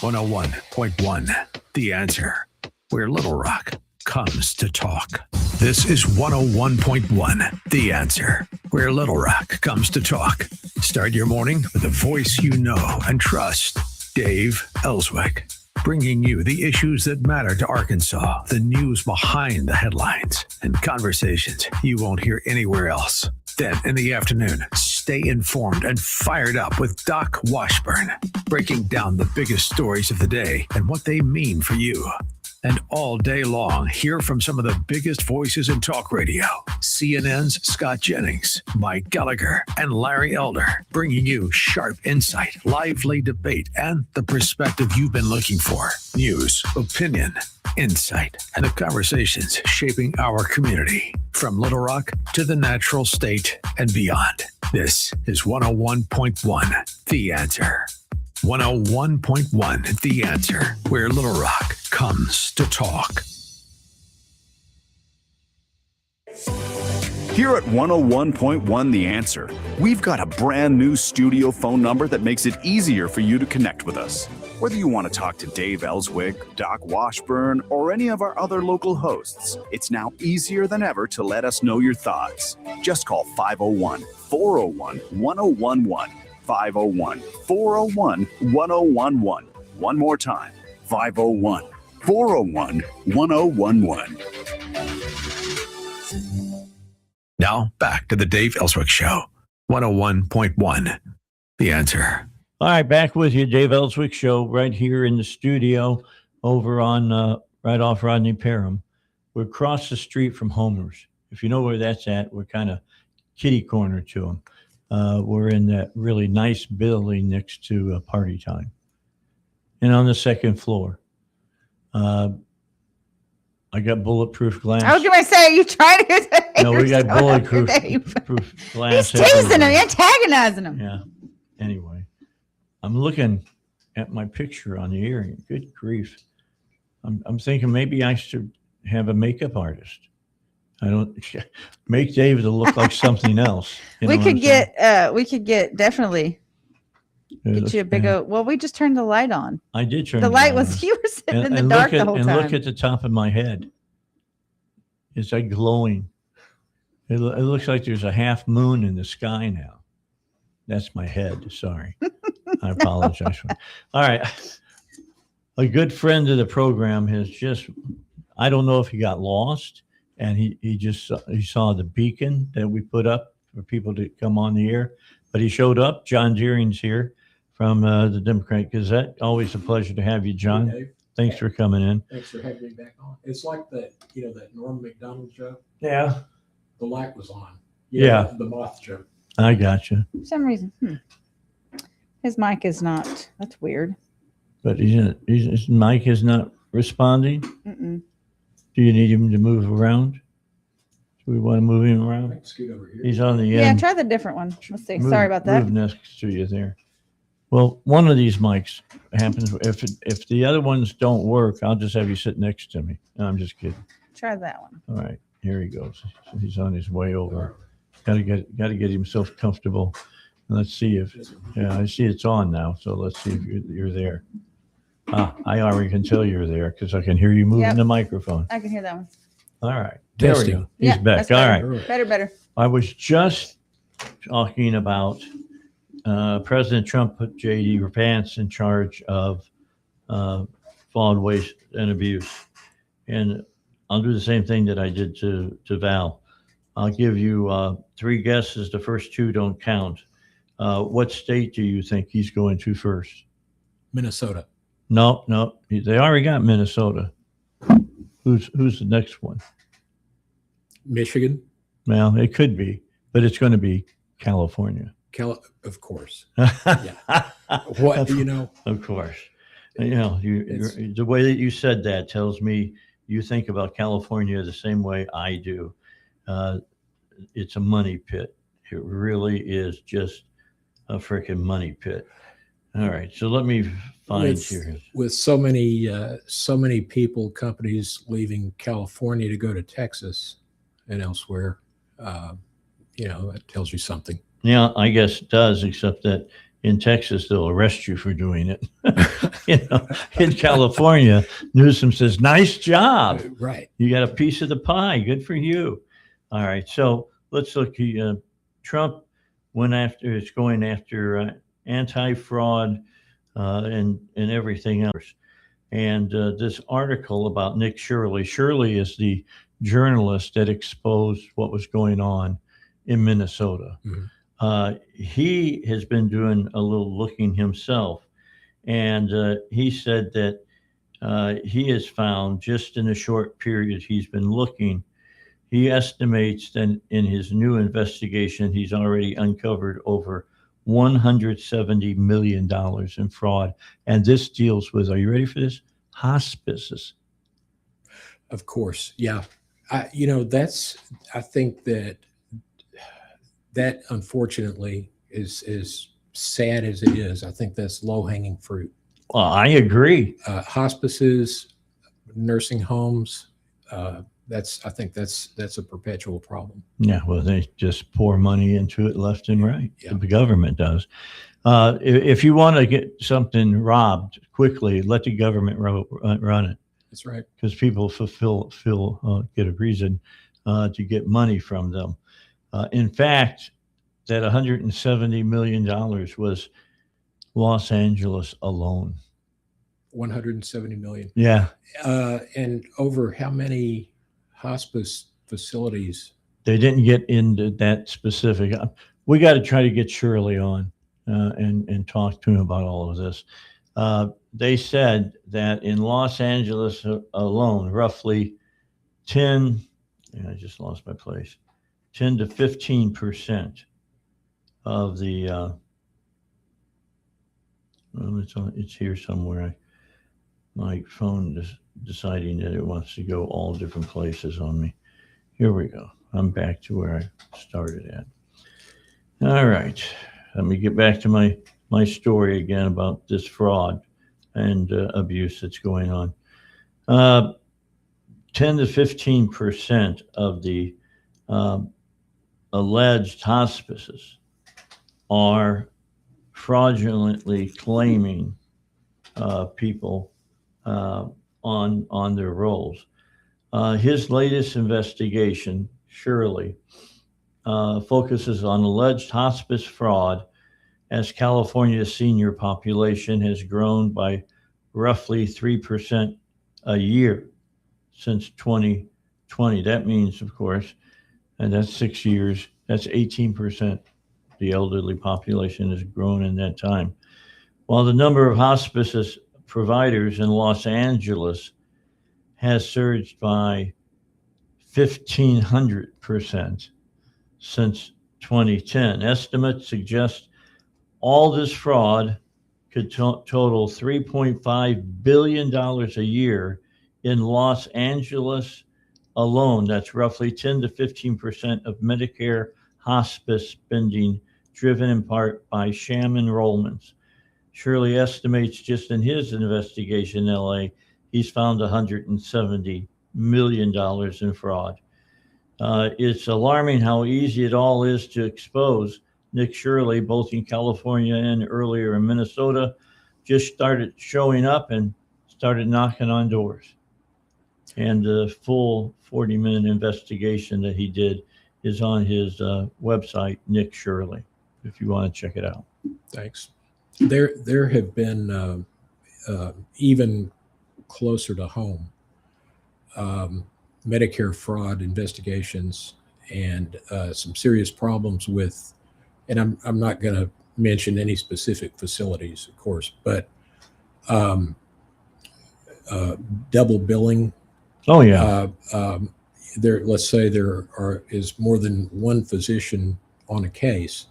101.1 The Answer, where Little Rock comes to talk. This is 101.1 The Answer, where Little Rock comes to talk. Start your morning with a voice you know and trust. Dave Elswick, bringing you the issues that matter to Arkansas, the news behind the headlines, and conversations you won't hear anywhere else. Then in the afternoon, stay informed and fired up with Doc Washburn, breaking down the biggest stories of the day and what they mean for you. And all day long, hear from some of the biggest voices in talk radio. CNN's Scott Jennings, Mike Gallagher, and Larry Elder, bringing you sharp insight, lively debate, and the perspective you've been looking for. News, opinion, insight, and the conversations shaping our community. From Little Rock to the natural state and beyond. This is 101.1 The Answer. 101.1 The Answer, where Little Rock comes to talk. Here at 101.1 The Answer, we've got a brand new studio phone number that makes it easier for you to connect with us. Whether you want to talk to Dave Elswick, Doc Washburn, or any of our other local hosts, it's now easier than ever to let us know your thoughts. Just call 501-401-1011. 501-401-1011. One more time, 501-401-1011. Now, back to the Dave Elswick Show. 101.1. The Answer. All right, back with you, Dave Elswick Show, right here in the studio over on right off Rodney Parham. We're across the street from Homer's. If you know where that's at, we're kind of kitty corner to them. We're in that really nice building next to Party Time. And on the second floor, I got bulletproof glass. I was going to say, you trying to say? No, we got bulletproof glass. He's teasing him, antagonizing him. Yeah. Anyway, I'm looking at my picture on the earring. Good grief. I'm thinking maybe I should have a makeup artist. I don't make Dave to look like something else. We could get definitely get you a big well, we just turned the light on. I did turn the light was you were sitting in the dark the whole time. And look at the top of my head. It's like glowing. It looks like there's a half moon in the sky now. That's my head. Sorry. I apologize. All right. A good friend of the program has just, I don't know if he got lost, and he saw the beacon that we put up for people to come on the air, but he showed up. John Deering's here from the Democratic Gazette. Always a pleasure to have you, John. Hey, thanks for coming in. Thanks for having me back on. It's like that, that Norm Macdonald joke. Yeah. The light was on. Yeah. The moth joke. I got you. For some reason, his mic is not. That's weird. But his mic is not responding. Mm-mm. Do you need him to move around? Do we want to move him around? I can scoot over here. He's on the Yeah, end. try the different one. Let's see. Sorry about that. Move next to you there. Well, one of these mics happens. If the other ones don't work, I'll just have you sit next to me. No, I'm just kidding. Try that one. All right, here he goes. He's on his way over. Got to get himself comfortable. Let's see if. Yeah, I see it's on now. So let's see if you're there. I already can tell you're there because I can hear you moving the microphone. I can hear that one. All right. There we go. He's back. All right. Better. I was just talking about President Trump put J.D. Vance in charge of fraud, waste, and abuse. And I'll do the same thing that I did to Val. I'll give you 3 guesses. The first 2 don't count. What state do you think he's going to first? Minnesota. No. They already got Minnesota. Who's the next one? Michigan. Well, it could be, but it's going to be California. Of course. Yeah. What Of course. The way that you said that tells me you think about California the same way I do. It's a money pit. It really is just a freaking money pit. All right, so let me find here. With so many people, companies leaving California to go to Texas and elsewhere, that tells you something. Yeah, I guess it does, except that in Texas, they'll arrest you for doing it. In California, Newsom says, nice job. Right. You got a piece of the pie. Good for you. All right, so let's look. Trump is going after anti-fraud and everything else. And this article about Nick Shirley. Shirley is the journalist that exposed what was going on in Minnesota. Mm-hmm. He has been doing a little looking himself. And he said that he has found, just in a short period he's been looking, he estimates that in his new investigation, he's already uncovered over $170 million in fraud. And this deals with, are you ready for this? Hospices. Of course. Yeah. I think that unfortunately is sad as it is. I think that's low hanging fruit. Well, I agree. Hospices, nursing homes, I think that's a perpetual problem. Yeah, well, they just pour money into it left and right. Yeah. The government does. If you want to get something robbed quickly, let the government run it. That's right. Because people get a reason to get money from them. In fact, that $170 million was Los Angeles alone. 170 million. Yeah. And over how many? 'Hospice facilities. They didn't get into that specific. we got to try to get Shirley on and talk to him about all of this. They said that in Los Angeles alone, roughly 10 to 15% of the it's here somewhere. My phone is deciding that it wants to go all different places on me. Here we go. I'm back to where I started at. All right. Let me get back to my story again about this fraud and abuse that's going on. 10 to 15% of the alleged hospices are fraudulently claiming people on their rolls. His latest investigation, Shirley, focuses on alleged hospice fraud as California's senior population has grown by roughly 3% a year since 2020. That means, of course, and that's 6 years, that's 18%. The elderly population has grown in that time. While the number of hospice providers in Los Angeles has surged by 1,500% since 2010. Estimates suggest all this fraud could total $3.5 billion a year in Los Angeles alone. That's roughly 10 to 15% of Medicare hospice spending, driven in part by sham enrollments. Shirley estimates just in his investigation in LA, he's found $170 million in fraud. It's alarming how easy it all is to expose. Nick Shirley, both in California and earlier in Minnesota, just started showing up and started knocking on doors. And the full 40-minute investigation that he did is on his website, Nick Shirley, if you want to check it out. Thanks. There have been even closer to home Medicare fraud investigations and some serious problems with, and I'm not going to mention any specific facilities, of course, but double billing. Oh yeah. Let's say there is more than one physician on a case.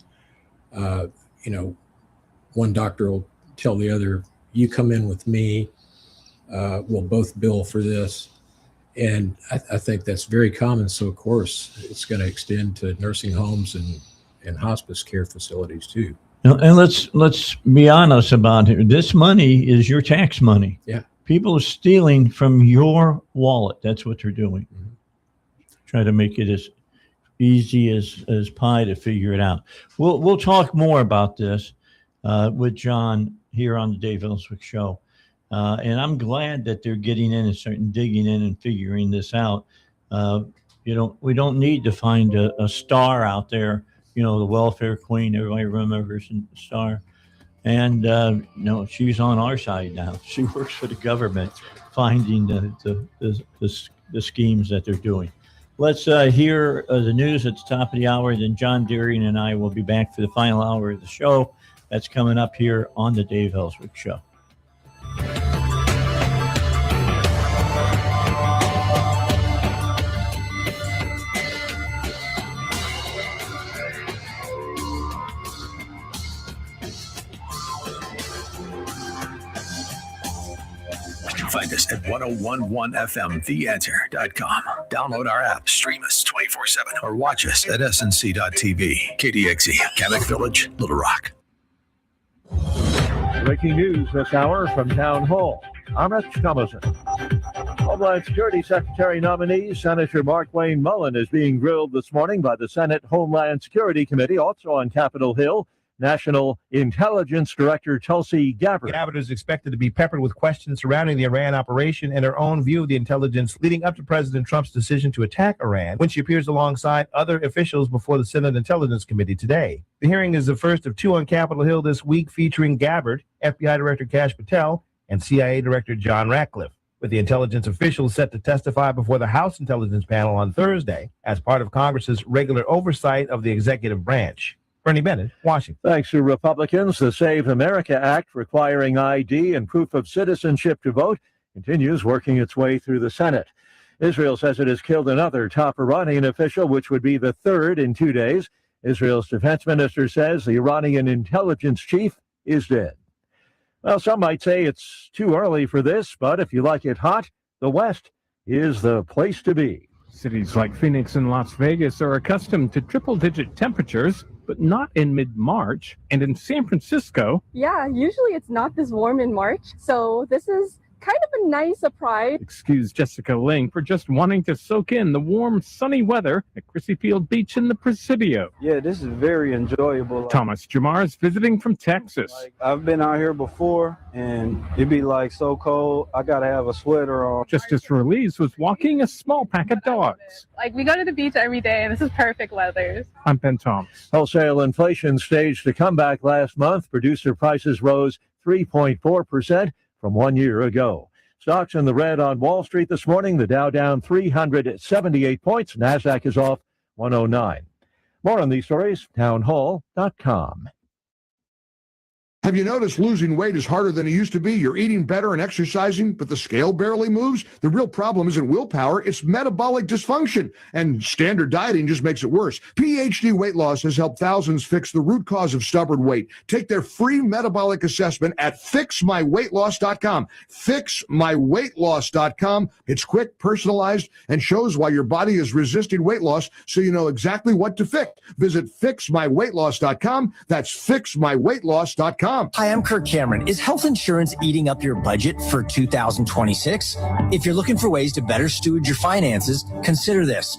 One doctor will tell the other, "You come in with me. We'll both bill for this." And I think that's very common. So of course, it's going to extend to nursing homes and hospice care facilities too. And let's be honest about it. This money is your tax money. Yeah. People are stealing from your wallet. That's what they're doing. Mm-hmm. Try to make it as easy as pie to figure it out. We'll talk more about this with John here on the Dave Elswick Show. And I'm glad that they're getting in and starting digging in and figuring this out. We don't need to find a star out there, the welfare queen. Everybody remembers the star. And no, she's on our side now. She works for the government, finding the schemes that they're doing. Let's hear the news at the top of the hour. Then John Deering and I will be back for the final hour of the show. That's coming up here on the Dave Elswick Show. Find us at 1011fmtheanswer.com. Download our app, stream us 24/7, or watch us at snc.tv. KDXE, Kamek Village, Little Rock. Breaking news this hour from Town Hall. I'm Rich Thomason. Homeland Security Secretary nominee Senator Mark Wayne Mullen is being grilled this morning by the Senate Homeland Security Committee, also on Capitol Hill. National Intelligence Director Tulsi Gabbard. Gabbard is expected to be peppered with questions surrounding the Iran operation and her own view of the intelligence leading up to President Trump's decision to attack Iran when she appears alongside other officials before the Senate Intelligence Committee today. The hearing is the first of two on Capitol Hill this week, featuring Gabbard, FBI Director Kash Patel, and CIA Director John Ratcliffe, with the intelligence officials set to testify before the House Intelligence Panel on Thursday as part of Congress's regular oversight of the executive branch. Bernie Bennett, Washington. Thanks to Republicans, the Save America Act requiring ID and proof of citizenship to vote continues working its way through the Senate. Israel says it has killed another top Iranian official, which would be the third in 2 days. Israel's defense minister says the Iranian intelligence chief is dead. Well, some might say it's too early for this, but if you like it hot, the West is the place to be. Cities like Phoenix and Las Vegas are accustomed to triple-digit temperatures, but not in mid-March. And in San Francisco, yeah, usually it's not this warm in March, so this is kind of a nice surprise. Excuse Jessica Ling for just wanting to soak in the warm, sunny weather at Crissy Field Beach in the Presidio. Yeah, this is very enjoyable. Thomas Jamar is visiting from Texas. I've been out here before, and it'd be like so cold, I gotta have a sweater on. Justice Ruiz was walking a small pack of dogs. Like, we go to the beach every day, and this is perfect weather. I'm Ben Thomas. Wholesale inflation staged a comeback last month. Producer prices rose 3.4%. from 1 year ago. Stocks in the red on Wall Street this morning. The Dow down 378 points. NASDAQ is off 109. More on these stories, townhall.com. Have you noticed losing weight is harder than it used to be? You're eating better and exercising, but the scale barely moves? The real problem isn't willpower, it's metabolic dysfunction. And standard dieting just makes it worse. PhD Weight Loss has helped thousands fix the root cause of stubborn weight. Take their free metabolic assessment at fixmyweightloss.com. Fixmyweightloss.com. It's quick, personalized, and shows why your body is resisting weight loss so you know exactly what to fix. Visit fixmyweightloss.com. That's fixmyweightloss.com. Hi, I'm Kirk Cameron. Is health insurance eating up your budget for 2026? If you're looking for ways to better steward your finances, consider this.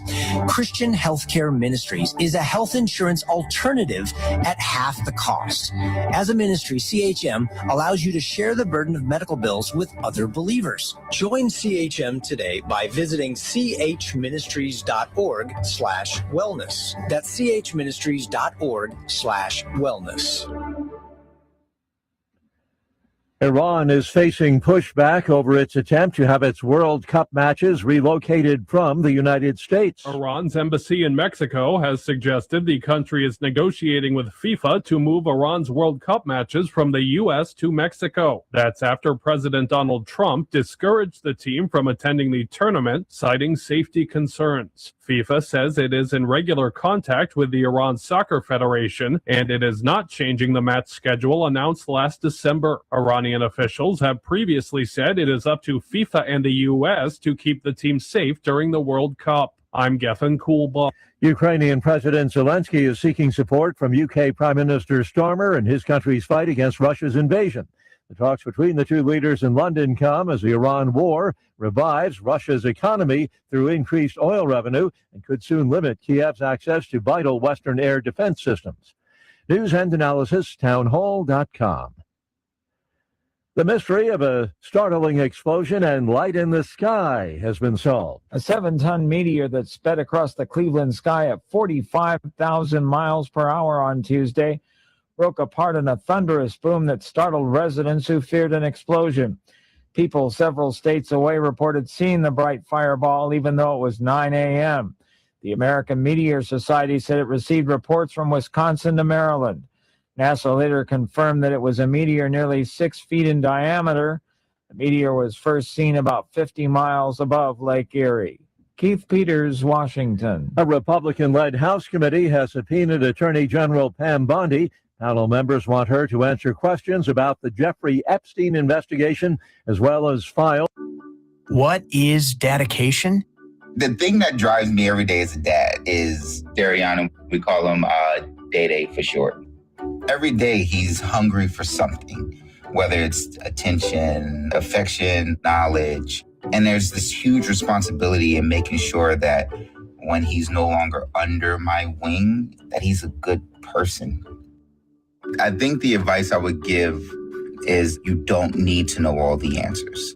Christian Healthcare Ministries is a health insurance alternative at half the cost. As a ministry, CHM allows you to share the burden of medical bills with other believers. Join CHM today by visiting chministries.org/wellness. That's chministries.org/wellness. Iran is facing pushback over its attempt to have its World Cup matches relocated from the United States. Iran's embassy in Mexico has suggested the country is negotiating with FIFA to move Iran's World Cup matches from the U.S. to Mexico. That's after President Donald Trump discouraged the team from attending the tournament, citing safety concerns. FIFA says it is in regular contact with the Iran Soccer Federation, and it is not changing the match schedule announced last December. Iranian officials have previously said it is up to FIFA and the U.S. to keep the team safe during the World Cup. I'm Gethin Coolbaugh. Ukrainian President Zelensky is seeking support from UK Prime Minister Starmer in his country's fight against Russia's invasion. The talks between the two leaders in London come as the Iran war revives Russia's economy through increased oil revenue and could soon limit Kiev's access to vital Western air defense systems. News and analysis, townhall.com. The mystery of a startling explosion and light in the sky has been solved. A 7-ton meteor that sped across the Cleveland sky at 45,000 miles per hour on Tuesday broke apart in a thunderous boom that startled residents who feared an explosion. People several states away reported seeing the bright fireball, even though it was 9 a.m. The American Meteor Society said it received reports from Wisconsin to Maryland. NASA later confirmed that it was a meteor nearly 6 feet in diameter. The meteor was first seen about 50 miles above Lake Erie. Keith Peters, Washington. A Republican-led House committee has subpoenaed Attorney General Pam Bondi. Panel members want her to answer questions about the Jeffrey Epstein investigation, as well as file. What is dedication? The thing that drives me every day as a dad is Dariana. We call him Day for short. Every day he's hungry for something, whether it's attention, affection, knowledge. And there's this huge responsibility in making sure that when he's no longer under my wing, that he's a good person. I think the advice I would give is you don't need to know all the answers.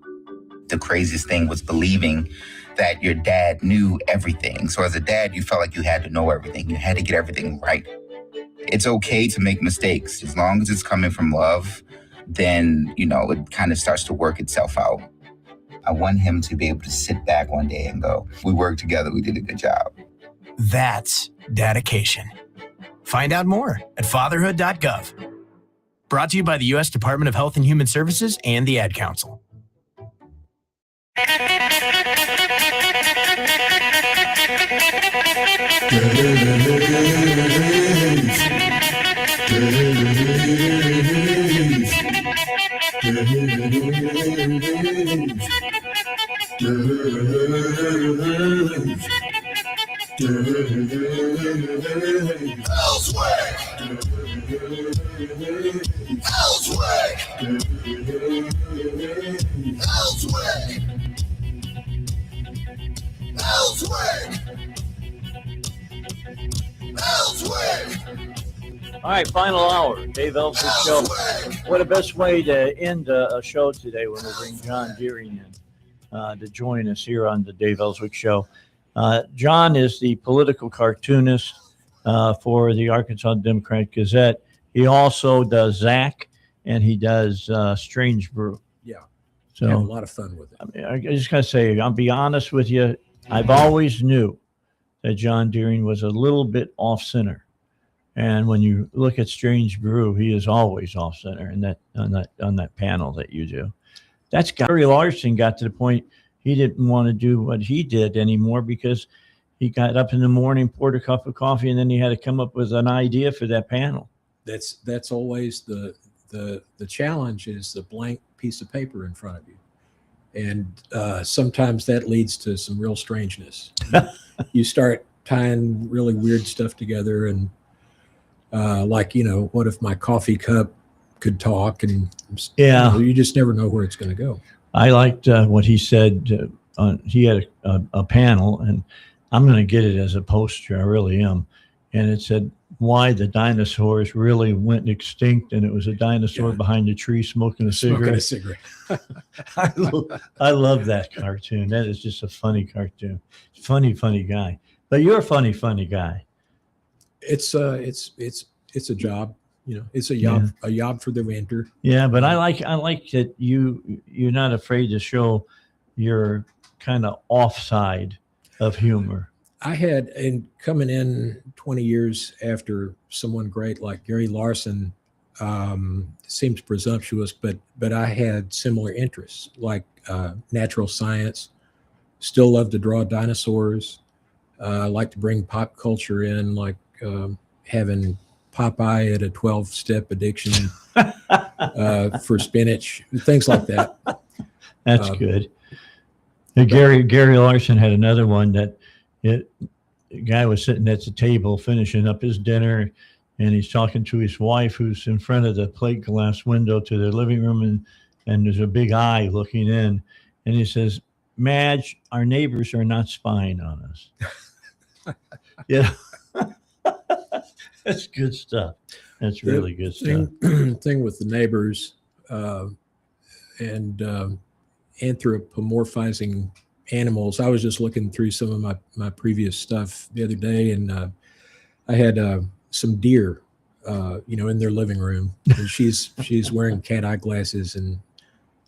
The craziest thing was believing that your dad knew everything. So as a dad, you felt like you had to know everything. You had to get everything right. It's okay to make mistakes. As long as it's coming from love, then, it kind of starts to work itself out. I want him to be able to sit back one day and go, we worked together, we did a good job. That's dedication. Find out more at fatherhood.gov. Brought to you by the U.S. Department of Health and Human Services and the Ad Council. All right, final hour, Dave Elswick Show. What a best way to end a show today when we bring John Deering in to join us here on the Dave Elswick Show. John is the political cartoonist for the Arkansas Democrat Gazette. He also does Zach, and he does Strange Brew. Yeah, so have a lot of fun with it. I mean, I just gotta say, I'll be honest with you. I've always knew that John Deering was a little bit off center, and when you look at Strange Brew, he is always off center. And on that panel that you do, that's Gary Larson got to the point he didn't want to do what he did anymore because he got up in the morning, poured a cup of coffee, and then he had to come up with an idea for that panel. That's always the challenge, is the blank piece of paper in front of you. And sometimes that leads to some real strangeness. You start tying really weird stuff together, and like, what if my coffee cup could talk? And you just never know where it's going to go. I liked what he said. He had a panel, and I'm going to get it as a poster. I really am. And it said why the dinosaurs really went extinct, and it was a dinosaur behind a tree smoking a cigarette. I love that cartoon. That is just a funny cartoon. Funny guy. But you're a funny guy. It's a job. It's a job for the winter. Yeah, but I like that you're not afraid to show your kind of offside of humor. I had, and coming in 20 years after someone great like Gary Larson, seems presumptuous, but I had similar interests like natural science. Still love to draw dinosaurs. I like to bring pop culture in, like having Popeye at a 12-step addiction for spinach, things like that. That's good. Gary Larson had another one that the guy was sitting at the table finishing up his dinner, and he's talking to his wife who's in front of the plate glass window to their living room, and there's a big eye looking in, and he says, "Madge, our neighbors are not spying on us." Yeah. That's good stuff. That's really good stuff. Thing with the neighbors and anthropomorphizing animals. I was just looking through some of my previous stuff the other day, and I had some deer, in their living room, and she's wearing cat eye glasses and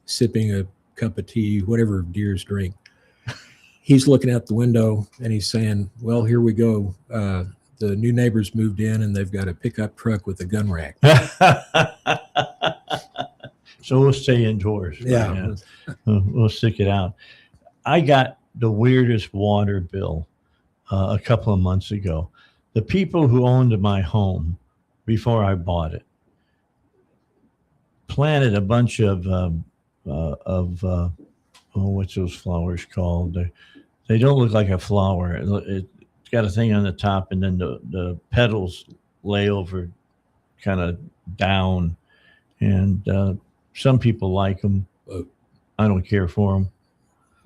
sipping a cup of tea, whatever deers drink. He's looking out the window and he's saying, "Well, here we go. The new neighbors moved in and they've got a pickup truck with a gun rack." So we'll stay indoors. Yeah. We'll stick it out. I got the weirdest water bill a couple of months ago. The people who owned my home before I bought it planted a bunch of what's those flowers called? They don't look like a flower. It's got a thing on the top, and then the petals lay over kind of down. And some people like them. I don't care for them.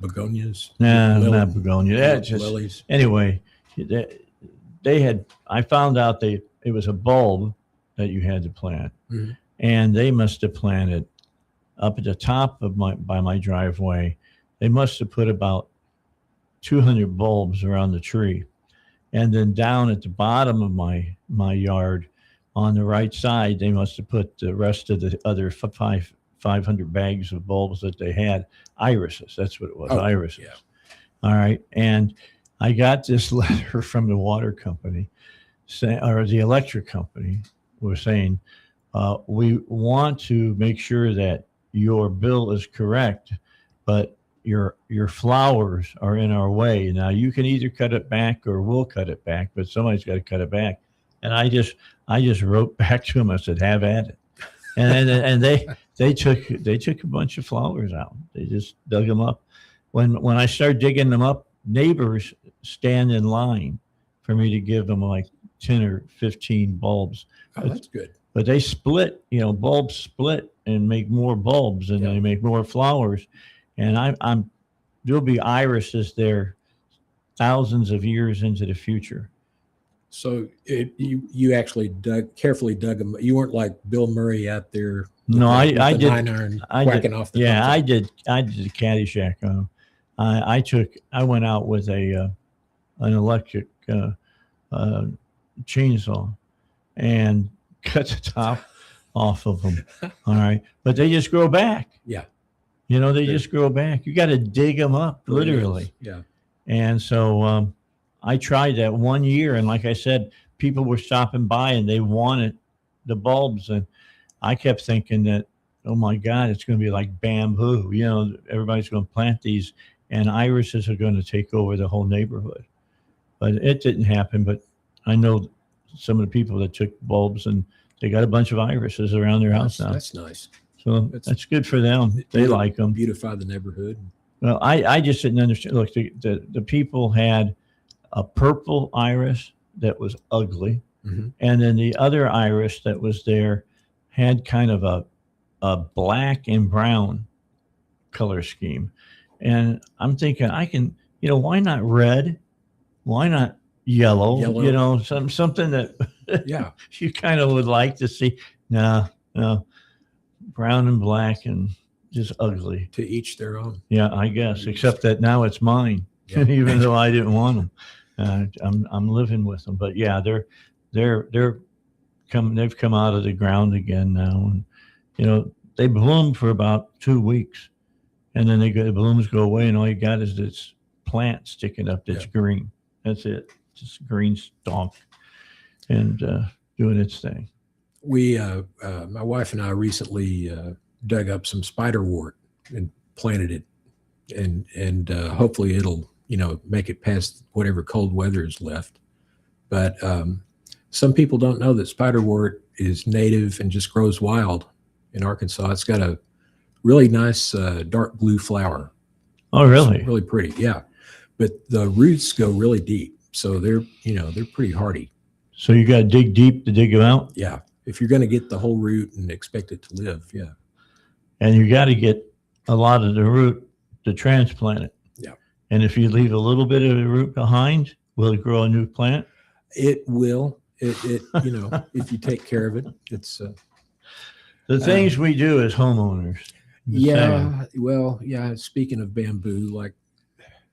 Begonias? Nah, not begonia. Lilies. Anyway, I found out it was a bulb that you had to plant. Mm-hmm. And they must have planted up at the top of by my driveway. They must have put about 200 bulbs around the tree. And then down at the bottom of my yard on the right side, they must have put the rest of the other 500 bags of bulbs that they had. Irises, that's what it was, irises. Yeah. All right. And I got this letter from the water company or the electric company was saying, we want to make sure that your bill is correct, but your flowers are in our way. Now you can either cut it back or we'll cut it back, but somebody's got to cut it back. And I just wrote back to them. I said, have at it. And they took a bunch of flowers out. They just dug them up. When I started digging them up, neighbors stand in line for me to give them like 10 or 15 bulbs. Oh, that's good. But they split, bulbs split and make more bulbs, and they make more flowers. And there'll be irises there thousands of years into the future. So you actually carefully dug them. You weren't like Bill Murray out there. No, I did. 9-iron whacking off the. Yeah, I did a Caddyshack on them. I went out with an electric chainsaw and cut the top off of them. All right, but they just grow back. Yeah, they just grow back. You got to dig them up, literally. Yeah. And so I tried that 1 year, and like I said, people were stopping by and they wanted the bulbs, and I kept thinking that, oh my God, it's going to be like bamboo. Everybody's going to plant these, and irises are going to take over the whole neighborhood. But it didn't happen. But I know some of the people that took bulbs, and they got a bunch of irises around their house now. That's nice. So that's good for them. They like them. Beautify the neighborhood. Well, I just didn't understand. Look, the people had a purple iris that was ugly, and then the other iris that was there had kind of a black and brown color scheme. And I'm thinking, why not red? Why not yellow? Something that you kind of would like to see. No, brown and black and just ugly. To each their own. Yeah, I guess, except that now it's mine, even though I didn't want them. I'm living with them, but yeah, they've come out of the ground again now, and they bloom for about 2 weeks, and then the blooms go away, and all you got is this plant sticking up that's green. That's it, just green stalk, and doing its thing. We, my wife and I recently dug up some spiderwort and planted it, and hopefully it'll make it past whatever cold weather is left. But some people don't know that spiderwort is native and just grows wild in Arkansas. It's got a really nice dark blue flower. Oh, really? It's really pretty, yeah. But the roots go really deep, so they're pretty hardy. So you got to dig deep to dig them out? Yeah. If you're going to get the whole root and expect it to live, yeah. And you got to get a lot of the root to transplant it. Yeah. And if you leave a little bit of the root behind, will it grow a new plant? It will. It if you take care of it, it's the things we do as homeowners. Yeah. Well, yeah. Speaking of bamboo, like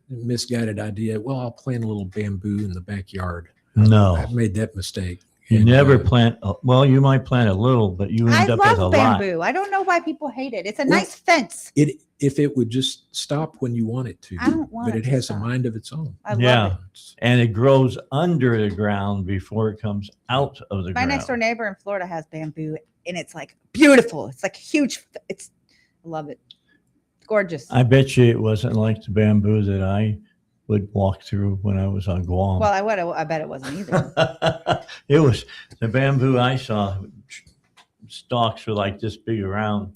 misguided idea. Well, I'll plant a little bamboo in the backyard. No, I've made that mistake. You never plant. Well, you might plant a little, but you end up with a lot. I love bamboo. I don't know why people hate it. It's a nice fence. If it would just stop when you want it to. I don't want but it has a mind of its own. I love it. And it grows under the ground before it comes out of the ground. My next door neighbor in Florida has bamboo, and it's like beautiful. It's like huge. I love it. It's gorgeous. I bet you it wasn't like the bamboo that I would walk through when I was on Guam. Well, I bet it wasn't either. It was the bamboo I saw. Stalks were like this big around.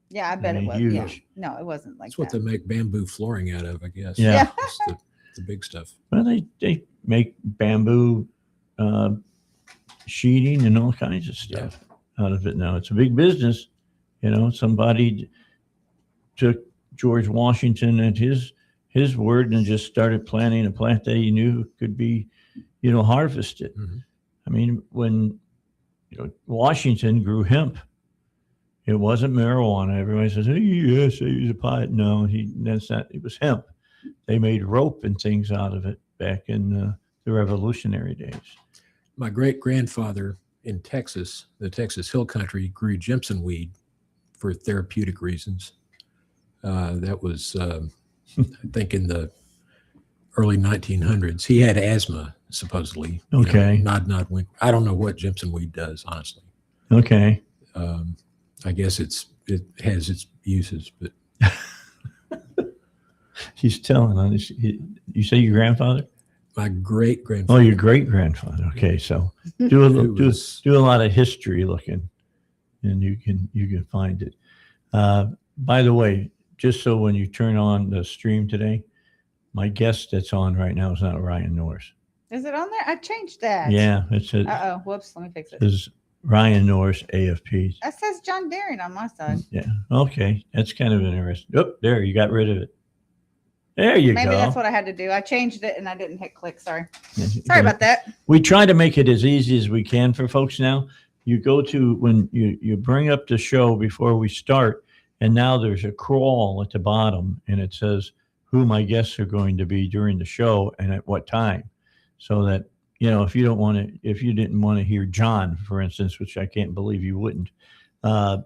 Yeah, I bet it was. Huge. Yeah. No, it wasn't like That's what that. they make bamboo flooring out of, I guess. Yeah. That's the big stuff. Well, they make bamboo sheeting and all kinds of stuff out of it now. It's a big business. Somebody took George Washington at his word and just started planting a plant that he knew could be, harvested. Mm-hmm. I mean, when Washington grew hemp, it wasn't marijuana. Everybody says, "Hey, yes, they use a pot." No, that's not. It was hemp. They made rope and things out of it back in the Revolutionary days. My great grandfather in Texas, the Texas Hill Country, grew Jimson weed for therapeutic reasons. That was, I think, in the early 1900s. He had asthma, supposedly. Okay. Nod, wink. I don't know what Jimson weed does, honestly. Okay. I guess it has its uses, but He's telling on this. You say your grandfather? my great grandfather. Oh, your great grandfather. Okay, so do a lot of history looking, and you can find it. By the way, just so when you turn on the stream today, my guest that's on right now is not Ryan Norris. Is it on there? I changed that. Yeah, it says. Uh-oh. Whoops. Let me fix it. This is Ryan Norris, AFP. That says John Daring on my side. Yeah. Okay. That's kind of interesting. Oh, there, you got rid of it. There you go. Maybe that's what I had to do. I changed it and I didn't hit click. Sorry. Yeah. Sorry about that. We try to make it as easy as we can for folks now. You go to when you bring up the show before we start, and now there's a crawl at the bottom, and it says who my guests are going to be during the show and at what time. So that, if you didn't want to hear John, for instance, which I can't believe you wouldn't. I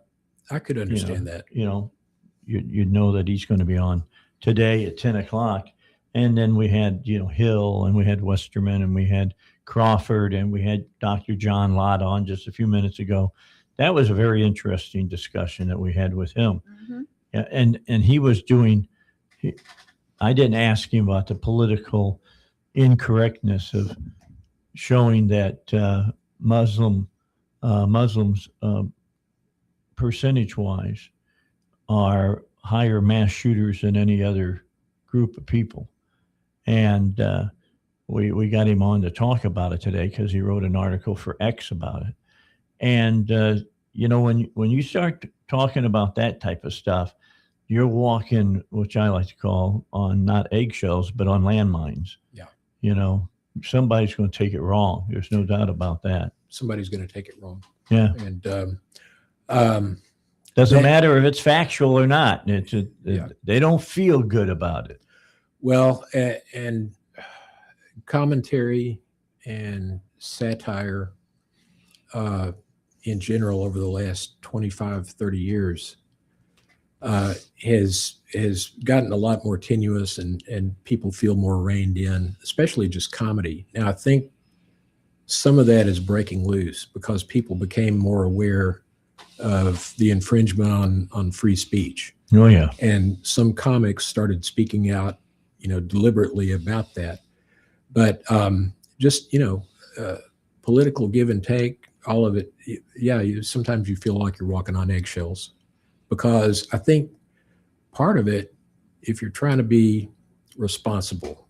could understand that. You'd know that he's going to be on today at 10 o'clock. And then we had, Hill, and we had Westerman, and we had Crawford, and we had Dr. John Lott on just a few minutes ago. That was a very interesting discussion that we had with him. Mm-hmm. Yeah, and he was doing, I didn't ask him about the political incorrectness of showing that Muslims percentage-wise are higher mass shooters than any other group of people. And we got him on to talk about it today because he wrote an article for X about it. And, when you start talking about that type of stuff, you're walking, which I like to call, on not eggshells, but on landmines. Yeah. Somebody's going to take it wrong. There's no doubt about that. Somebody's going to take it wrong. Yeah. And doesn't matter if it's factual or not. They don't feel good about it. Well, and commentary and satire in general over the last 25, 30 years has gotten a lot more tenuous, and people feel more reined in, especially just comedy. Now, I think some of that is breaking loose because people became more aware of the infringement on free speech. Oh, yeah. And some comics started speaking out, deliberately about that. But political give and take, all of it. Yeah, sometimes you feel like you're walking on eggshells, because I think part of it, if you're trying to be responsible,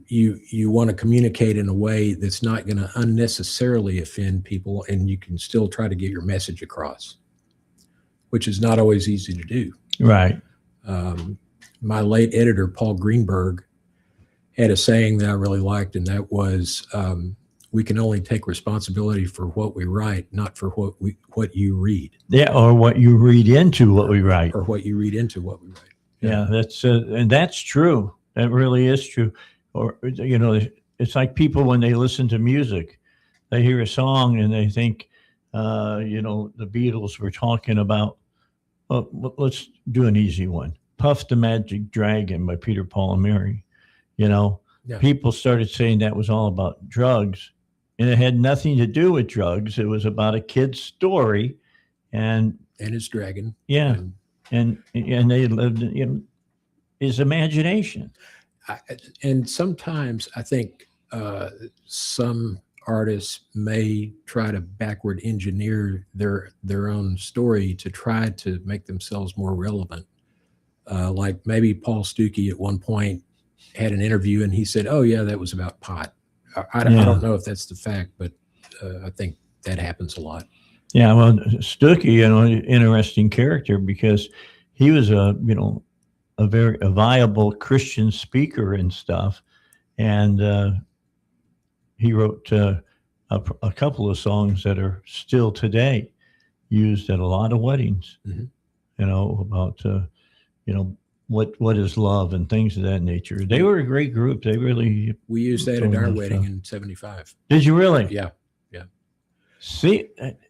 you want to communicate in a way that's not going to unnecessarily offend people, and you can still try to get your message across, which is not always easy to do. Right. My late editor, Paul Greenberg, had a saying that I really liked, and that was, we can only take responsibility for what we write, not for what you read. Yeah, or what you read into what we write. Or what you read into what we write. Yeah, that's true. That really is true. Or, it's like people when they listen to music, they hear a song and they think, the Beatles were talking about, let's do an easy one. Puff the Magic Dragon by Peter, Paul, and Mary. People started saying that was all about drugs, and it had nothing to do with drugs. It was about a kid's story and his dragon. Yeah. And they lived in, his imagination. And sometimes I think some artists may try to backward engineer their own story to try to make themselves more relevant. Like maybe Paul Stuckey at one point had an interview and he said, "Oh yeah, that was about pot." I don't know if that's the fact, but I think that happens a lot. Yeah, well, Stuckey, interesting character because he was a viable Christian speaker and stuff, and he wrote a couple of songs that are still today used at a lot of weddings. Mm-hmm. About what is love and things of that nature. They were a great group. We used that at our wedding in '75. Did you really? Yeah. See,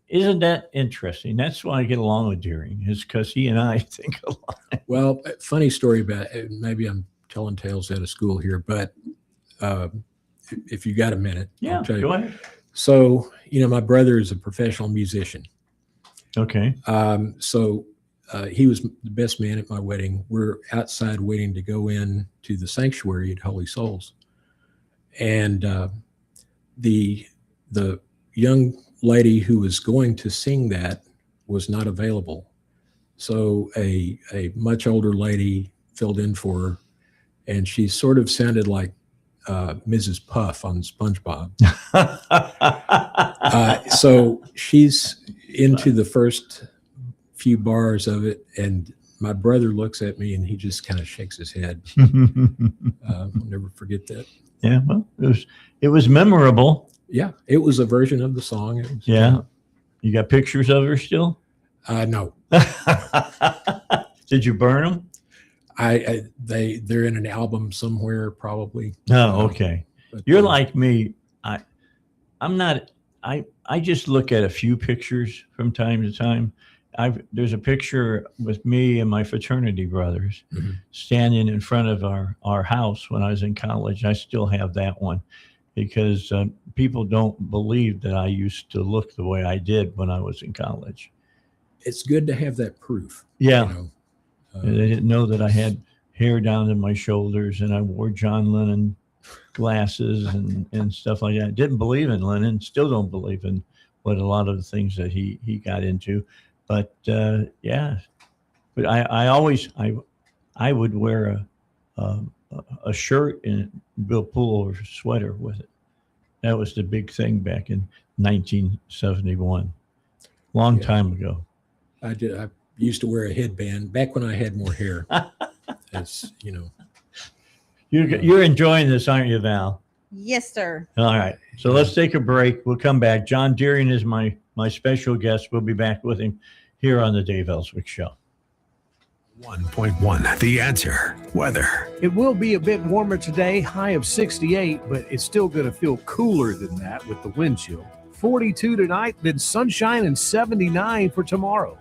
isn't that interesting? That's why I get along with Deering, is because he and I think a lot. Well, funny story about it. Maybe I'm telling tales out of school here, but if you got a minute. Yeah, I'll tell you. go ahead. So, my brother is a professional musician. Okay. So he was the best man at my wedding. We're outside waiting to go in to the sanctuary at Holy Souls. And the young lady who was going to sing that was not available. So a much older lady filled in for her, and she sort of sounded like Mrs. Puff on SpongeBob. So she's into the first few bars of it, and my brother looks at me and he just kind of shakes his head. I'll never forget that. Yeah, well, it was memorable. Yeah, it was a version of the song. Yeah. You got pictures of her still? No. Did you burn them? They're in an album somewhere, probably. Oh, okay. But, you're like me. I just look at a few pictures from time to time. There's a picture with me and my fraternity brothers standing in front of our house when I was in college. I still have that one because people don't believe that I used to look the way I did when I was in college. It's good to have that proof. Yeah. They didn't know that I had hair down to my shoulders and I wore John Lennon glasses and stuff like that. Didn't believe in Lennon, still don't believe in what a lot of the things that he got into. But yeah, but I would wear a shirt and Bill Pullover sweater with it. That was the big thing back in 1971, long time ago. I used to wear a headband back when I had more hair. As You're enjoying this, aren't you, Val? Yes, sir. All right. So let's take a break. We'll come back. John Deering is my special guest. We'll be back with him here on the Dave Elswick Show. 1.1, The Answer, weather. It will be a bit warmer today, high of 68, but it's still going to feel cooler than that with the wind chill. 42 tonight, then sunshine and 79 for tomorrow.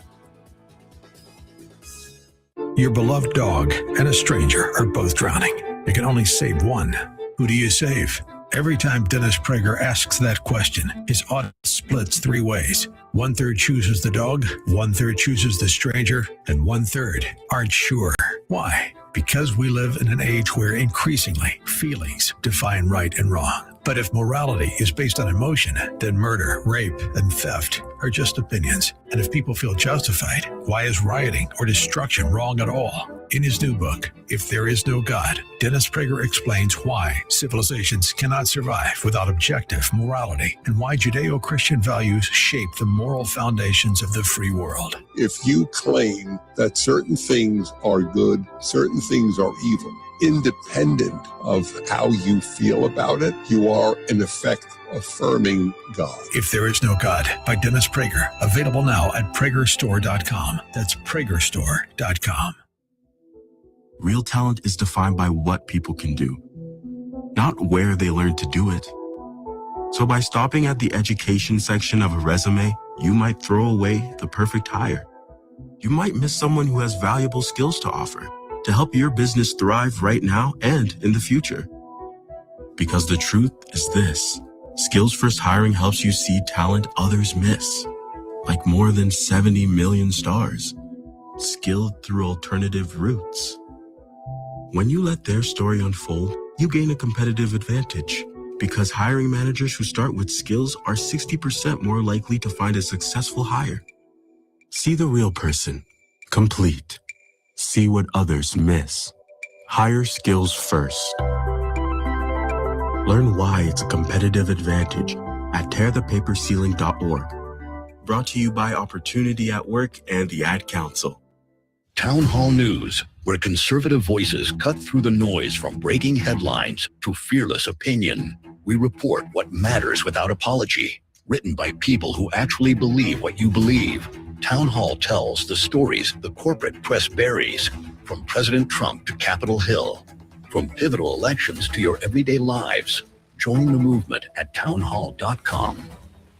Your beloved dog and a stranger are both drowning. You can only save one. Who do you save? Every time Dennis Prager asks that question, his audience splits three ways. 1/3 chooses the dog, 1/3 chooses the stranger, and 1/3 aren't sure. Why? Because we live in an age where increasingly feelings define right and wrong. But if morality is based on emotion, then murder, rape, and theft are just opinions. And if people feel justified, why is rioting or destruction wrong at all? In his new book, If There Is No God, Dennis Prager explains why civilizations cannot survive without objective morality and why Judeo-Christian values shape the moral foundations of the free world. If you claim that certain things are good, certain things are evil, independent of how you feel about it, you are in effect affirming God. If There Is No God by Dennis Prager, available now at pragerstore.com. That's pragerstore.com. Real talent is defined by what people can do, not where they learn to do it. So by stopping at the education section of a resume, you might throw away the perfect hire. You might miss someone who has valuable skills to offer to help your business thrive right now and in the future. Because the truth is this: Skills First Hiring helps you see talent others miss, like more than 70 million stars, skilled through alternative routes. When you let their story unfold, you gain a competitive advantage, because hiring managers who start with skills are 60% more likely to find a successful hire. See the real person, complete. See what others miss. Hire skills first. Learn why it's a competitive advantage at tearthepaperceiling.org. Brought to you by Opportunity at Work and the Ad Council. Town Hall News, where conservative voices cut through the noise from breaking headlines to fearless opinion. We report what matters without apology. Written by people who actually believe what you believe. Town Hall tells the stories the corporate press buries, from President Trump to Capitol Hill, from pivotal elections to your everyday lives. Join the movement at townhall.com.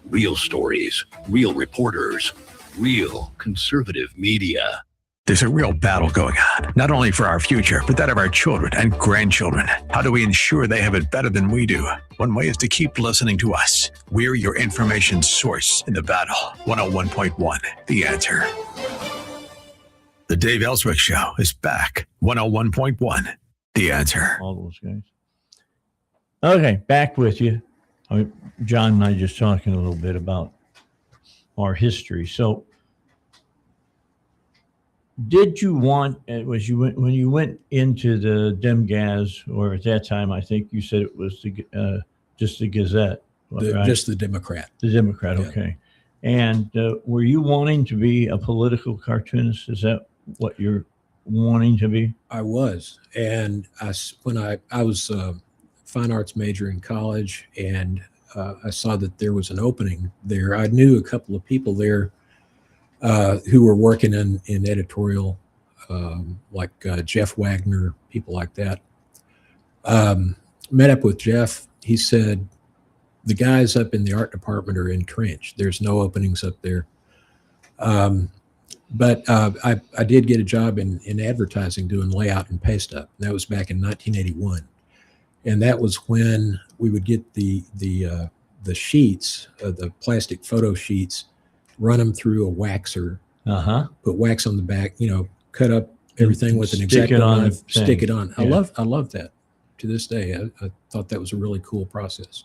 Real stories, real reporters, real conservative media. There's a real battle going on, not only for our future, but that of our children and grandchildren. How do we ensure they have it better than we do? One way is to keep listening to us. We're your information source in the battle. 101.1, The Answer. The Dave Elswick Show is back. 101.1, The Answer. All those guys. Okay, back with you. John and I just talking a little bit about our history. So, did you want, when you went into the Demgas, or at that time, I think you said it was just the Gazette, right? Just the Democrat. The Democrat, Yeah. okay. And were you wanting to be a political cartoonist? Is that what you're wanting to be? I was, and when I was a fine arts major in college, and I saw that there was an opening there. I knew a couple of people there who were working in editorial, like Jeff Wagner, people like that. Met up with Jeff. He said, the guys up in the art department are entrenched. There's no openings up there. But I did get a job in advertising doing layout and paste up. That was back in 1981. And that was when we would get the sheets, the plastic photo sheets, run them through a waxer, put wax on the back, cut up everything with an X-Acto knife, stick it on. Yeah. I love that to this day. I thought that was a really cool process.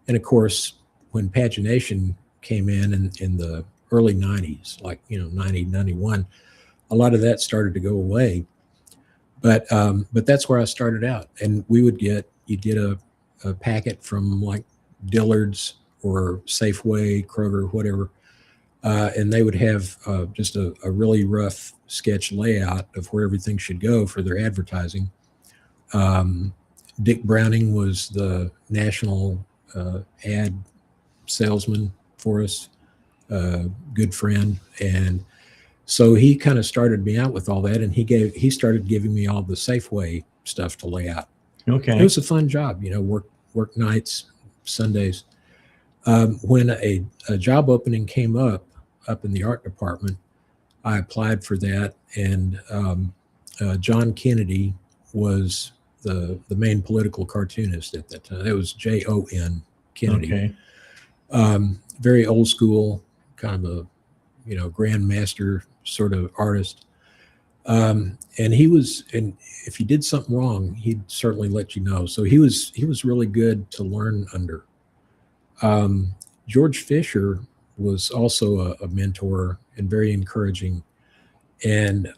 And of course, when pagination came in the early 90s, like 90, 91, a lot of that started to go away. But that's where I started out. And you'd get a packet from like Dillard's or Safeway, Kroger, whatever. And they would have just a really rough sketch layout of where everything should go for their advertising. Dick Browning was the national ad salesman for us, good friend. And so he kind of started me out with all that, and he started giving me all the Safeway stuff to lay out. Okay. It was a fun job, work nights, Sundays. When a job opening came up in the art department, I applied for that, and John Kennedy was the main political cartoonist at that time. It was Jon Kennedy. Okay. Very old school, kind of a grandmaster sort of artist. And if you did something wrong, he'd certainly let you know. So he was really good to learn under. George Fisher was also a mentor and very encouraging. And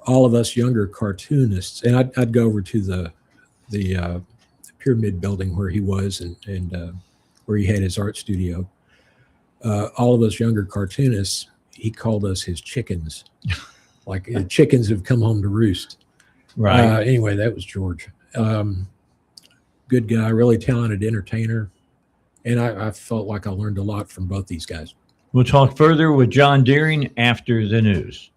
all of us younger cartoonists, and I'd go over to the Pyramid building where he was and where he had his art studio. All of us younger cartoonists, he called us his chickens. Like chickens have come home to roost. Right. Anyway, that was George. Good guy, really talented entertainer. And I felt like I learned a lot from both these guys. We'll talk further with John Deering after the news.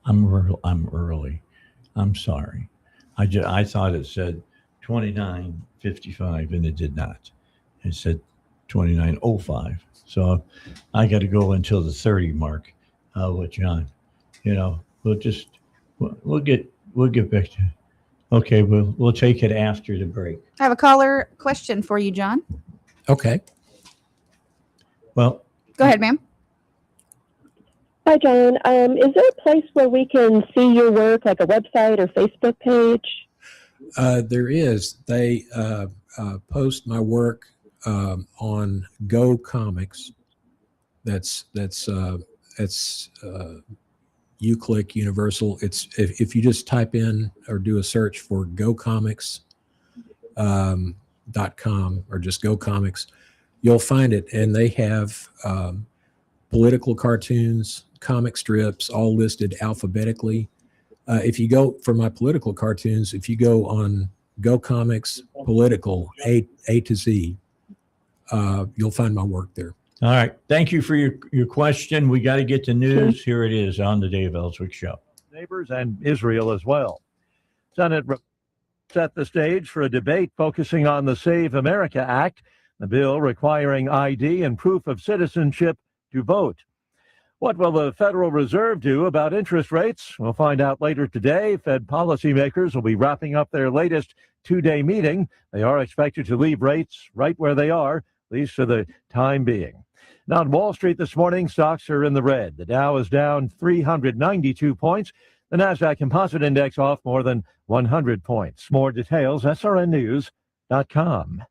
I'm early. I'm sorry. I thought it said 29:55 and it did not. It said 29:05. So I got to go until the 30 mark with John. We'll get back to. Okay, we'll take it after the break. I have a caller question for you, John. Okay. Well, go ahead, ma'am. Hi, John. Is there a place where we can see your work, like a website or Facebook page? There is. They post my work on Go Comics. That's UClick Universal. It's if you just type in or do a search for GoComics.com or just Go Comics, you'll find it. And they have political cartoons, comic strips, all listed alphabetically. If you go for my political cartoons, if you go on Go Comics Political A to Z, you'll find my work there. All right. Thank you for your question. We got to get to news. Here it is on the Dave Elswick Show. Neighbors and Israel as well. Senate set the stage for a debate focusing on the Save America Act, the bill requiring ID and proof of citizenship to vote. What will the Federal Reserve do about interest rates? We'll find out later today. Fed policymakers will be wrapping up their latest two-day meeting. They are expected to leave rates right where they are, at least for the time being. Now, on Wall Street this morning, stocks are in the red. The Dow is down 392 points. The Nasdaq Composite Index off more than 100 points. More details, srnnews.com.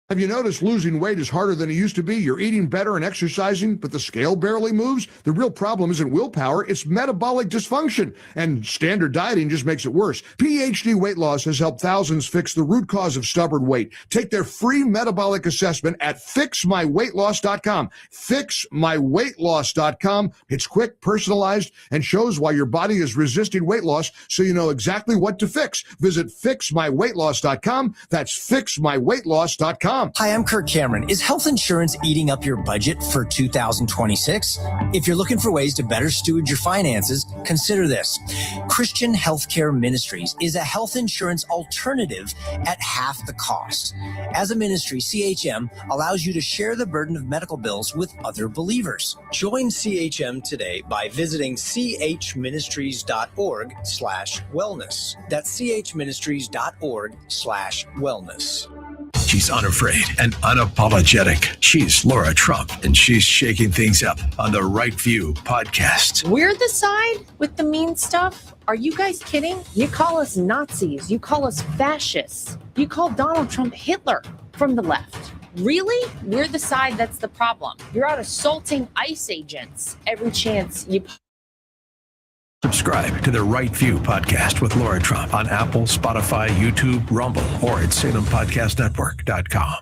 Have you noticed losing weight is harder than it used to be? You're eating better and exercising, but the scale barely moves? The real problem isn't willpower, it's metabolic dysfunction. And standard dieting just makes it worse. PhD Weight Loss has helped thousands fix the root cause of stubborn weight. Take their free metabolic assessment at fixmyweightloss.com. Fixmyweightloss.com. It's quick, personalized, and shows why your body is resisting weight loss so you know exactly what to fix. Visit fixmyweightloss.com. That's fixmyweightloss.com. Hi, I'm Kirk Cameron. Is health insurance eating up your budget for 2026? If you're looking for ways to better steward your finances, consider this. Christian Healthcare Ministries is a health insurance alternative at half the cost. As a ministry, CHM allows you to share the burden of medical bills with other believers. Join CHM today by visiting chministries.org/wellness. That's chministries.org/wellness. She's unafraid and unapologetic. She's Laura Trump, and she's shaking things up on the Right View podcast. We're the side with the mean stuff? Are you guys kidding? You call us Nazis. You call us fascists. You call Donald Trump Hitler from the left. Really? We're the side that's the problem. You're out assaulting ICE agents every chance you... Subscribe to the Right View podcast with Laura Trump on Apple, Spotify, YouTube, Rumble, or at SalemPodcastNetwork.com.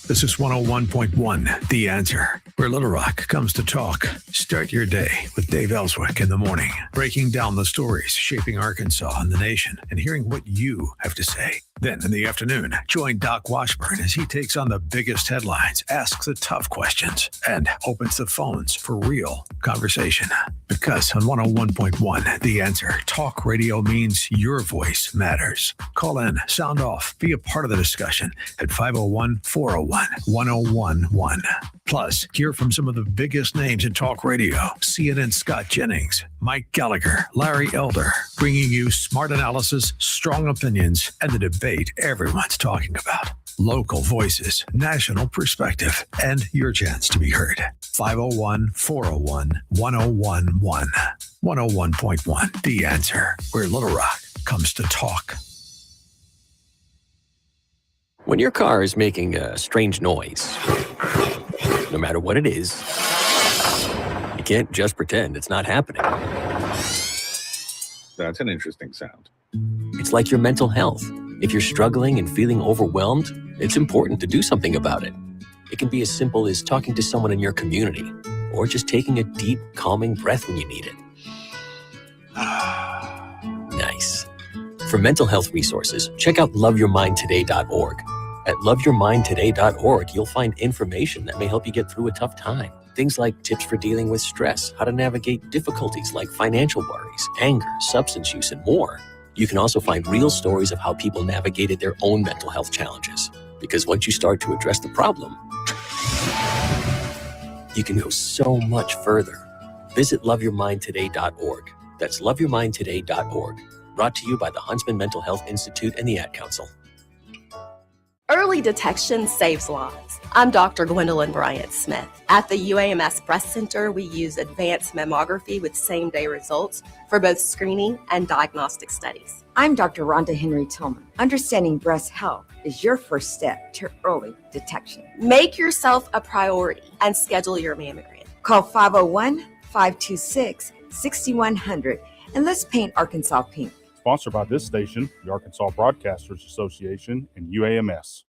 This is 101.1 The Answer, where Little Rock comes to talk. Start your day with Dave Elswick in the morning, breaking down the stories shaping Arkansas and the nation and hearing what you have to say. Then in the afternoon, join Doc Washburn as he takes on the biggest headlines, asks the tough questions, and opens the phones for real conversation. Because on 101.1 The Answer, talk radio means your voice matters. Call in, sound off, be a part of the discussion at 501-401-1011. Plus, hear from some of the biggest names in talk radio. CNN's Scott Jennings, Mike Gallagher, Larry Elder, bringing you smart analysis, strong opinions, and the debate everyone's talking about. Local voices, national perspective, and your chance to be heard. 501-401-1011. 101.1 The Answer, where Little Rock comes to talk. When your car is making a strange noise, no matter what it is, you can't just pretend it's not happening. That's an interesting sound. It's like your mental health. If you're struggling and feeling overwhelmed, it's important to do something about it. It can be as simple as talking to someone in your community, or just taking a deep, calming breath when you need it. Nice. For mental health resources, check out loveyourmindtoday.org. At loveyourmindtoday.org, you'll find information that may help you get through a tough time. Things like tips for dealing with stress, how to navigate difficulties like financial worries, anger, substance use, and more. You can also find real stories of how people navigated their own mental health challenges. Because once you start to address the problem, you can go so much further. Visit loveyourmindtoday.org. That's loveyourmindtoday.org. Brought to you by the Huntsman Mental Health Institute and the Ad Council. Early detection saves lives. I'm Dr. Gwendolyn Bryant-Smith. At the UAMS Breast Center, we use advanced mammography with same-day results for both screening and diagnostic studies. I'm Dr. Rhonda Henry Tillman. Understanding breast health is your first step to early detection. Make yourself a priority and schedule your mammogram. Call 501-526-6100 and let's paint Arkansas pink. Sponsored by this station, the Arkansas Broadcasters Association, and UAMS.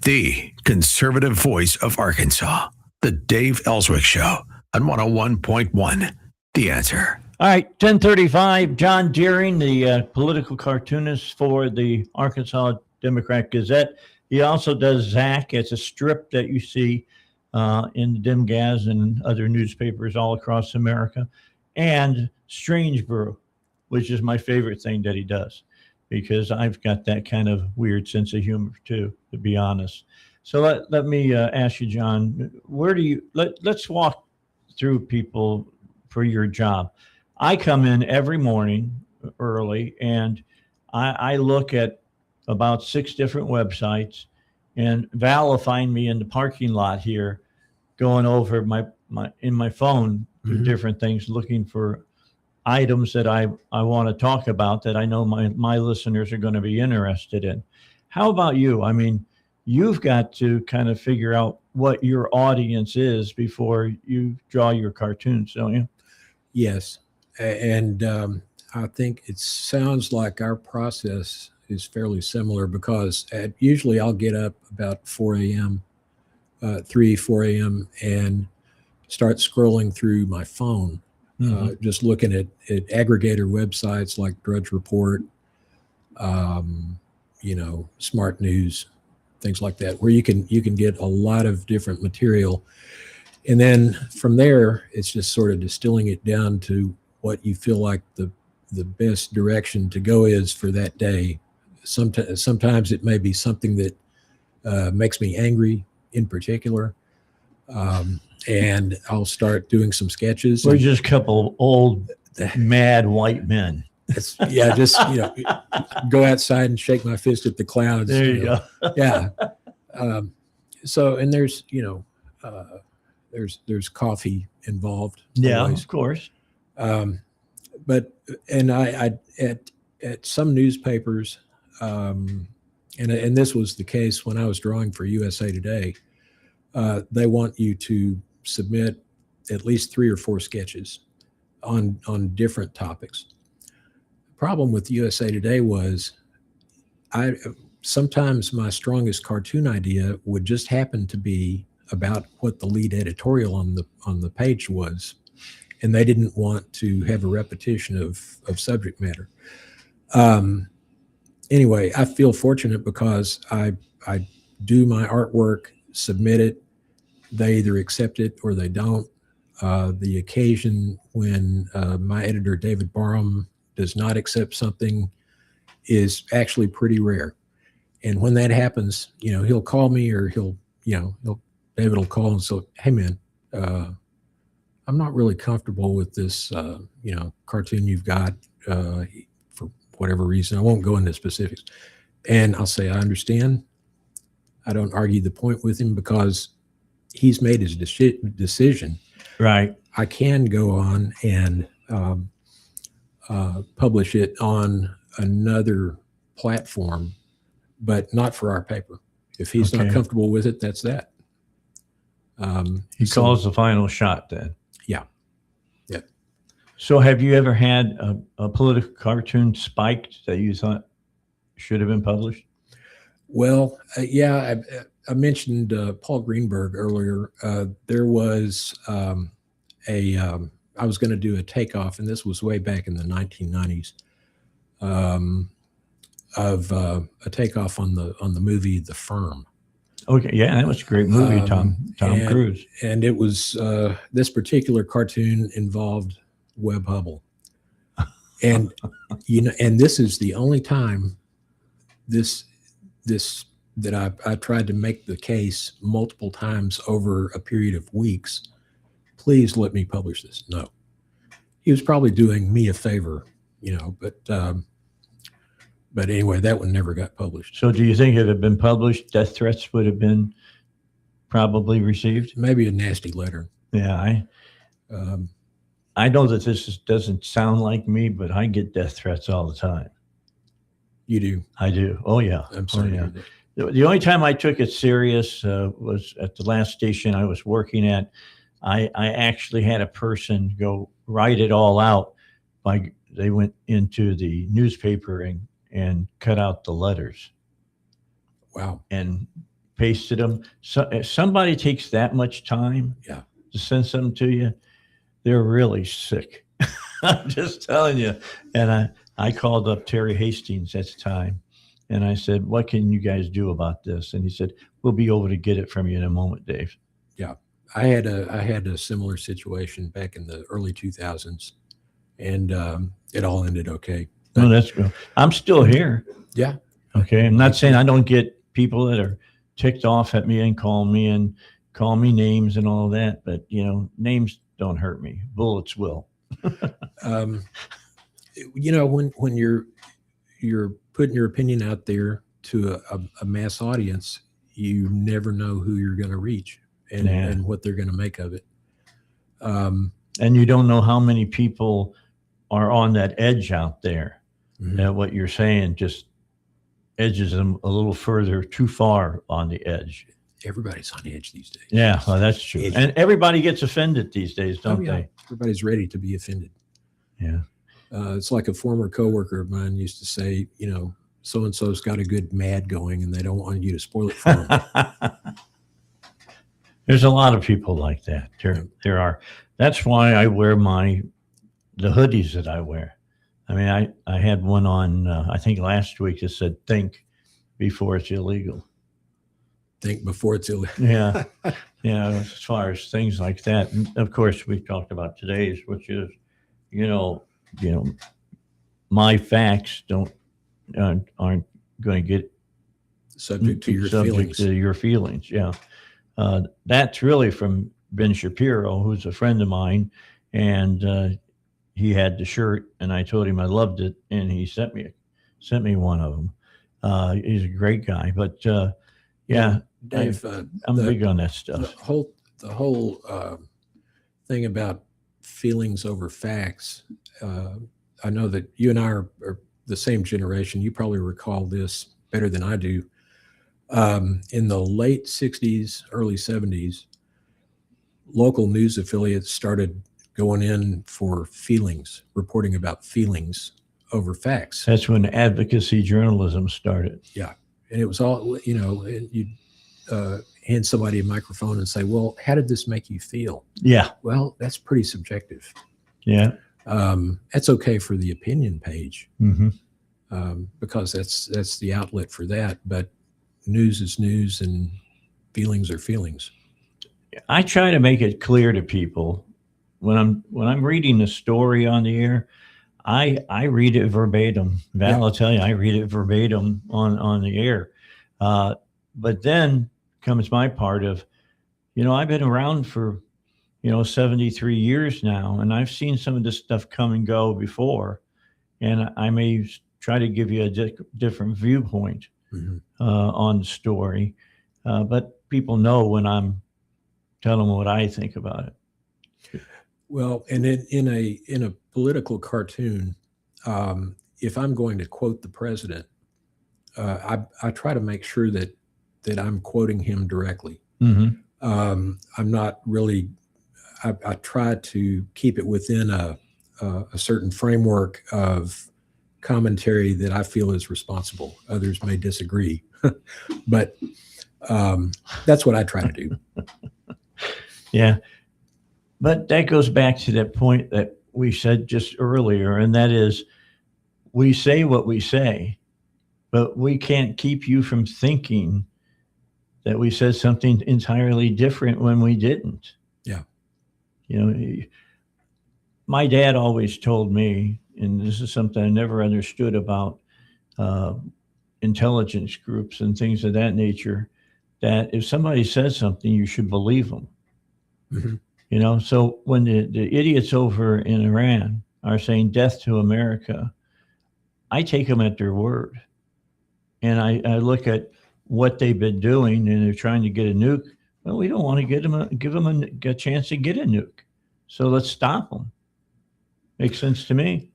The conservative voice of Arkansas, the Dave Elswick Show on 101.1 The Answer. All right, 1035, John Deering, the political cartoonist for the Arkansas Democrat Gazette. He also does Zach. It's a strip that you see in the Demgaz and other newspapers all across America. And Strange Brew, which is my favorite thing that he does, because I've got that kind of weird sense of humor too, to be honest. So let me ask you, John, where do you, let's walk through people for your job. I come in every morning early and I look at about 6 different websites, and Val will find me in the parking lot here going over my phone to different things, looking for items that I want to talk about that I know my listeners are going to be interested in. How about you? I mean, you've got to kind of figure out what your audience is before you draw your cartoons, don't you? Yes. And I think it sounds like our process is fairly similar, because usually I'll get up about 4 a.m., 4 a.m., and start scrolling through my phone, just looking at aggregator websites like Drudge Report, Smart News, things like that, where you can get a lot of different material. And then from there, it's just sort of distilling it down to what you feel like the best direction to go is for that day. Sometimes it may be something that makes me angry in particular. And I'll start doing some sketches. We're just a couple old mad white men. Just go outside and shake my fist at the clouds. There you go. Yeah. So, and there's there's coffee involved. Yeah, always. of course. But I at some newspapers, and this was the case when I was drawing for USA Today. They want you to submit at least 3 or 4 sketches on different topics. The problem with USA Today was sometimes my strongest cartoon idea would just happen to be about what the lead editorial on the page was, and they didn't want to have a repetition of subject matter. Anyway, I feel fortunate because I do my artwork, submit it, they either accept it or they don't. The occasion when my editor, David Barham, does not accept something is actually pretty rare. And when that happens, he'll call me, or David will call and say, "Hey man, I'm not really comfortable with this, cartoon you've got for whatever reason. I won't go into specifics." And I'll say, "I understand." I don't argue the point with him because he's made his decision. Right. I can go on and publish it on another platform, but not for our paper. If he's not comfortable with it, that's that. He calls the final shot then. Yeah. Yeah. So have you ever had a political cartoon spiked that you thought should have been published? Well, yeah, I mentioned Paul Greenberg earlier. There was I was going to do a takeoff, and this was way back in the 1990s, of a takeoff on the movie The Firm. Okay, yeah, that was a great movie, Tom Cruise. And it was this particular cartoon involved Webb Hubble, and and this is the only time that I tried to make the case multiple times over a period of weeks. Please let me publish this. No, he was probably doing me a favor, but anyway, that one never got published. So do you think if it had been published, death threats would have been probably received? Maybe a nasty letter. Yeah, I know that this doesn't sound like me, but I get death threats all the time. You do? I do. Oh, yeah. I'm sorry. Oh, yeah. The only time I took it serious was at the last station I was working at. I actually had a person go write it all out. They went into the newspaper and cut out the letters. Wow. And pasted them. So if somebody takes that much time to send something to you, they're really sick. I'm just telling you. And I called up Terry Hastings at the time, and I said, "What can you guys do about this?" And he said, "We'll be over to get it from you in a moment, Dave." Yeah. I had a similar situation back in the early 2000s, and it all ended okay. Oh, that's good. I'm still here. Yeah. Okay. I'm not saying I don't get people that are ticked off at me and call me names and all that. But, names don't hurt me. Bullets will. When you're putting your opinion out there to a mass audience, you never know who you're going to reach and what they're going to make of it. And you don't know how many people are on that edge out there. That what you're saying just edges them a little further, too far on the edge. Everybody's on the edge these days. Yeah, well, that's true. Edge. And everybody gets offended these days, don't they? Everybody's ready to be offended. Yeah. It's like a former coworker of mine used to say, so-and-so's got a good mad going and they don't want you to spoil it for them. There's a lot of people like that. There are. That's why I wear the hoodies that I wear. I mean, I had one on, I think last week that said, think before it's illegal. Think before it's illegal. Yeah. As far as things like that. And of course, we talked about today's, which is, my facts aren't going to get subject to your feelings. Yeah. That's really from Ben Shapiro, who's a friend of mine. And he had the shirt and I told him I loved it. And he sent me one of them. He's a great guy, but Dave, I'm big on that stuff. The whole thing about feelings over facts. I know that you and I are the same generation. You probably recall this better than I do. In the late 60s, early 70s, local news affiliates started going in for feelings, reporting about feelings over facts. That's when advocacy journalism started. Yeah. And it was all, you'd hand somebody a microphone and say, well, how did this make you feel? Yeah. Well, that's pretty subjective. Yeah. That's okay for the opinion page, because that's the outlet for that. But news is news and feelings are feelings. I try to make it clear to people when I'm reading the story on the air, I read it verbatim. Val will tell you, I read it verbatim on the air. But then comes my part of, I've been around for, 73 years now, and I've seen some of this stuff come and go before, and I may try to give you a different viewpoint on the story. But people know when I'm telling them what I think about it. Well, and in a political cartoon, if I'm going to quote the president, I try to make sure that I'm quoting him directly. I'm not really. I try to keep it within a certain framework of commentary that I feel is responsible. Others may disagree, but that's what I try to do. Yeah. But that goes back to that point that we said just earlier, and that is we say what we say, but we can't keep you from thinking that we said something entirely different when we didn't. Yeah. My dad always told me, and this is something I never understood about intelligence groups and things of that nature, that if somebody says something, you should believe them. So when the idiots over in Iran are saying death to America, I take them at their word. And I look at what they've been doing, and they're trying to get a nuke. Well, we don't want to give them a chance to get a nuke. So let's stop them. Makes sense to me.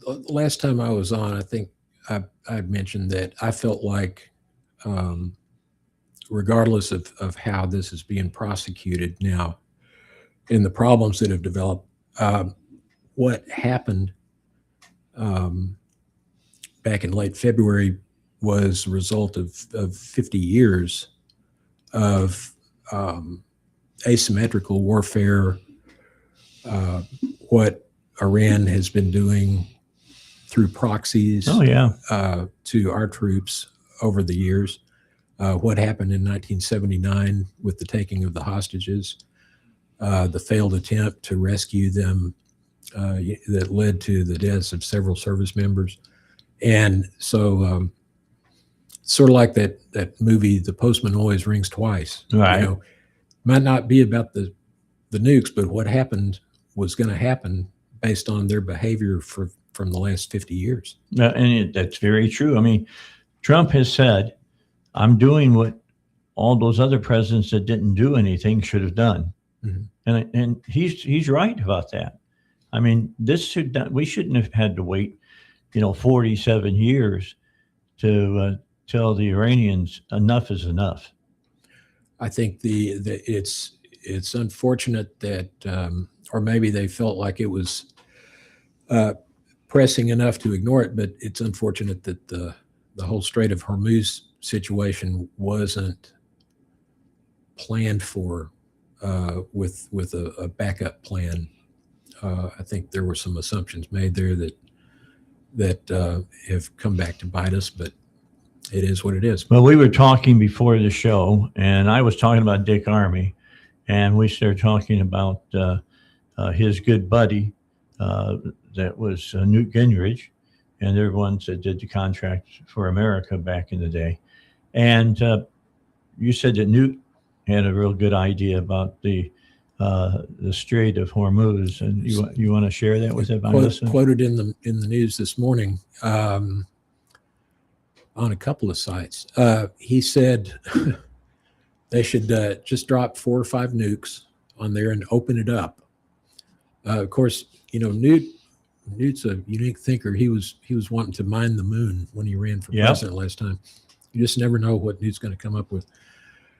Last time I was on, I think I mentioned that I felt like, regardless of how this is being prosecuted now and the problems that have developed, what happened back in late February was a result of 50 years of asymmetrical warfare, what Iran has been doing through proxies to our troops over the years, what happened in 1979 with the taking of the hostages, the failed attempt to rescue them that led to the deaths of several service members. And so sort of like that movie, The Postman Always Rings Twice. Right. You know, might not be about the nukes, but what happened was going to happen based on their behavior from the last 50 years. That's very true. I mean, Trump has said, I'm doing what all those other presidents that didn't do anything should have done. Mm-hmm. And he's right about that. I mean, we shouldn't have had to wait, 47 years to tell the Iranians enough is enough. I think it's unfortunate that, or maybe they felt like it was pressing enough to ignore it, but it's unfortunate that the whole Strait of Hormuz situation wasn't planned for with a backup plan. I think there were some assumptions made there that have come back to bite us, but it is what it is. Well, we were talking before the show, and I was talking about Dick Armey, and we started talking about his good buddy that was Newt Gingrich, and they're ones that did the contract for America back in the day. And you said that Newt had a real good idea about the Strait of Hormuz, and you want to share that with everybody? Quoted in the news this morning on a couple of sites. He said they should just drop 4 or 5 nukes on there and open it up. Of course, Newt's a unique thinker. He was wanting to mine the moon when he ran for president last time. You just never know what Newt's going to come up with.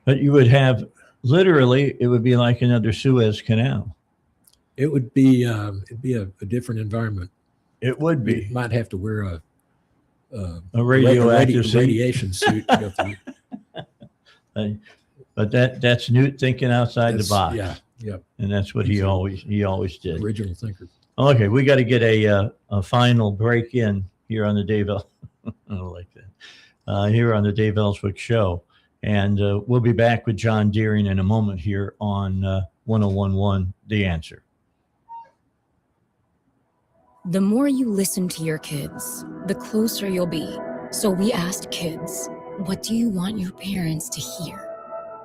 But you would have literally, it would be like another Suez Canal. It would be it'd be a different environment. It would be. You might have to wear a radioactive radiation suit to go through. But that's Newt thinking outside the box. Yeah, yeah. And that's what he always did. Original thinker. Okay, we got to get a final break in here on the Dave I don't like that. Here on the Dave Elswick Show. And we'll be back with John Deering in a moment here on 101.1 The Answer. The more you listen to your kids, the closer you'll be. So we asked kids, what do you want your parents to hear?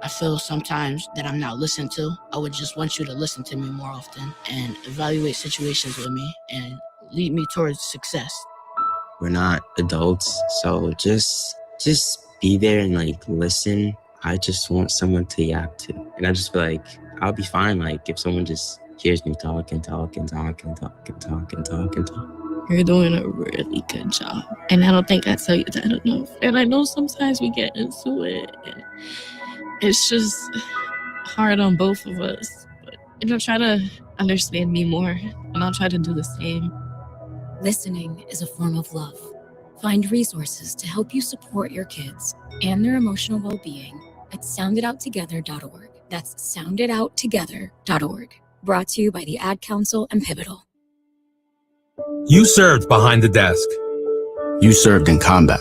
I feel sometimes that I'm not listened to. I would just want you to listen to me more often and evaluate situations with me and lead me towards success. We're not adults, so just be there and listen. I just want someone to yap to. And I just feel like I'll be fine if someone just hears me talk and talk and talk and talk and talk and talk and talk. You're doing a really good job. And I don't think I tell you that enough. And I know sometimes we get into it and it's just hard on both of us. But try to understand me more and I'll try to do the same. Listening is a form of love. Find resources to help you support your kids and their emotional well-being at sounditouttogether.org. That's sounditouttogether.org. Brought to you by the Ad Council and Pivotal. You served behind the desk. You served in combat.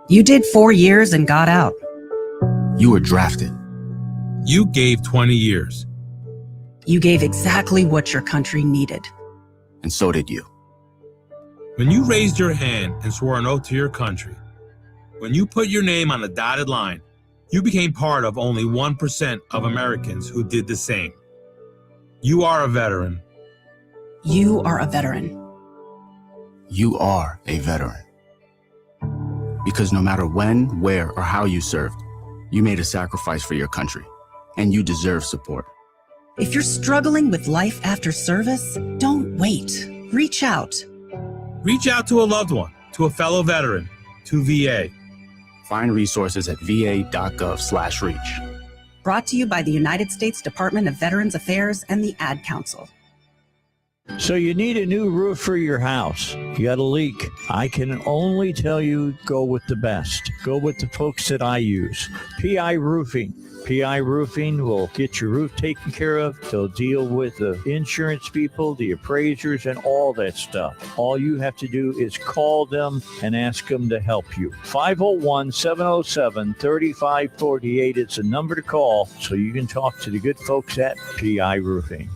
You did 4 years and got out. You were drafted. You gave 20 years. You gave exactly what your country needed. And so did you. When you raised your hand and swore an oath to your country, when you put your name on the dotted line, you became part of only 1% of Americans who did the same. You are a veteran. You are a veteran. You are a veteran. Because no matter when, where, or how you served, you made a sacrifice for your country, and you deserve support. If you're struggling with life after service, don't wait. Reach out. Reach out to a loved one, to a fellow veteran, to VA. Find resources at va.gov/reach. Brought to you by the United States Department of Veterans Affairs and the Ad Council. So you need a new roof for your house. You got a leak. I can only tell you, go with the best. Go with the folks that I use. PI Roofing. PI Roofing will get your roof taken care of. They'll deal with the insurance people, the appraisers, and all that stuff. All you have to do is call them and ask them to help you. 501-707-3548. It's a number to call so you can talk to the good folks at PI Roofing.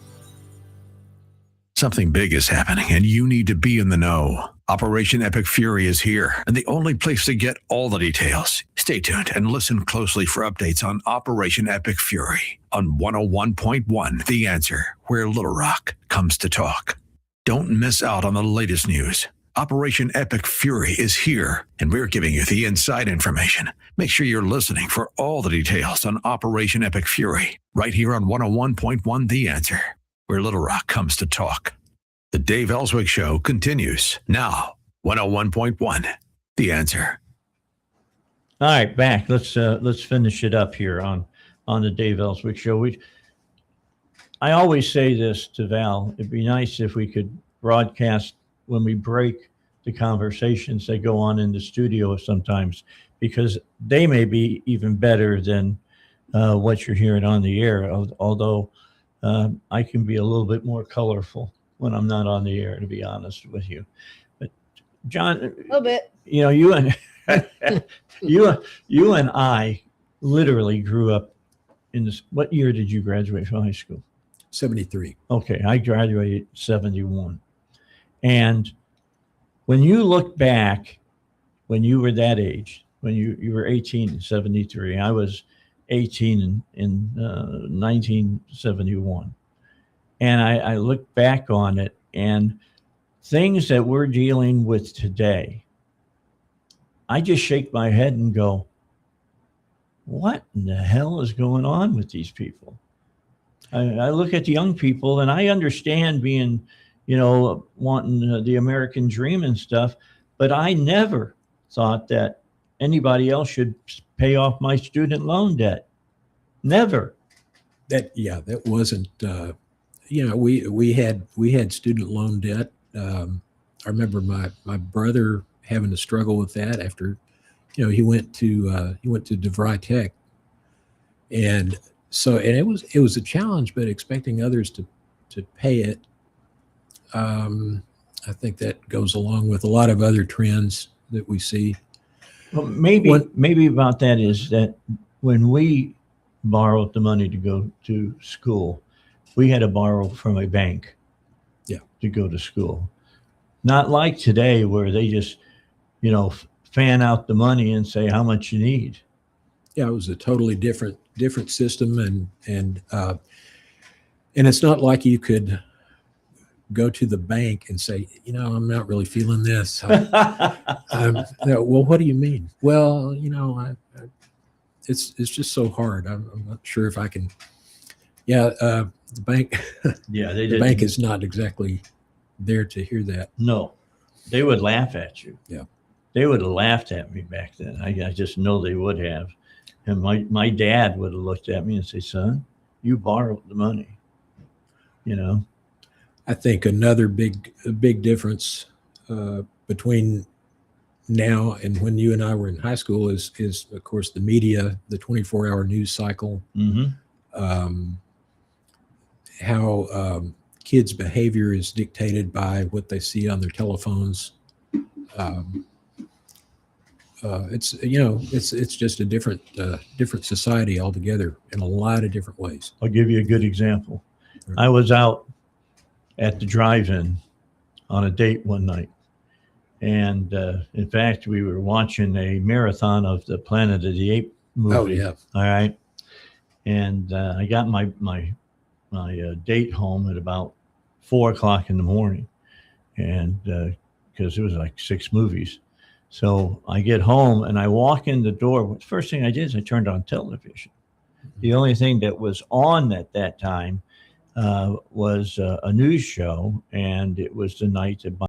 Something big is happening, and you need to be in the know. Operation Epic Fury is here, and the only place to get all the details. Stay tuned and listen closely for updates on Operation Epic Fury on 101.1 The Answer, where Little Rock comes to talk. Don't miss out on the latest news. Operation Epic Fury is here, and we're giving you the inside information. Make sure you're listening for all the details on Operation Epic Fury, right here on 101.1 The Answer, where Little Rock comes to talk. The Dave Elswick Show continues now. 101.1 The Answer. All right, back. Let's finish it up here on the Dave Elswick Show. I always say this to Val. It'd be nice if we could broadcast when we break the conversations that go on in the studio sometimes, because they may be even better than what you're hearing on the air. Although I can be a little bit more colorful when I'm not on the air, to be honest with you. But John, A little bit. you know, you and you and I literally grew up in this. What year did you graduate from high school? 73. Okay, I graduated 71. And when you look back, when you were that age, when you were 18 in 73, I was 18 in 1971. And I look back on it, and things that we're dealing with today, I just shake my head and go, what in the hell is going on with these people? I look at the young people, and I understand being, wanting the American dream and stuff, but I never thought that anybody else should pay off my student loan debt. Never. That wasn't, we had student loan debt. I remember my brother having to struggle with that after, he went to DeVry Tech. And so, and it was a challenge, but expecting others to pay it, I think that goes along with a lot of other trends that we see. Well, maybe about that is that when we borrowed the money to go to school, we had to borrow from a bank to go to school. Not like today where they just, fan out the money and say how much you need. Yeah, it was a totally different system, and it's not like you could go to the bank and say, I'm not really feeling this. Well, what do you mean? Well, it's just so hard. I'm not sure if I can. Yeah, the bank. Yeah, the bank is not exactly there to hear that. No, they would laugh at you. Yeah, they would have laughed at me back then. I just know they would have. And my dad would have looked at me and say, son, you borrowed the money, I think another big difference between now and when you and I were in high school is of course the media, the 24-hour news cycle, how kids' behavior is dictated by what they see on their telephones. It's just a different society altogether in a lot of different ways. I'll give you a good example. I was out at the drive-in on a date one night, and in fact, we were watching a marathon of the Planet of the Apes movie. Oh yeah! All right, and I got my date home at about 4:00 in the morning, and because it was like 6 movies. So I get home and I walk in the door. The first thing I did is I turned on television. The only thing that was on at that time was a news show, and it was the night that